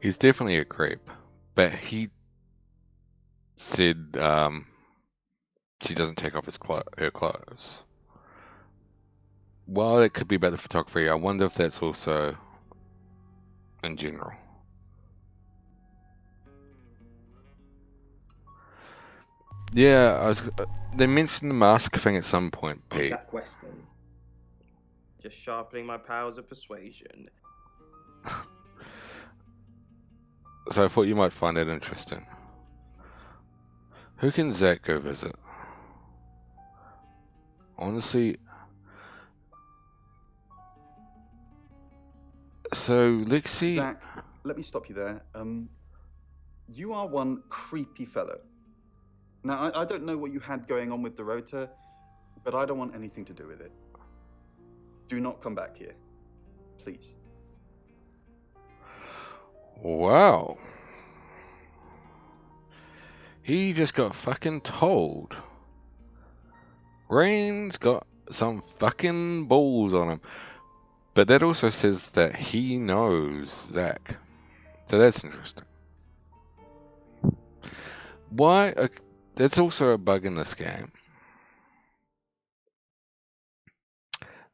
He's definitely a creep, but he said she doesn't take off her clothes. While it could be about the photography, I wonder if that's also in general. Yeah, they mentioned the mask thing at some point, Pete. Zach Weston. Just sharpening my powers of persuasion. So I thought you might find that interesting. Who can Zach go visit? Honestly, so Lexi... Zach, let me stop you there. You are one creepy fellow. Now, I don't know what you had going on with Dorota, but I don't want anything to do with it. Do not come back here. Please. Wow. He just got fucking told. Rain's got some fucking balls on him. But that also says that he knows Zach. So that's interesting. Why? That's also a bug in this game.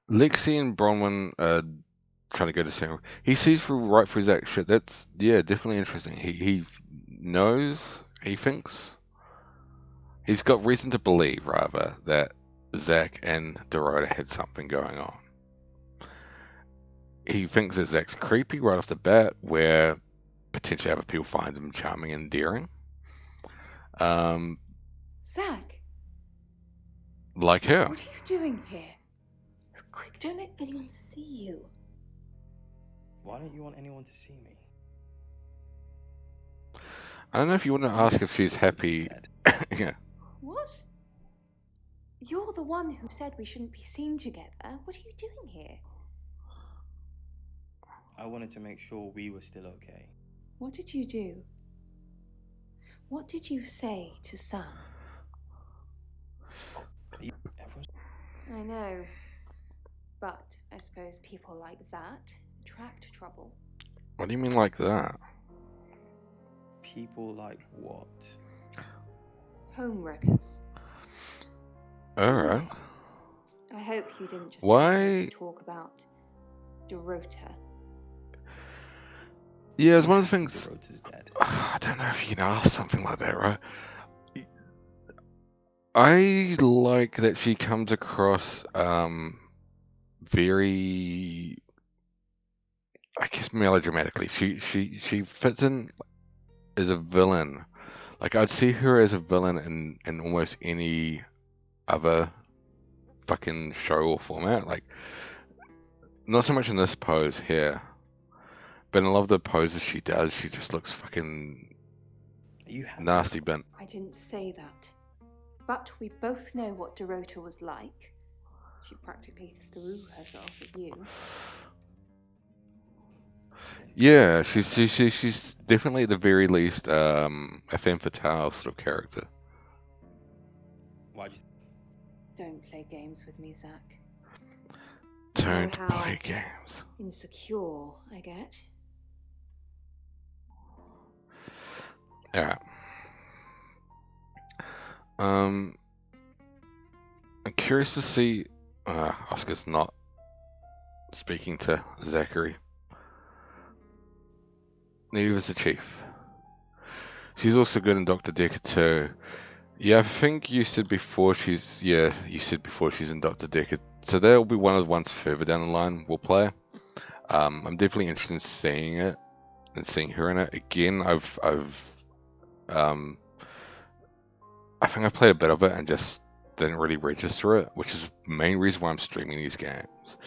Lexi and Bronwyn are trying to go to Sam. He sees right through Zach's shit. That's, yeah, definitely interesting. He knows, he thinks. He's got reason to believe, rather, that Zach and Dorota had something going on. He thinks that Zach's creepy right off the bat, where potentially other people find him charming and endearing. Zach, Like her. what are you doing here? Quick, don't let anyone see you. Why don't you want anyone to see me? I don't know if you want to ask if she's happy. Yeah. What? You're the one who said we shouldn't be seen together. What are you doing here? I wanted to make sure we were still okay. What did you do? What did you say to Sam? I know. But I suppose people like that attract trouble. What do you mean like that? People like what? Homewreckers. Alright. I hope you didn't just Why? come here to talk about Dorota. Yeah, it's one of the things. Dorota's dead. I don't know if you can ask something like that, right? I like that she comes across very, I guess, melodramatically. She fits in as a villain. Like, I'd see her as a villain in almost any other fucking show or format. Like, not so much in this pose here, but in a lot of the poses she does, she just looks fucking nasty bent. I didn't say that. But we both know what Dorota was like. She practically threw herself at you. Yeah, she's definitely at the very least a femme fatale sort of character. Why'd you... Don't play games with me, Zach. Don't You know how play games. insecure I get. Alright. I'm curious to see. Oscar's not speaking to Zachary. Neither is the chief. She's also good in Dr. Decker too. Yeah, I think you said before she's in Dr. Decker. So that'll be one of the ones further down the line we'll play. I'm definitely interested in seeing it and seeing her in it again. I think I played a bit of it and just didn't really register it, which is the main reason why I'm streaming these games.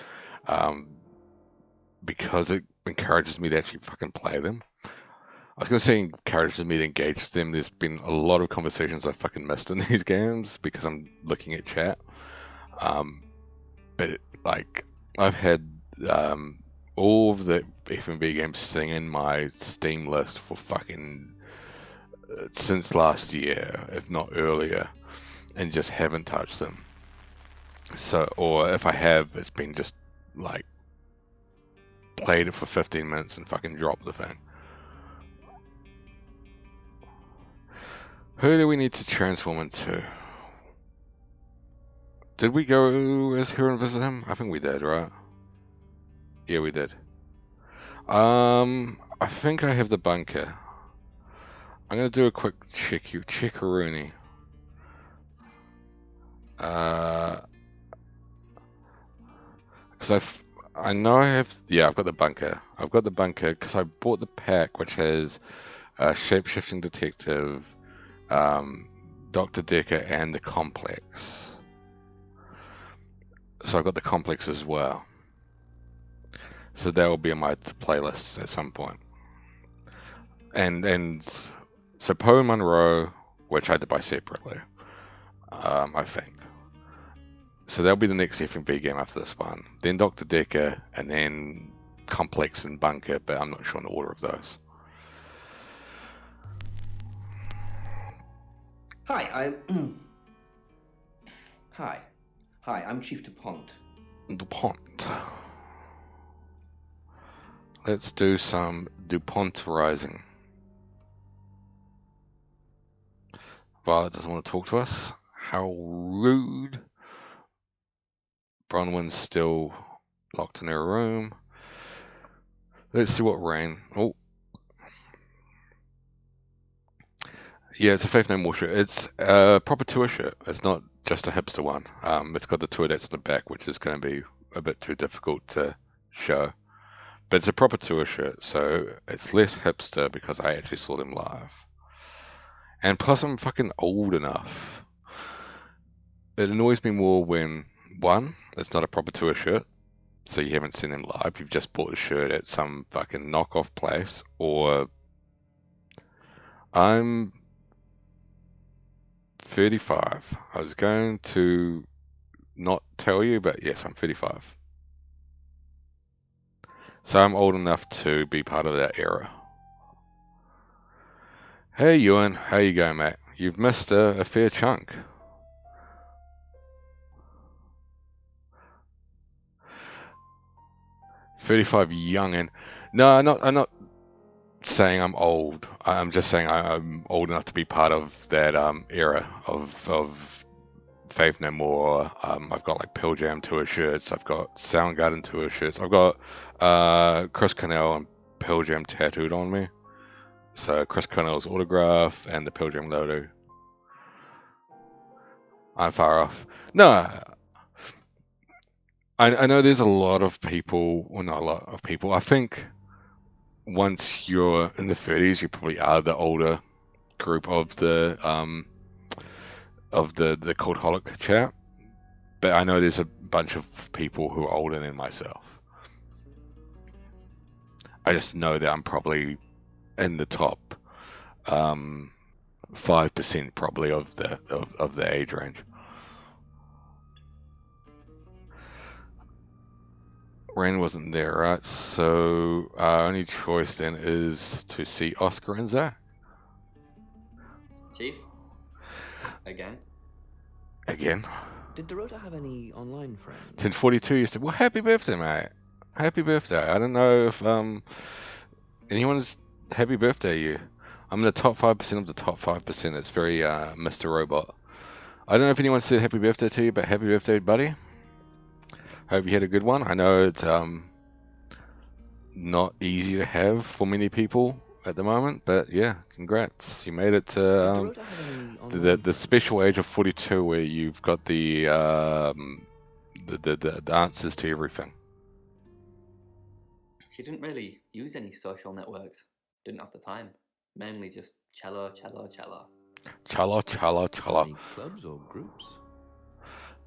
Because it encourages me to actually fucking play them. I was going to say encourages me to engage with them. There's been a lot of conversations I fucking missed in these games because I'm looking at chat. But I've had all of the F&B games sitting in my Steam list for fucking since last year, if not earlier, and just haven't touched them. So, or if I have, it's been just like played it for 15 minutes and fucking dropped the thing. Who do we need to transform into? Did we go as her and visit him? I think we did, right? Yeah, we did. I think I have the bunker. I'm gonna do a quick checkaroonie. Because I know I have, yeah, I've got the bunker. I've got the bunker because I bought the pack which has Shapeshifting Detective, Dr. Decker, and the Complex. So I've got the Complex as well. So that will be on my playlist at some point. And so Poe and Monroe, which I had to buy separately, I think. So that'll be the next F&B game after this one. Then Dr. Decker, and then Complex and Bunker, but I'm not sure in the order of those. Hi, Hi, I'm Chief DuPont. DuPont. Let's do some DuPont Rising. Violet doesn't want to talk to us. How rude. Bronwyn's still locked in her room. Let's see what Rain. Oh. Yeah, it's a Faith No More shirt. It's a proper tour shirt. It's not just a hipster one. It's got the tour dates on the back, which is going to be a bit too difficult to show. But it's a proper tour shirt, so it's less hipster because I actually saw them live. And plus, I'm fucking old enough. It annoys me more when, one, it's not a proper tour shirt, so you haven't seen them live. You've just bought a shirt at some fucking knockoff place, or I'm 35. I was going to not tell you, but yes, I'm 35. So I'm old enough to be part of that era. Hey Ewan, how you going, mate? You've missed a fair chunk. "35 youngin." No, I'm not saying I'm old. I'm just saying I'm old enough to be part of that era of Faith No More. I've got like Pearl Jam tour shirts. I've got Soundgarden tour shirts. I've got Chris Cornell and Pearl Jam tattooed on me. So Chris Cornell's autograph and the Pearl Jam logo. I'm far off. No, I know there's a lot of people. Well, not a lot of people. I think once you're in the 30s, you probably are the older group of the cultaholic chat. But I know there's a bunch of people who are older than myself. I just know that I'm probably in the top 5% probably of the age range. Rain wasn't there, right? So our only choice then is to see Oscar and Zach. Chief? Again? Did Dorota have any online friends? 1042 used to. Well, happy birthday, mate. Happy birthday. I don't know if anyone's happy birthday you. I'm in the top 5% of the top 5%. It's very Mr. Robot. I don't know if anyone said happy birthday to you, but happy birthday, buddy. Hope you had a good one. I know it's not easy to have for many people at the moment, but yeah, congrats. You made it to the special age of 42 where you've got the answers to everything. She didn't really use any social networks. Didn't have the time. Mainly just cello. Chala. Any clubs or groups?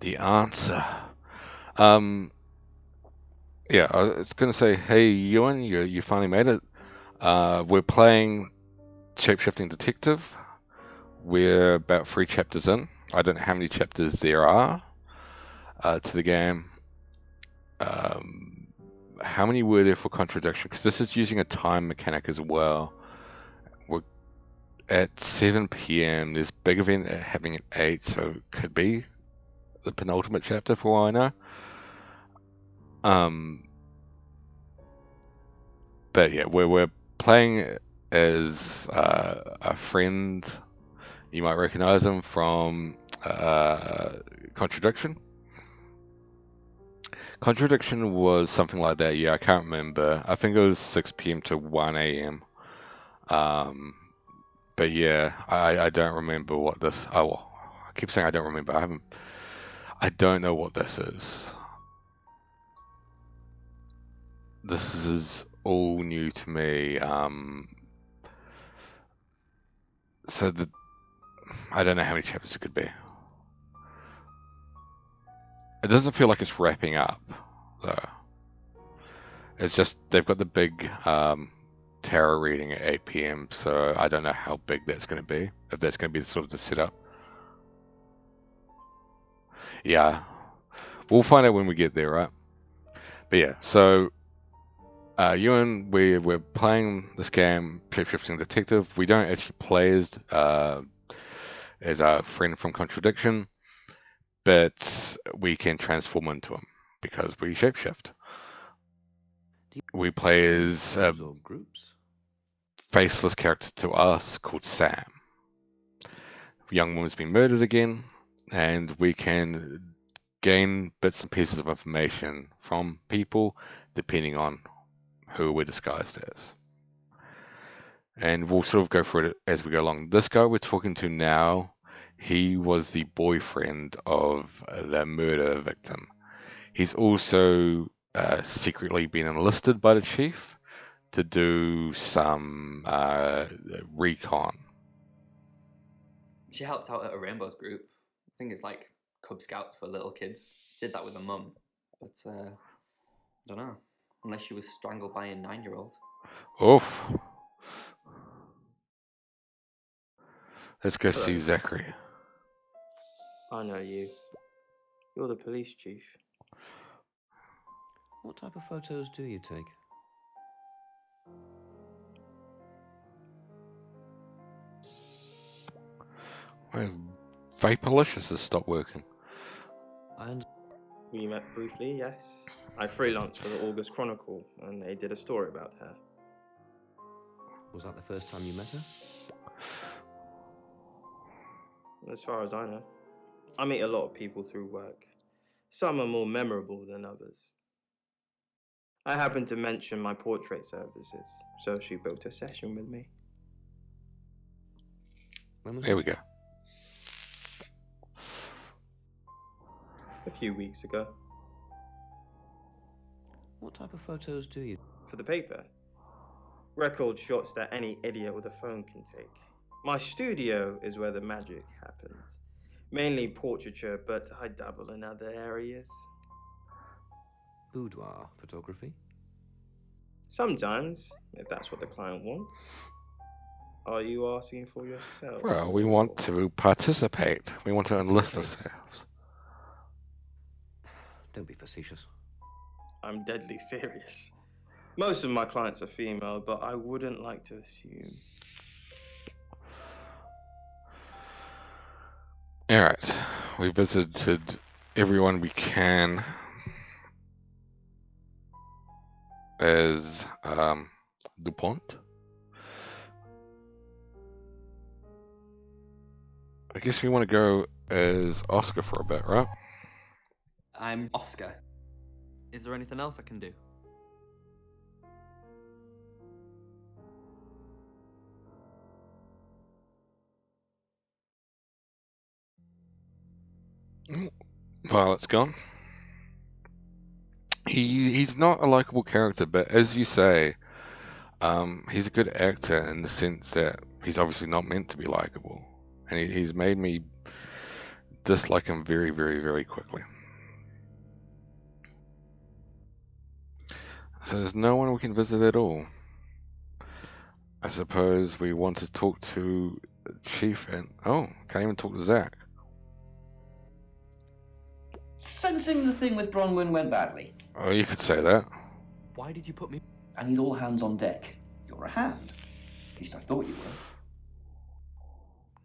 The answer. Yeah, I was going to say, hey, Ewan, you finally made it. We're playing Shapeshifting Detective. We're about 3 chapters in. I don't know how many chapters there are to the game. How many were there for contradiction? Because this is using a time mechanic as well. We're at 7 p.m. There's a big event happening at 8, so it could be the penultimate chapter for all I know. But yeah, we're playing as a friend. You might recognize him from Contradiction. Contradiction was something like that. Yeah, I can't remember. I think it was 6 p.m. to 1 a.m. But yeah, I don't remember what this. Oh, well, I keep saying I don't remember. I don't know what this is. this is all new to me. So I don't know how many chapters it could be. It doesn't feel like it's wrapping up, though. It's just they've got the big tarot reading at 8 p.m. So I don't know how big that's going to be. If that's going to be sort of the setup. Yeah, we'll find out when we get there, right? But yeah, so Ewan, we're playing this game, Shapeshifting Detective. We don't actually play as our friend from Contradiction, but we can transform into him because we shapeshift. We play as a Clubs or groups? faceless character to us called Sam. A young woman's been murdered again, and we can gain bits and pieces of information from people depending on who we're disguised as. And we'll sort of go through it as we go along. This guy we're talking to now, he was the boyfriend of the murder victim. He's also secretly been enlisted by the chief to do some recon. She helped out at a Rainbows group. I think it's like Cub Scouts for little kids. Did that with her mum. But I don't know. Unless she was strangled by a 9-year-old. Oof. Let's go Hello. see Zachary. I know you. You're the police chief. What type of photos do you take? My Vaporlicious has stopped working. We met briefly, yes. I freelanced for the August Chronicle, and they did a story about her. Was that the first time you met her? As far as I know. I meet a lot of people through work. Some are more memorable than others. I happened to mention my portrait services, so she booked a session with me. When was Here it? we go. A few weeks ago. What type of photos do you? For the paper. Record shots that any idiot with a phone can take. My studio is where the magic happens. Mainly portraiture, but I dabble in other areas. Boudoir photography? Sometimes, if that's what the client wants. Are you asking for yourself? Well, we want to participate. We want to It's enlist the case. ourselves. Don't be facetious. I'm deadly serious. Most of my clients are female, but I wouldn't like to assume. Alright, we visited everyone we can as DuPont. I guess we want to go as Oscar for a bit, right? I'm Oscar. Is there anything else I can do? Violet's gone. He's not a likable character, but as you say, he's a good actor in the sense that he's obviously not meant to be likable, and he's made me dislike him very, very, very quickly. So there's no one we can visit at all. I suppose we want to talk to Chief and can't even talk to Zach. Sensing the thing with Bronwyn went badly. Oh, you could say that. Why did you put me? I need all hands on deck. You're a hand. At least I thought you were.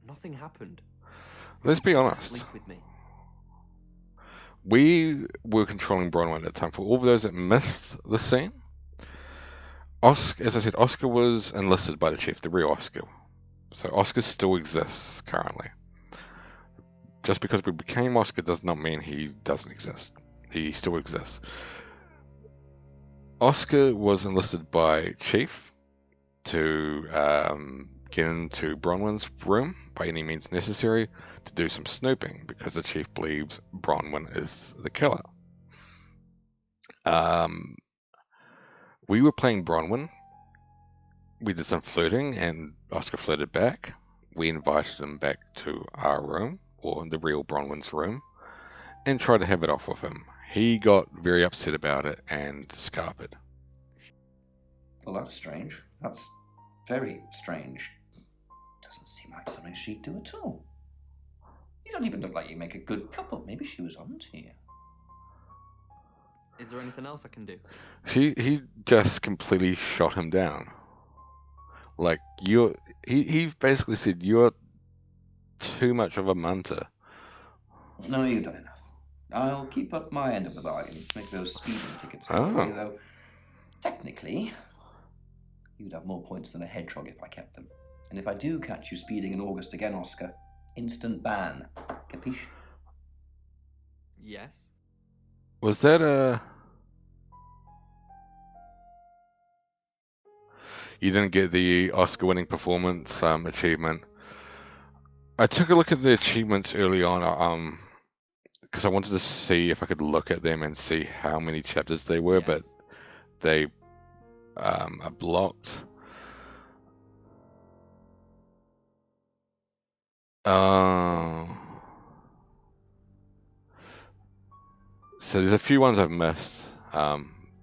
Nothing happened. Let's be You honest. Sleep with me. We were controlling Bronwyn at the time. For all of those that missed the scene, Oscar, as I said, Oscar was enlisted by the chief, the real Oscar. So Oscar still exists currently. Just because we became Oscar does not mean he doesn't exist. He still exists. Oscar was enlisted by Chief to get into Bronwyn's room by any means necessary to do some snooping because the Chief believes Bronwyn is the killer. we were playing Bronwyn. We did some flirting, and Oscar flirted back. We invited him back to our room, or the real Bronwyn's room, and tried to have it off with him. He got very upset about it and scarpered. Well, that's strange. That's very strange. Doesn't seem like something she'd do at all. You don't even look like you make a good couple. Maybe she was on to you. Is there anything else I can do? He just completely shot him down. Like, he basically said, you're too much of a munter. No, you've done enough. I'll keep up my end of the bargain. Make those speeding tickets go away, though. Technically, you'd have more points than a hedgehog if I kept them. And if I do catch you speeding in August again, Oscar, instant ban. Capiche? Yes. Was that a... You didn't get the Oscar-winning performance achievement. I took a look at the achievements early on, because I wanted to see if I could look at them and see how many chapters they were, but they are blocked. So there's a few ones I've missed.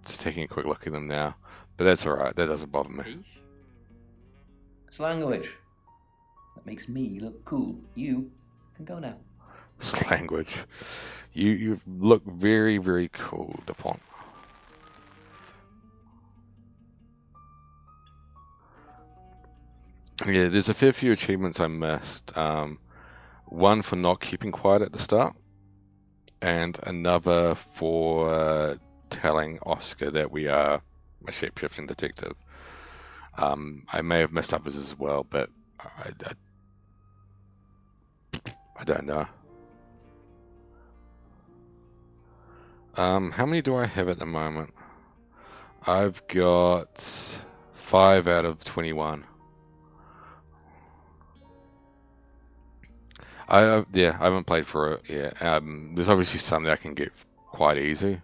Just taking a quick look at them now, but that's alright. That doesn't bother me. It's language. That makes me look cool. You can go now. It's language. You look very, very cool, DuPont. Yeah, there's a fair few achievements I missed. One for not keeping quiet at the start, and another for telling Oscar that we are a shapeshifting detective. I may have missed others as well, but I don't know. How many do I have at the moment? I've got 5 out of 21. I haven't played for it yet. There's obviously some that I can get quite easy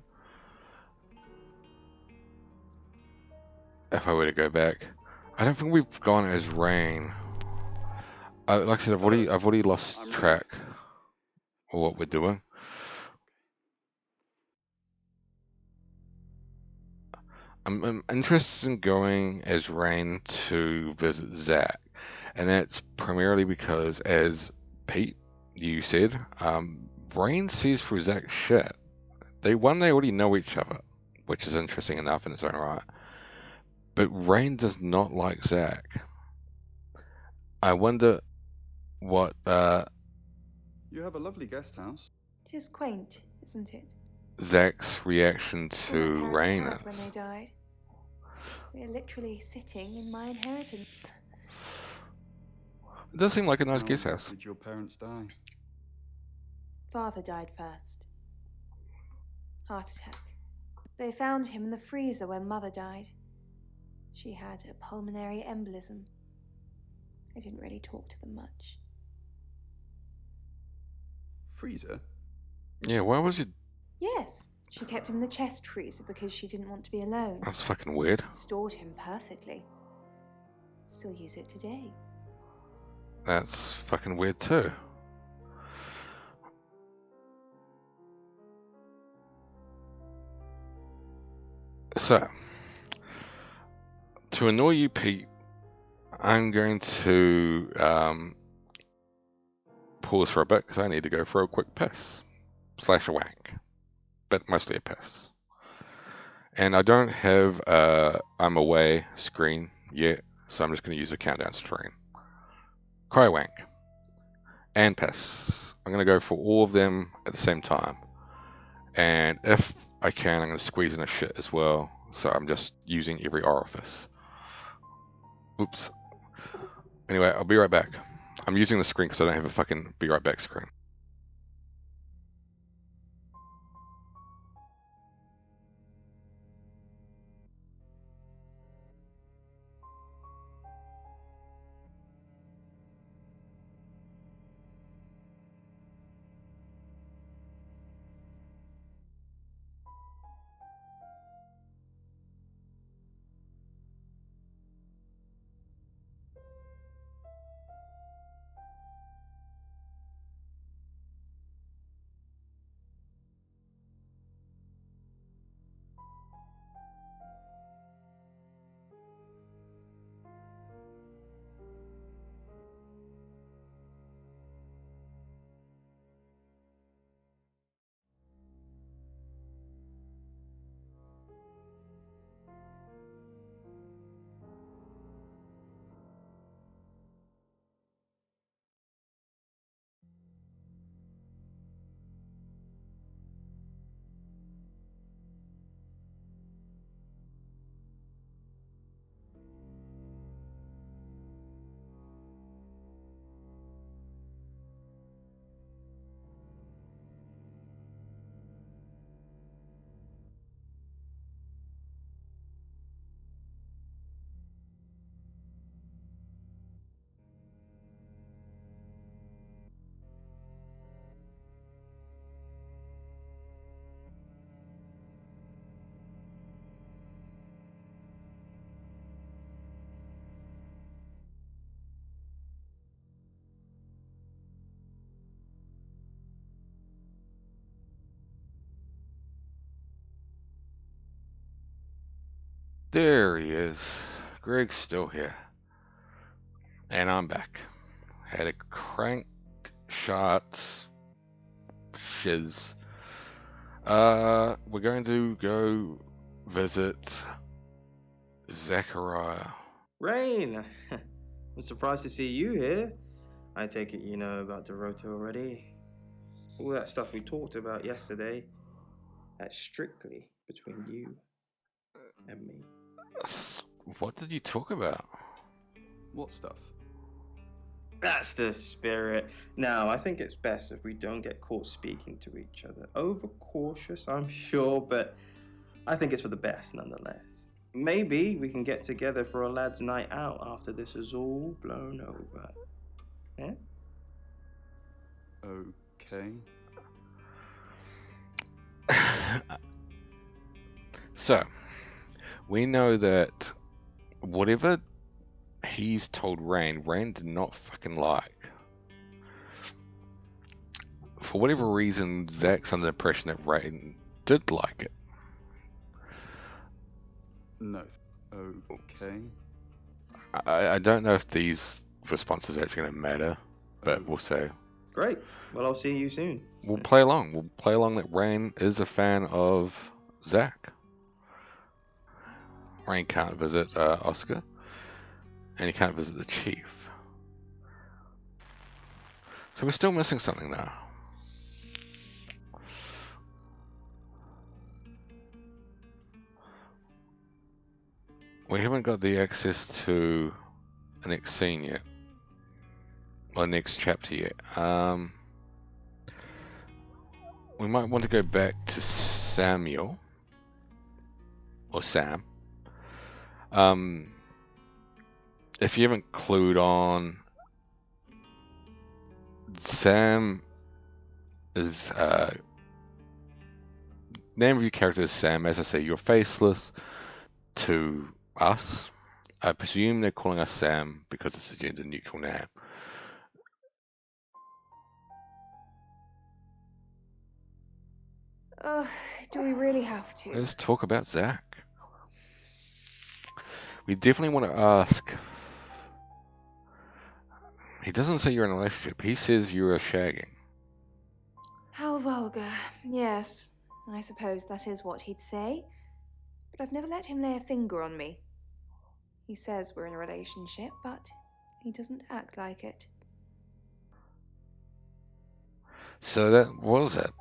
if I were to go back. I don't think we've gone as Rain. Like I said, I've already lost track of what we're doing. I'm interested in going as Rain to visit Zach, and that's primarily because, as Pete, you said, Rain sees through Zach's shit. They already know each other, which is interesting enough in its own right. But Rain does not like Zach. I wonder what. You have a lovely guest house. It is quaint, isn't it? Zach's reaction That's what my to parents Rain had is. when they died. We're literally sitting in my inheritance. It does seem like a nice How guest house. did your parents die? Father died first. Heart attack. They found him in the freezer when Mother died. She had a pulmonary embolism. I didn't really talk to them much. Freezer? Yeah, why was you... Yes, she kept him in the chest freezer because she didn't want to be alone. That's fucking weird. Stored him perfectly. Still use it today. That's fucking weird too. So, to annoy you, Pete, I'm going to pause for a bit because I need to go for a quick piss / a wank, but mostly a piss. And I don't have I'm away screen yet, so I'm just going to use a countdown screen. Cry, wank, and piss. I'm going to go for all of them at the same time. And if I can, I'm going to squeeze in a shit as well. So I'm just using every orifice. Oops. Anyway, I'll be right back. I'm using the screen because I don't have a fucking be right back screen. There he is. Greg's still here. And I'm back. Had a crank shot shiz. We're going to go visit Zachariah. Rain! I'm surprised to see you here. I take it you know about Dorota already. All that stuff we talked about yesterday, that's strictly between you and me. What did you talk about? What stuff? That's the spirit. Now, I think it's best if we don't get caught speaking to each other. Overcautious, I'm sure, but I think it's for the best nonetheless. Maybe we can get together for a lad's night out after this is all blown over. Yeah? Okay. So, we know that whatever he's told Rain did not fucking like. For whatever reason, Zach's under the impression that Rain did like it. No. Okay. I don't know if these responses are actually going to matter, but we'll see. Great. Well, I'll see you soon. We'll play along. We'll play along that Rain is a fan of Zach. Rain can't visit Oscar, and he can't visit the chief. So we're still missing something now. We haven't got the access to the next scene yet, or next chapter yet. We might want to go back to Samuel, or Sam. If you haven't clued on, Sam is name of your character is Sam. As I say, you're faceless to us. I presume they're calling us Sam because it's a gender neutral name. Do we really have to? Let's talk about Zach. We definitely want to ask. He doesn't say you're in a relationship. He says you're shagging. How vulgar. Yes, I suppose that is what he'd say. But I've never let him lay a finger on me. He says we're in a relationship, but he doesn't act like it. So that was it.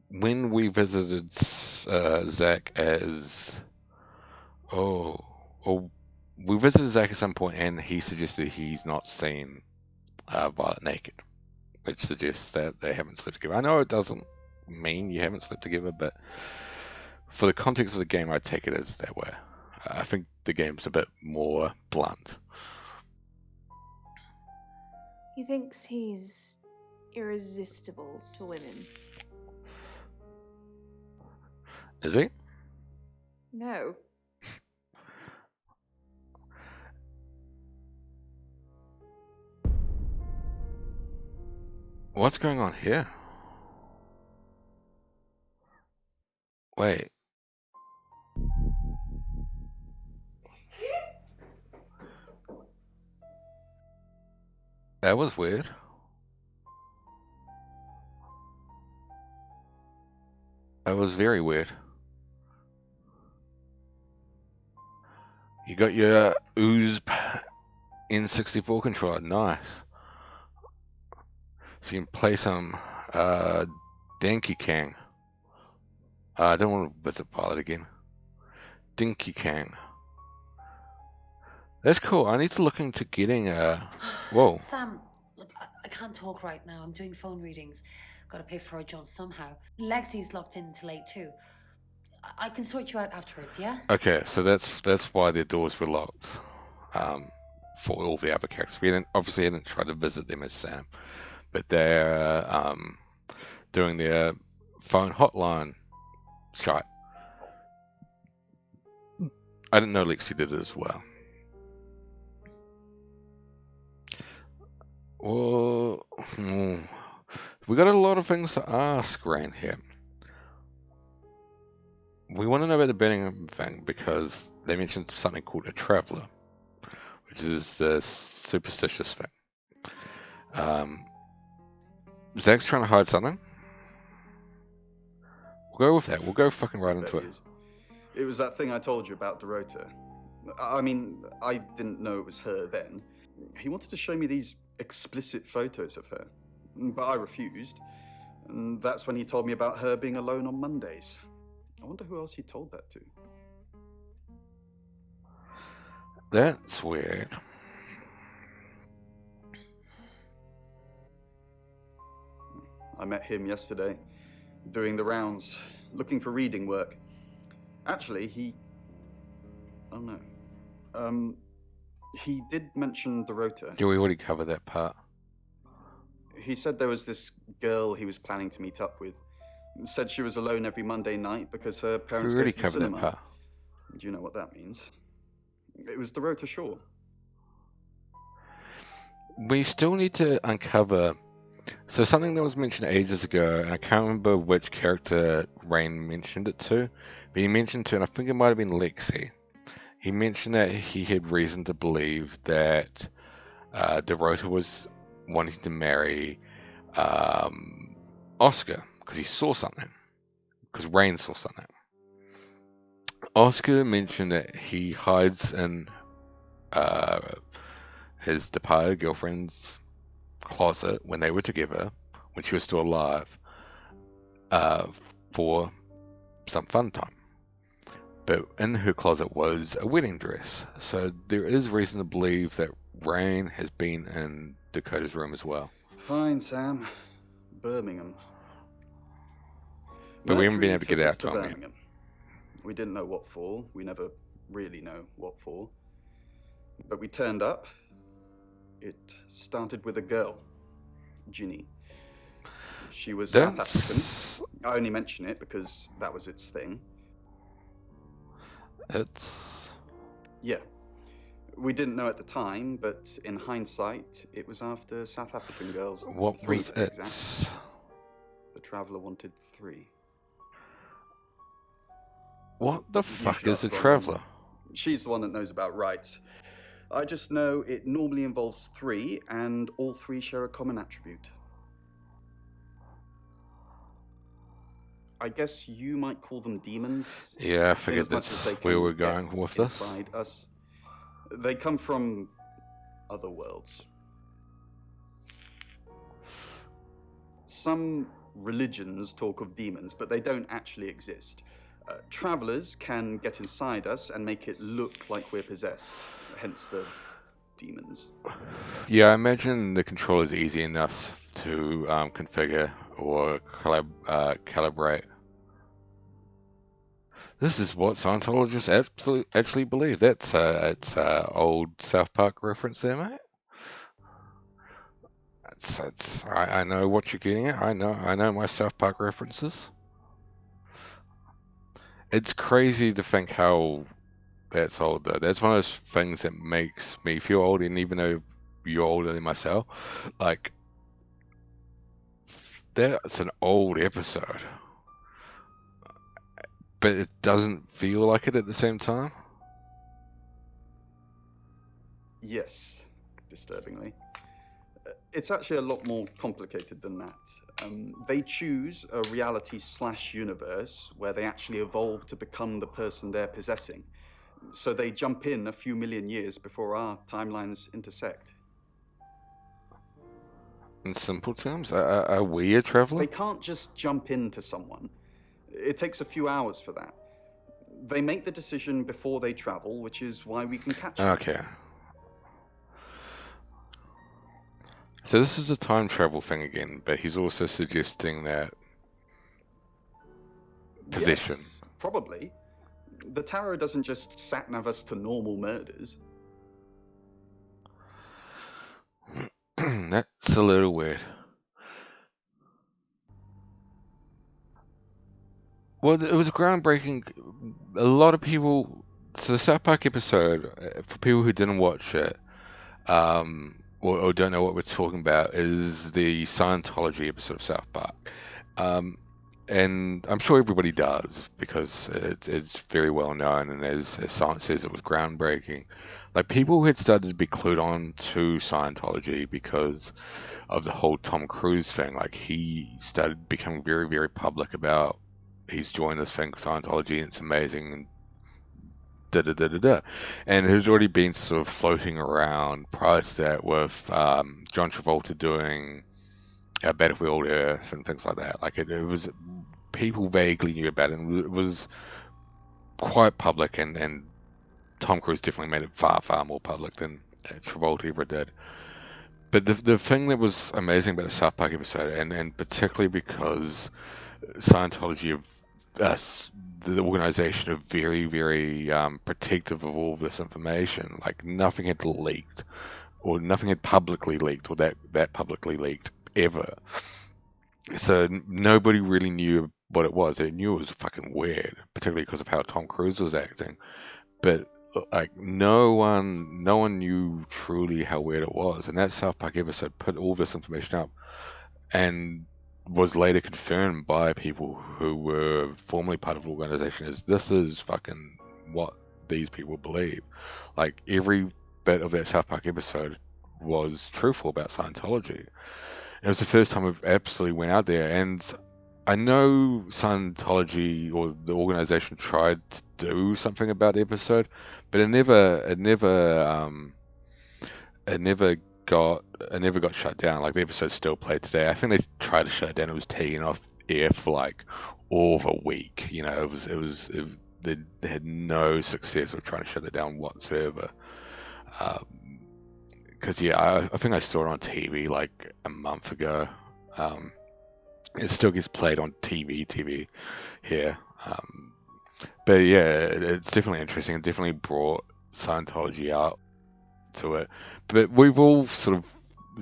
When we visited Zach as... we visited Zach at some point and he suggested he's not seen Violet naked, which suggests that they haven't slept together. I know it doesn't mean you haven't slept together, but for the context of the game, I take it as that way. I think the game's a bit more blunt. He thinks he's irresistible to women. Is he? No. What's going on here? Wait. That was weird. That was very weird. You got your Ooze N64 controller. Nice. So you can play some Dinky Kang. I don't want to visit Pilot again. Dinky Kang. That's cool. I need to look into getting a... Whoa. Sam, look, I can't talk right now. I'm doing phone readings. Gotta pay for a John somehow. Lexi's locked in till 8 too. I can sort you out afterwards, yeah? Okay, so that's why their doors were locked. For all the other characters. We obviously hadn't tried to visit them as Sam. But they're doing their phone hotline shot. I didn't know Lexi did it as well. Well, we got a lot of things to ask around here. we want to know about the Birmingham thing because they mentioned something called a traveller, which is the superstitious thing. Zach's trying to hide something. We'll go with that. We'll go fucking right into it. It was that thing I told you about Dorota. I mean, I didn't know it was her then. He wanted to show me these explicit photos of her, but I refused. And that's when he told me about her being alone on Mondays. I wonder who else he told that to. That's weird. I met him yesterday, doing the rounds, looking for reading work. Actually, oh no. He did mention Dorota. Yeah, we already covered that part. He said there was this girl he was planning to meet up with. Said she was alone every Monday night because her parents We already go to the covered that cinema. part. Do you know what that means? It was Dorota Shaw. We still need to uncover. So something that was mentioned ages ago, and I can't remember which character Rain mentioned it to, but he mentioned to, and I think it might have been Lexi. He mentioned that he had reason to believe that Dorota was wanting to marry Oscar because he saw something, because Rain saw something. Oscar mentioned that he hides in his departed girlfriend's closet when they were together, when she was still alive, for some fun time. But in her closet was a wedding dress, so there is reason to believe that Rain has been in Dakota's room as well. Fine, Sam. Birmingham. But we haven't been Mercury able to get took it us out to to him yet. Birmingham. We didn't know what for. We never really know what for. But we turned up. It started with a girl, Ginny. She was South African. I only mention it because that was its thing. Yeah. We didn't know at the time, but in hindsight, it was after South African girls. What 3 was to be it? exact. The Traveller wanted 3. What the You fuck should is a ask Bronwyn. Traveller? She's the one that knows about rights. I just know it normally involves 3, and all 3 share a common attribute. I guess you might call them demons. Yeah, I figured inasmuch as that's they where can we're get going with this. inside us. They come from other worlds. Some religions talk of demons, but they don't actually exist. Travelers can get inside us and make it look like we're possessed, hence the demons. Yeah, I imagine the controller is easy enough to configure or calibrate. This is what Scientologists actually believe. It's old South Park reference there, mate. I know what you're getting at. I know my South Park references. It's crazy to think how that's old, though. That's one of those things that makes me feel old, and even though you're older than myself, like, that's an old episode. But it doesn't feel like it at the same time. Yes, disturbingly. It's actually a lot more complicated than that. They choose a reality/universe where they actually evolve to become the person they're possessing. So they jump in a few million years before our timelines intersect. In simple terms, are we a traveller? They can't just jump into someone. It takes a few hours for that. They make the decision before they travel, which is why we can catch them. Okay. So this is a time travel thing again, but he's also suggesting that possession. Yes, probably. The tarot doesn't just sat-nav us to normal murders. That's a little weird. Well, it was groundbreaking. A lot of people. So the South Park episode, for people who didn't watch it, or don't know what we're talking about, is the Scientology episode of South Park. and I'm sure everybody does because it's very well known, and as science says, it was groundbreaking. Like people had started to be clued on to Scientology because of the whole Tom Cruise thing. Like he started becoming very, very public about he's joined this thing, Scientology, and it's amazing, and da da da da da. And it has already been sort of floating around prior to that with John Travolta doing Battlefield Earth and things like that. Like it was people vaguely knew about it. And it was quite public, and Tom Cruise definitely made it far, far more public than Travolta ever did. But the thing that was amazing about the South Park episode, and particularly because Scientology, the organization, are very, very protective of all of this information. Like nothing had leaked, or nothing had publicly leaked, or that publicly leaked ever. So nobody really knew what it was. They knew it was fucking weird, particularly because of how Tom Cruise was acting. But like no one knew truly how weird it was. And that South Park episode put all this information up, and was later confirmed by people who were formerly part of the organization as this is fucking what these people believe. Like every bit of that South Park episode was truthful about Scientology. It was the first time I've absolutely went out there, and I know Scientology or the organization tried to do something about the episode, but it never got shut down. Like the episode's still played today. I think they tried to shut it down. It was taken off air for like over a week. You know, they had no success of trying to shut it down whatsoever. Because I think I saw it on TV like a month ago. It still gets played on TV here. But yeah, it's definitely interesting. It definitely brought Scientology out to it. But we've all sort of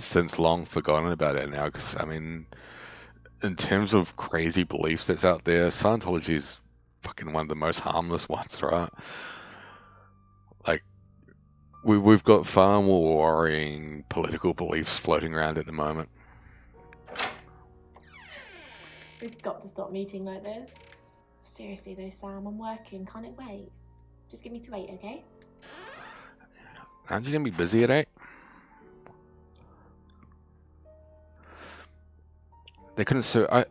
since long forgotten about it now. Because I mean, in terms of crazy beliefs that's out there, Scientology is fucking one of the most harmless ones, right? Like we've got far more worrying political beliefs floating around at the moment. We've got to stop meeting like this. Seriously though, Sam, I'm working. Can't it wait? Just give me to 8, okay? Aren't you gonna be busy at 8? They couldn't. I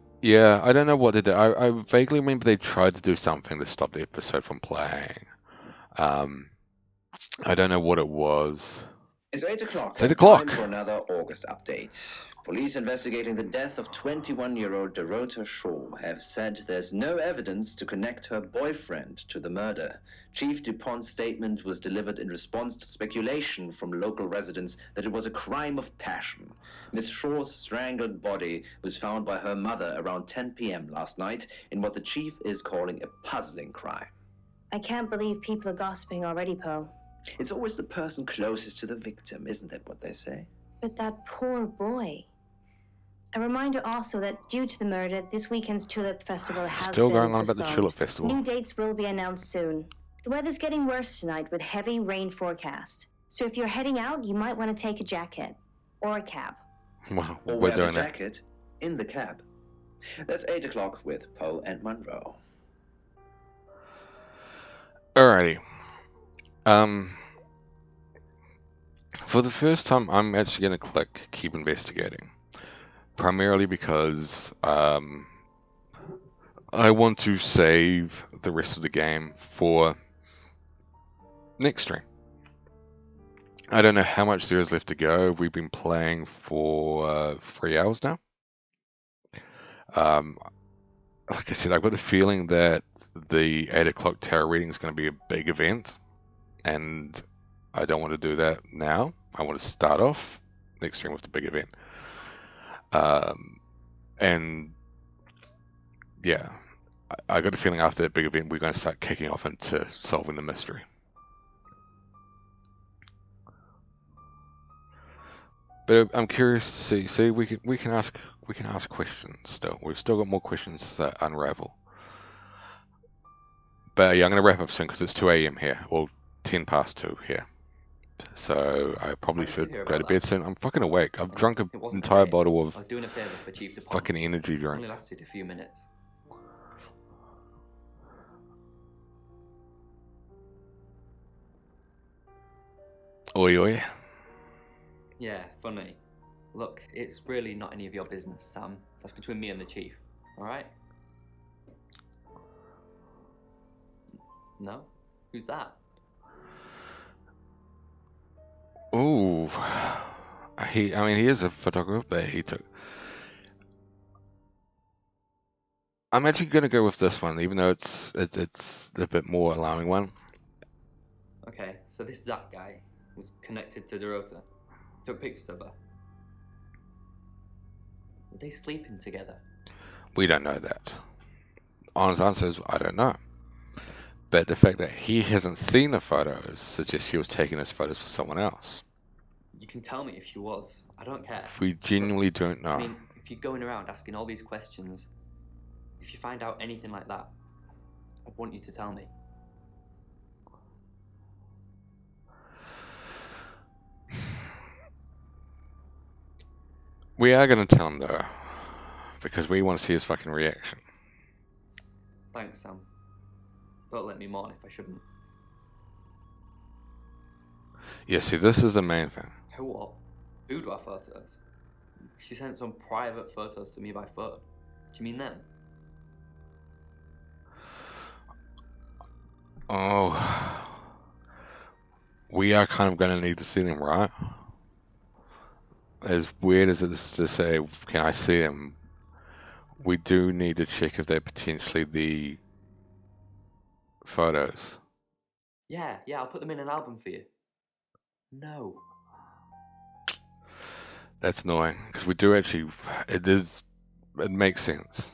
don't know what they did. I vaguely remember they tried to do something to stop the episode from playing. I don't know what it was. It's 8 o'clock. It's 8 o'clock. Time for another August update. Police investigating the death of 21-year-old Dorota Shaw have said there's no evidence to connect her boyfriend to the murder. Chief DuPont's statement was delivered in response to speculation from local residents that it was a crime of passion. Miss Shaw's strangled body was found by her mother around 10 p.m. last night in what the chief is calling a puzzling crime. I can't believe people are gossiping already, Poe. It's always the person closest to the victim, isn't that what they say? But that poor boy. A reminder also that due to the murder, this weekend's Tulip Festival has Still been going on about the postponed. Tulip Festival. New dates will be announced soon. The weather's getting worse tonight with heavy rain forecast. So if you're heading out, you might want to take a jacket. Or a cab. Well, or we're wear the doing that. jacket in the cab. That's 8 o'clock with Poe and Monroe. Alrighty. For the first time, I'm actually going to click Keep Investigating. Primarily because I want to save the rest of the game for next stream. I don't know how much there is left to go. We've been playing for 3 hours now. Like I said, I've got the feeling that the 8 o'clock tarot reading is going to be a big event, and I don't want to do that now. I want to start off next stream with the big event. And yeah, I got a feeling after that big event we're going to start kicking off into solving the mystery. But I'm curious to see we can ask questions still. We've still got more questions to unravel. But yeah, I'm going to wrap up soon because it's 2 a.m. here, or 10 past 2 here. So I probably should go to bed soon. I'm fucking awake. I've drunk an entire bottle of I was doing a favour for Chief DuPont. fucking energy It drink. only lasted a few minutes. Oi, oi. Yeah, funny. Look, it's really not any of your business, Sam. That's between me and the chief. Alright? No? Who's that? Ooh. He is a photographer, but he took... I'm actually going to go with this one, even though it's a bit more alarming one. Okay, so this Zach guy was connected to Dorota. Took pictures of her. Were they sleeping together? We don't know that. Honest answer is, I don't know. But the fact that he hasn't seen the photos suggests she was taking those photos for someone else. You can tell me if she was. I don't care. We genuinely don't know. I mean, if you're going around asking all these questions, if you find out anything like that, I'd want you to tell me. We are going to tell him, though, because we want to see his fucking reaction. Thanks, Sam. Don't let me mourn if I shouldn't. Yeah, see, this is the main thing. Who what? Boudoir photos? She sent some private photos to me by phone. Do you mean them? Oh. We are kind of going to need to see them, right? As weird as it is to say, can I see them? We do need to check if they're potentially the photos. Yeah, I'll put them in an album for you. No. That's annoying, because we do actually, it makes sense.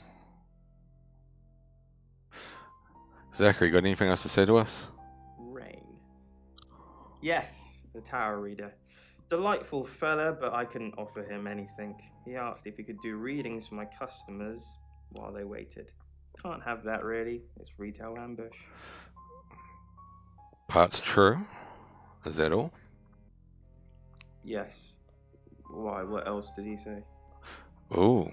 Zachary, got anything else to say to us? Rain. Yes, the tower reader. Delightful fella, but I couldn't offer him anything. He asked if he could do readings for my customers while they waited. Can't have that, really. It's retail ambush. Part's true. Is that all? Yes. Why, what else did he say? Oh,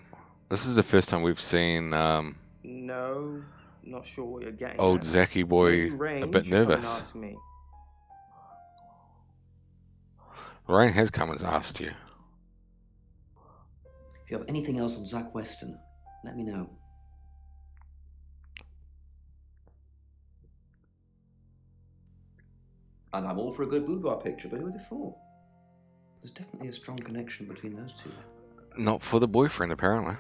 this is the first time we've seen No, not sure what you're getting old at. Zachy boy Maybe Rain a bit should come and nervous. ask me. Rain has come and asked you. If you have anything else on Zach Weston, let me know. And I'm all for a good boudoir picture, but who are they for? There's definitely a strong connection between those two. Not for the boyfriend, apparently.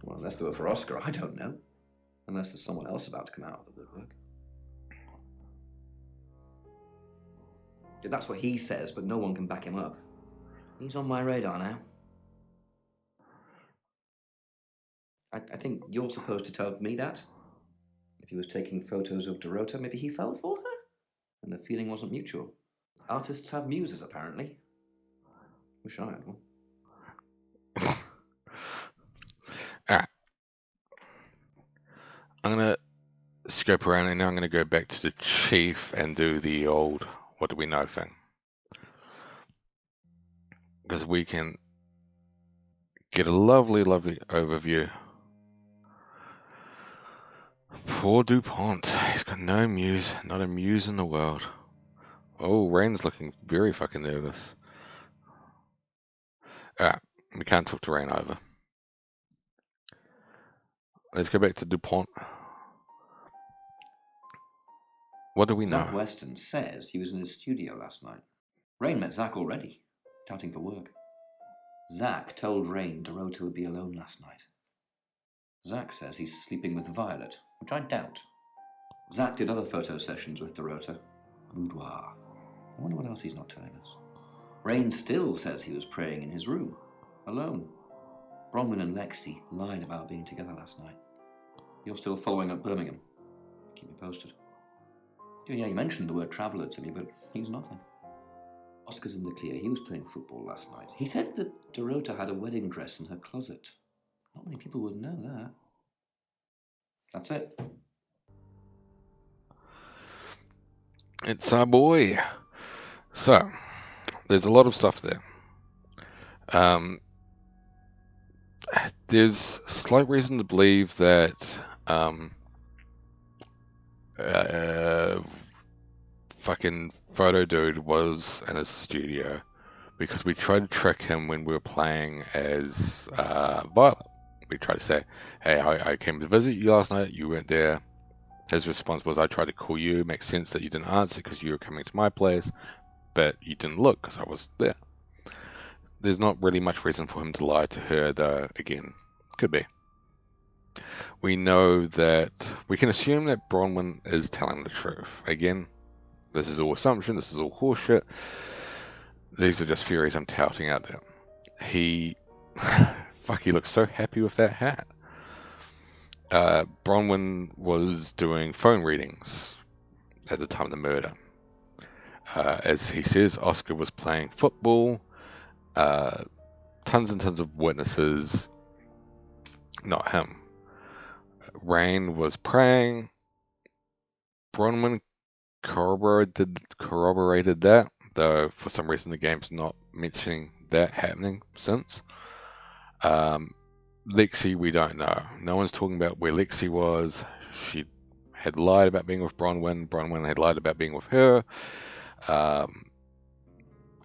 Well, unless they were for Oscar, I don't know. Unless there's someone else about to come out of the woodwork. That's what he says, but no one can back him up. He's on my radar now. I think you're supposed to tell me that. If he was taking photos of Dorota, maybe he fell for her? And the feeling wasn't mutual. Artists have muses, apparently. Wish I had one. Alright. I'm going to scope around and now I'm going to go back to the chief and do the old what do we know thing. Because we can get a lovely overview. Poor DuPont. He's got no muse, not a muse in the world. Oh, Rain's looking very fucking nervous. Alright, we can't talk to Rain over. Let's go back to DuPont. What do we know? Zach Weston says he was in his studio last night. Rain met Zach already, touting for work. Zach told Rain Dorota would be alone last night. Zach says he's sleeping with Violet, which I doubt. Zach did other photo sessions with Dorota. Boudoir. I wonder what else he's not telling us. Rain still says he was praying in his room, alone. Bronwyn and Lexi lied about being together last night. You're still following up Birmingham. Keep me posted. Yeah, you mentioned the word traveller to me, but he's nothing. Oscar's in the clear. He was playing football last night. He said that Dorota had a wedding dress in her closet. Not many people would know that. That's it. It's our boy. So, there's a lot of stuff there. There's slight reason to believe that fucking photo dude was in his studio because we tried to trick him when we were playing as Violet. We tried to say, hey, I came to visit you last night, you weren't there. His response was, I tried to call you. It makes sense that you didn't answer because you were coming to my place, but you didn't look because I was there. There's not really much reason for him to lie to her, though, again, could be. We know that we can assume that Bronwyn is telling the truth. Again, this is all assumption, this is all horseshit. These are just theories I'm touting out there. He looks so happy with that hat. Bronwyn was doing phone readings at the time of the murder. As he says, Oscar was playing football. Tons and tons of witnesses. Not him. Rain was praying. Bronwyn corroborated that, though for some reason the game's not mentioning that happening since. Lexi, we don't know. No one's talking about where Lexi was. She had lied about being with Bronwyn. Bronwyn had lied about being with her.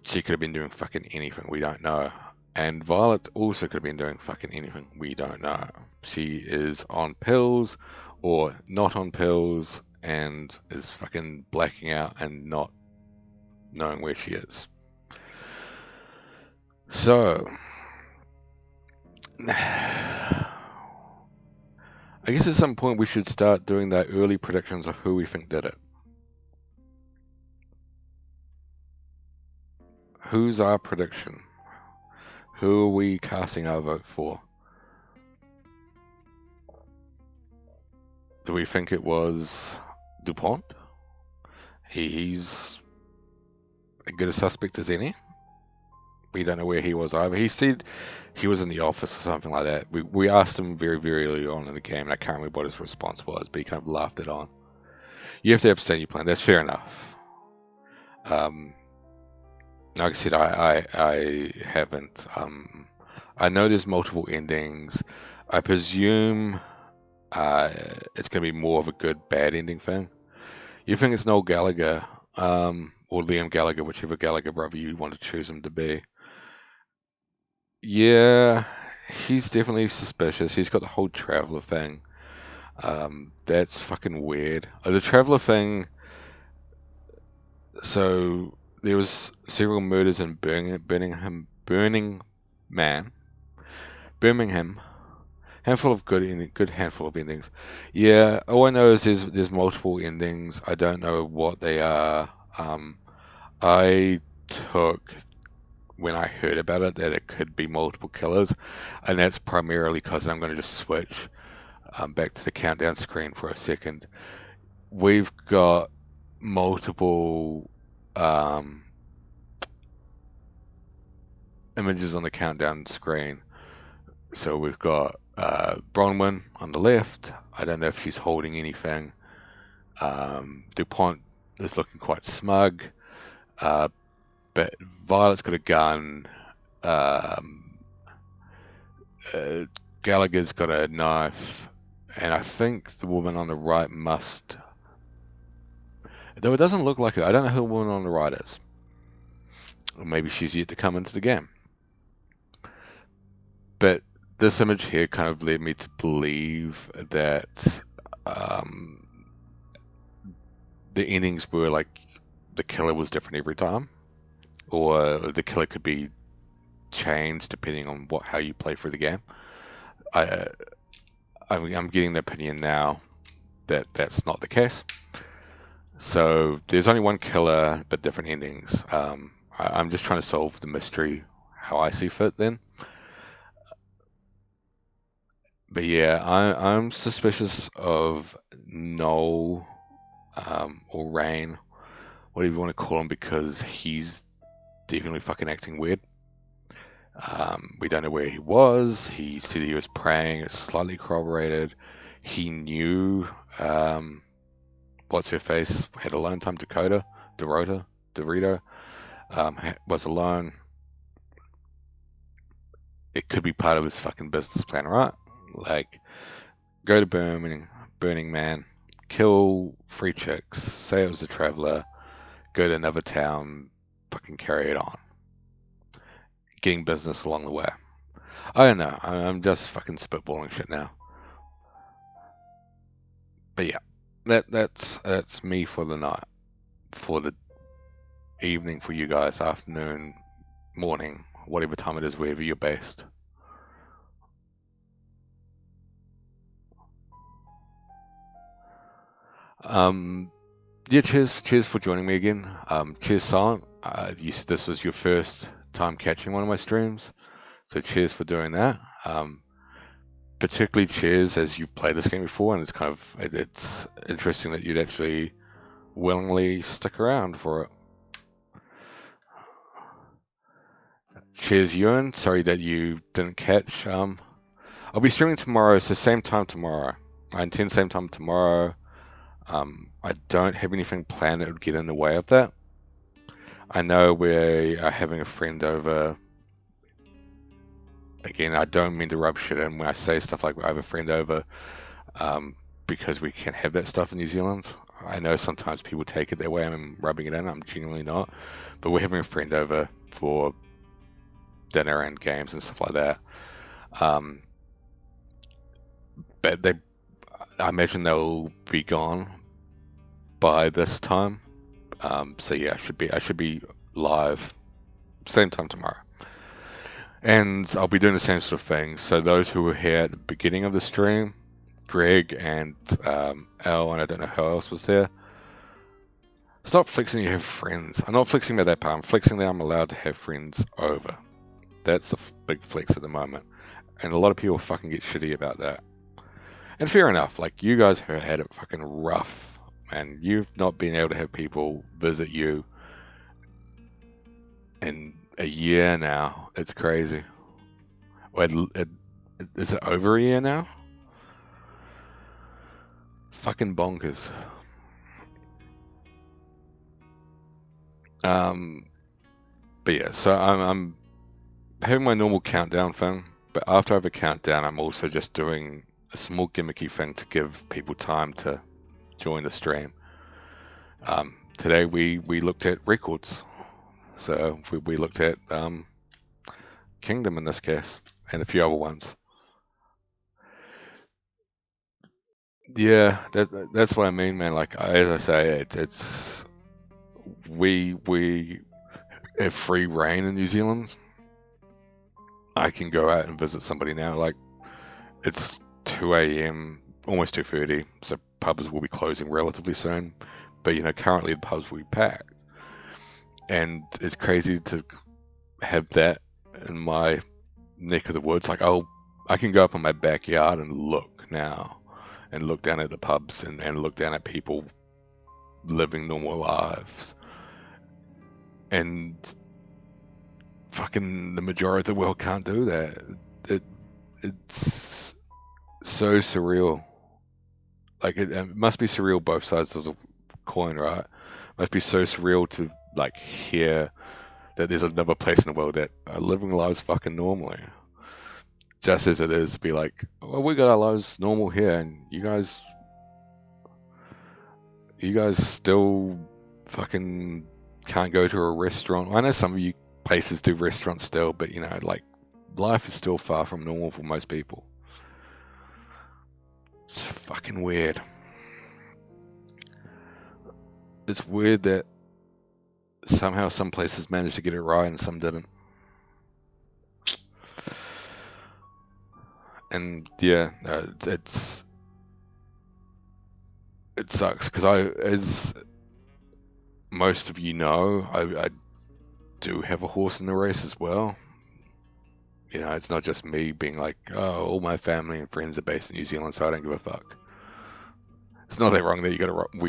She could have been doing fucking anything. We don't know. And Violet also could have been doing fucking anything. We don't know. She is on pills or not on pills and is fucking blacking out and not knowing where she is. So, I guess at some point we should start doing that early predictions of who we think did it. Who's our prediction? Who are we casting our vote for? Do we think it was DuPont? He's as good a suspect as any. We don't know where he was either. He said he was in the office or something like that. We asked him very, very early on in the game, and I can't remember what his response was, but he kind of laughed it on. You have to abstain your plan. That's fair enough. Like I said, I haven't. I know there's multiple endings. I presume it's going to be more of a good, bad ending thing. You think it's Noel Gallagher, or Liam Gallagher, whichever Gallagher brother you want to choose him to be. Yeah, he's definitely suspicious. He's got the whole Traveller thing. That's fucking weird. The Traveller thing, so there was several murders in Birmingham, handful of good handful of endings. Yeah, all I know is there's multiple endings. I don't know what they are. I took when I heard about it that it could be multiple killers, and that's primarily because I'm going to just switch back to the countdown screen for a second. We've got multiple images on the countdown screen. So we've got Bronwyn on the left. I don't know if she's holding anything. DuPont is looking quite smug. But Violet's got a gun. Gallagher's got a knife. And I think the woman on the right must... Though it doesn't look like her. I don't know who the woman on the right is. Or maybe she's yet to come into the game. But this image here kind of led me to believe that the endings were like the killer was different every time. Or the killer could be changed depending on how you play through the game. I'm getting the opinion now that that's not the case. So there's only one killer, but different endings. I'm just trying to solve the mystery how I see fit then. But yeah, I'm suspicious of Noel or Rain, whatever you want to call him, because he's definitely fucking acting weird. We don't know where he was. He said he was praying. It's slightly corroborated. He knew what's her face had alone time. Dorota, was alone. It could be part of his fucking business plan, right? Like, go to Burning Man, kill 3 chicks, say it was a Traveller, go to another town, fucking carry it on, getting business along the way. I don't know. I'm just fucking spitballing shit now. But yeah, that's me for the night, for the evening for you guys, afternoon, morning, whatever time it is, wherever you're based. Yeah, cheers for joining me again. Cheers, Silent. You said this was your first time catching one of my streams, so cheers for doing that. Particularly cheers as you've played this game before, and it's interesting that you'd actually willingly stick around for it. Cheers, Ewan. Sorry that you didn't catch. I'll be streaming tomorrow, so same time tomorrow. I intend same time tomorrow. I don't have anything planned that would get in the way of that. I know we are having a friend over. Again, I don't mean to rub shit in when I say stuff like I have a friend over, because we can't have that stuff in New Zealand. I know sometimes people take it that way. I'm rubbing it in. I'm genuinely not. But we're having a friend over for dinner and games and stuff like that. But I imagine they'll be gone by this time. So yeah, I should be live same time tomorrow. And I'll be doing the same sort of thing. So those who were here at the beginning of the stream, Greg and Al, and I don't know who else was there. Stop flexing you have friends. I'm not flexing about that part. I'm flexing that I'm allowed to have friends over. That's the big flex at the moment. And a lot of people fucking get shitty about that. And fair enough. Like, you guys have had it fucking rough. And you've not been able to have people visit you in a year now. It's crazy. Wait, is it over a year now? Fucking bonkers. But yeah, so I'm having my normal countdown thing, but after I have a countdown, I'm also just doing a small gimmicky thing to give people time to join the stream. Today we looked at records, so we looked at Kingdom in this case, and a few other ones. Yeah, that's what I mean, man. Like, as I say, it's we have free reign in New Zealand. I can go out and visit somebody now. Like, it's 2 a.m., almost 2:30, so pubs will be closing relatively soon. But currently the pubs will be packed, and it's crazy to have that in my neck of the woods. Like, I can go up in my backyard and look now, and look down at the pubs and look down at people living normal lives, and fucking the majority of the world can't do that. It's so surreal. Like, it must be surreal both sides of the coin, right? It must be so surreal to like hear that there's another place in the world that are living lives fucking normally, just as it is to be like, well, we got our lives normal here, and you guys still fucking can't go to a restaurant. I know some of you places do restaurants still, but like, life is still far from normal for most people. It's fucking weird. It's weird that somehow some places managed to get it right and some didn't. And yeah, it sucks because as most of you know, I do have a horse in the race as well. It's not just me being like, oh, all my family and friends are based in New Zealand, so I don't give a fuck. It's not that wrong that we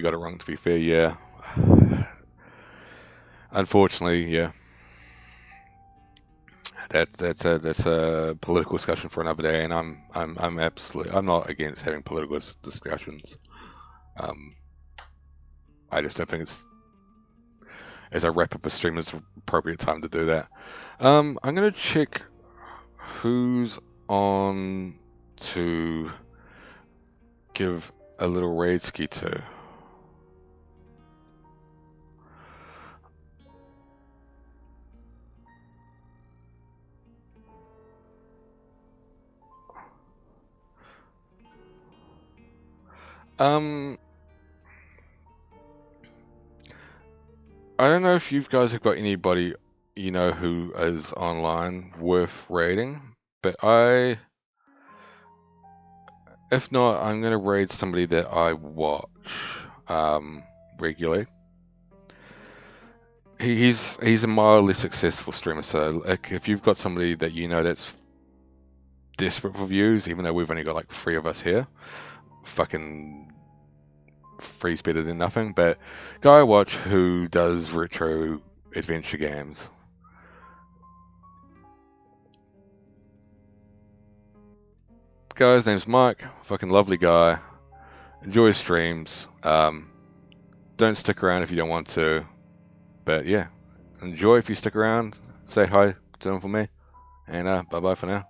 got it wrong. To be fair, yeah. Unfortunately, yeah. That's a political discussion for another day, and I'm not against having political discussions. I just don't think it's, as I wrap up a stream, it's the appropriate time to do that. I'm gonna check who's on to give a little raid ski to. I don't know if you guys have got anybody you know who is online worth raiding, but if not, I'm gonna raid somebody that I watch regularly. He's a mildly successful streamer, so like if you've got somebody that you know that's desperate for views, even though we've only got like 3 of us here, fucking free's better than nothing. But guy I watch who does retro adventure games. Guy's name's Mike, fucking lovely guy. Enjoy his streams. Don't stick around if you don't want to, but yeah, enjoy if you stick around. Say hi to him for me, and bye bye for now.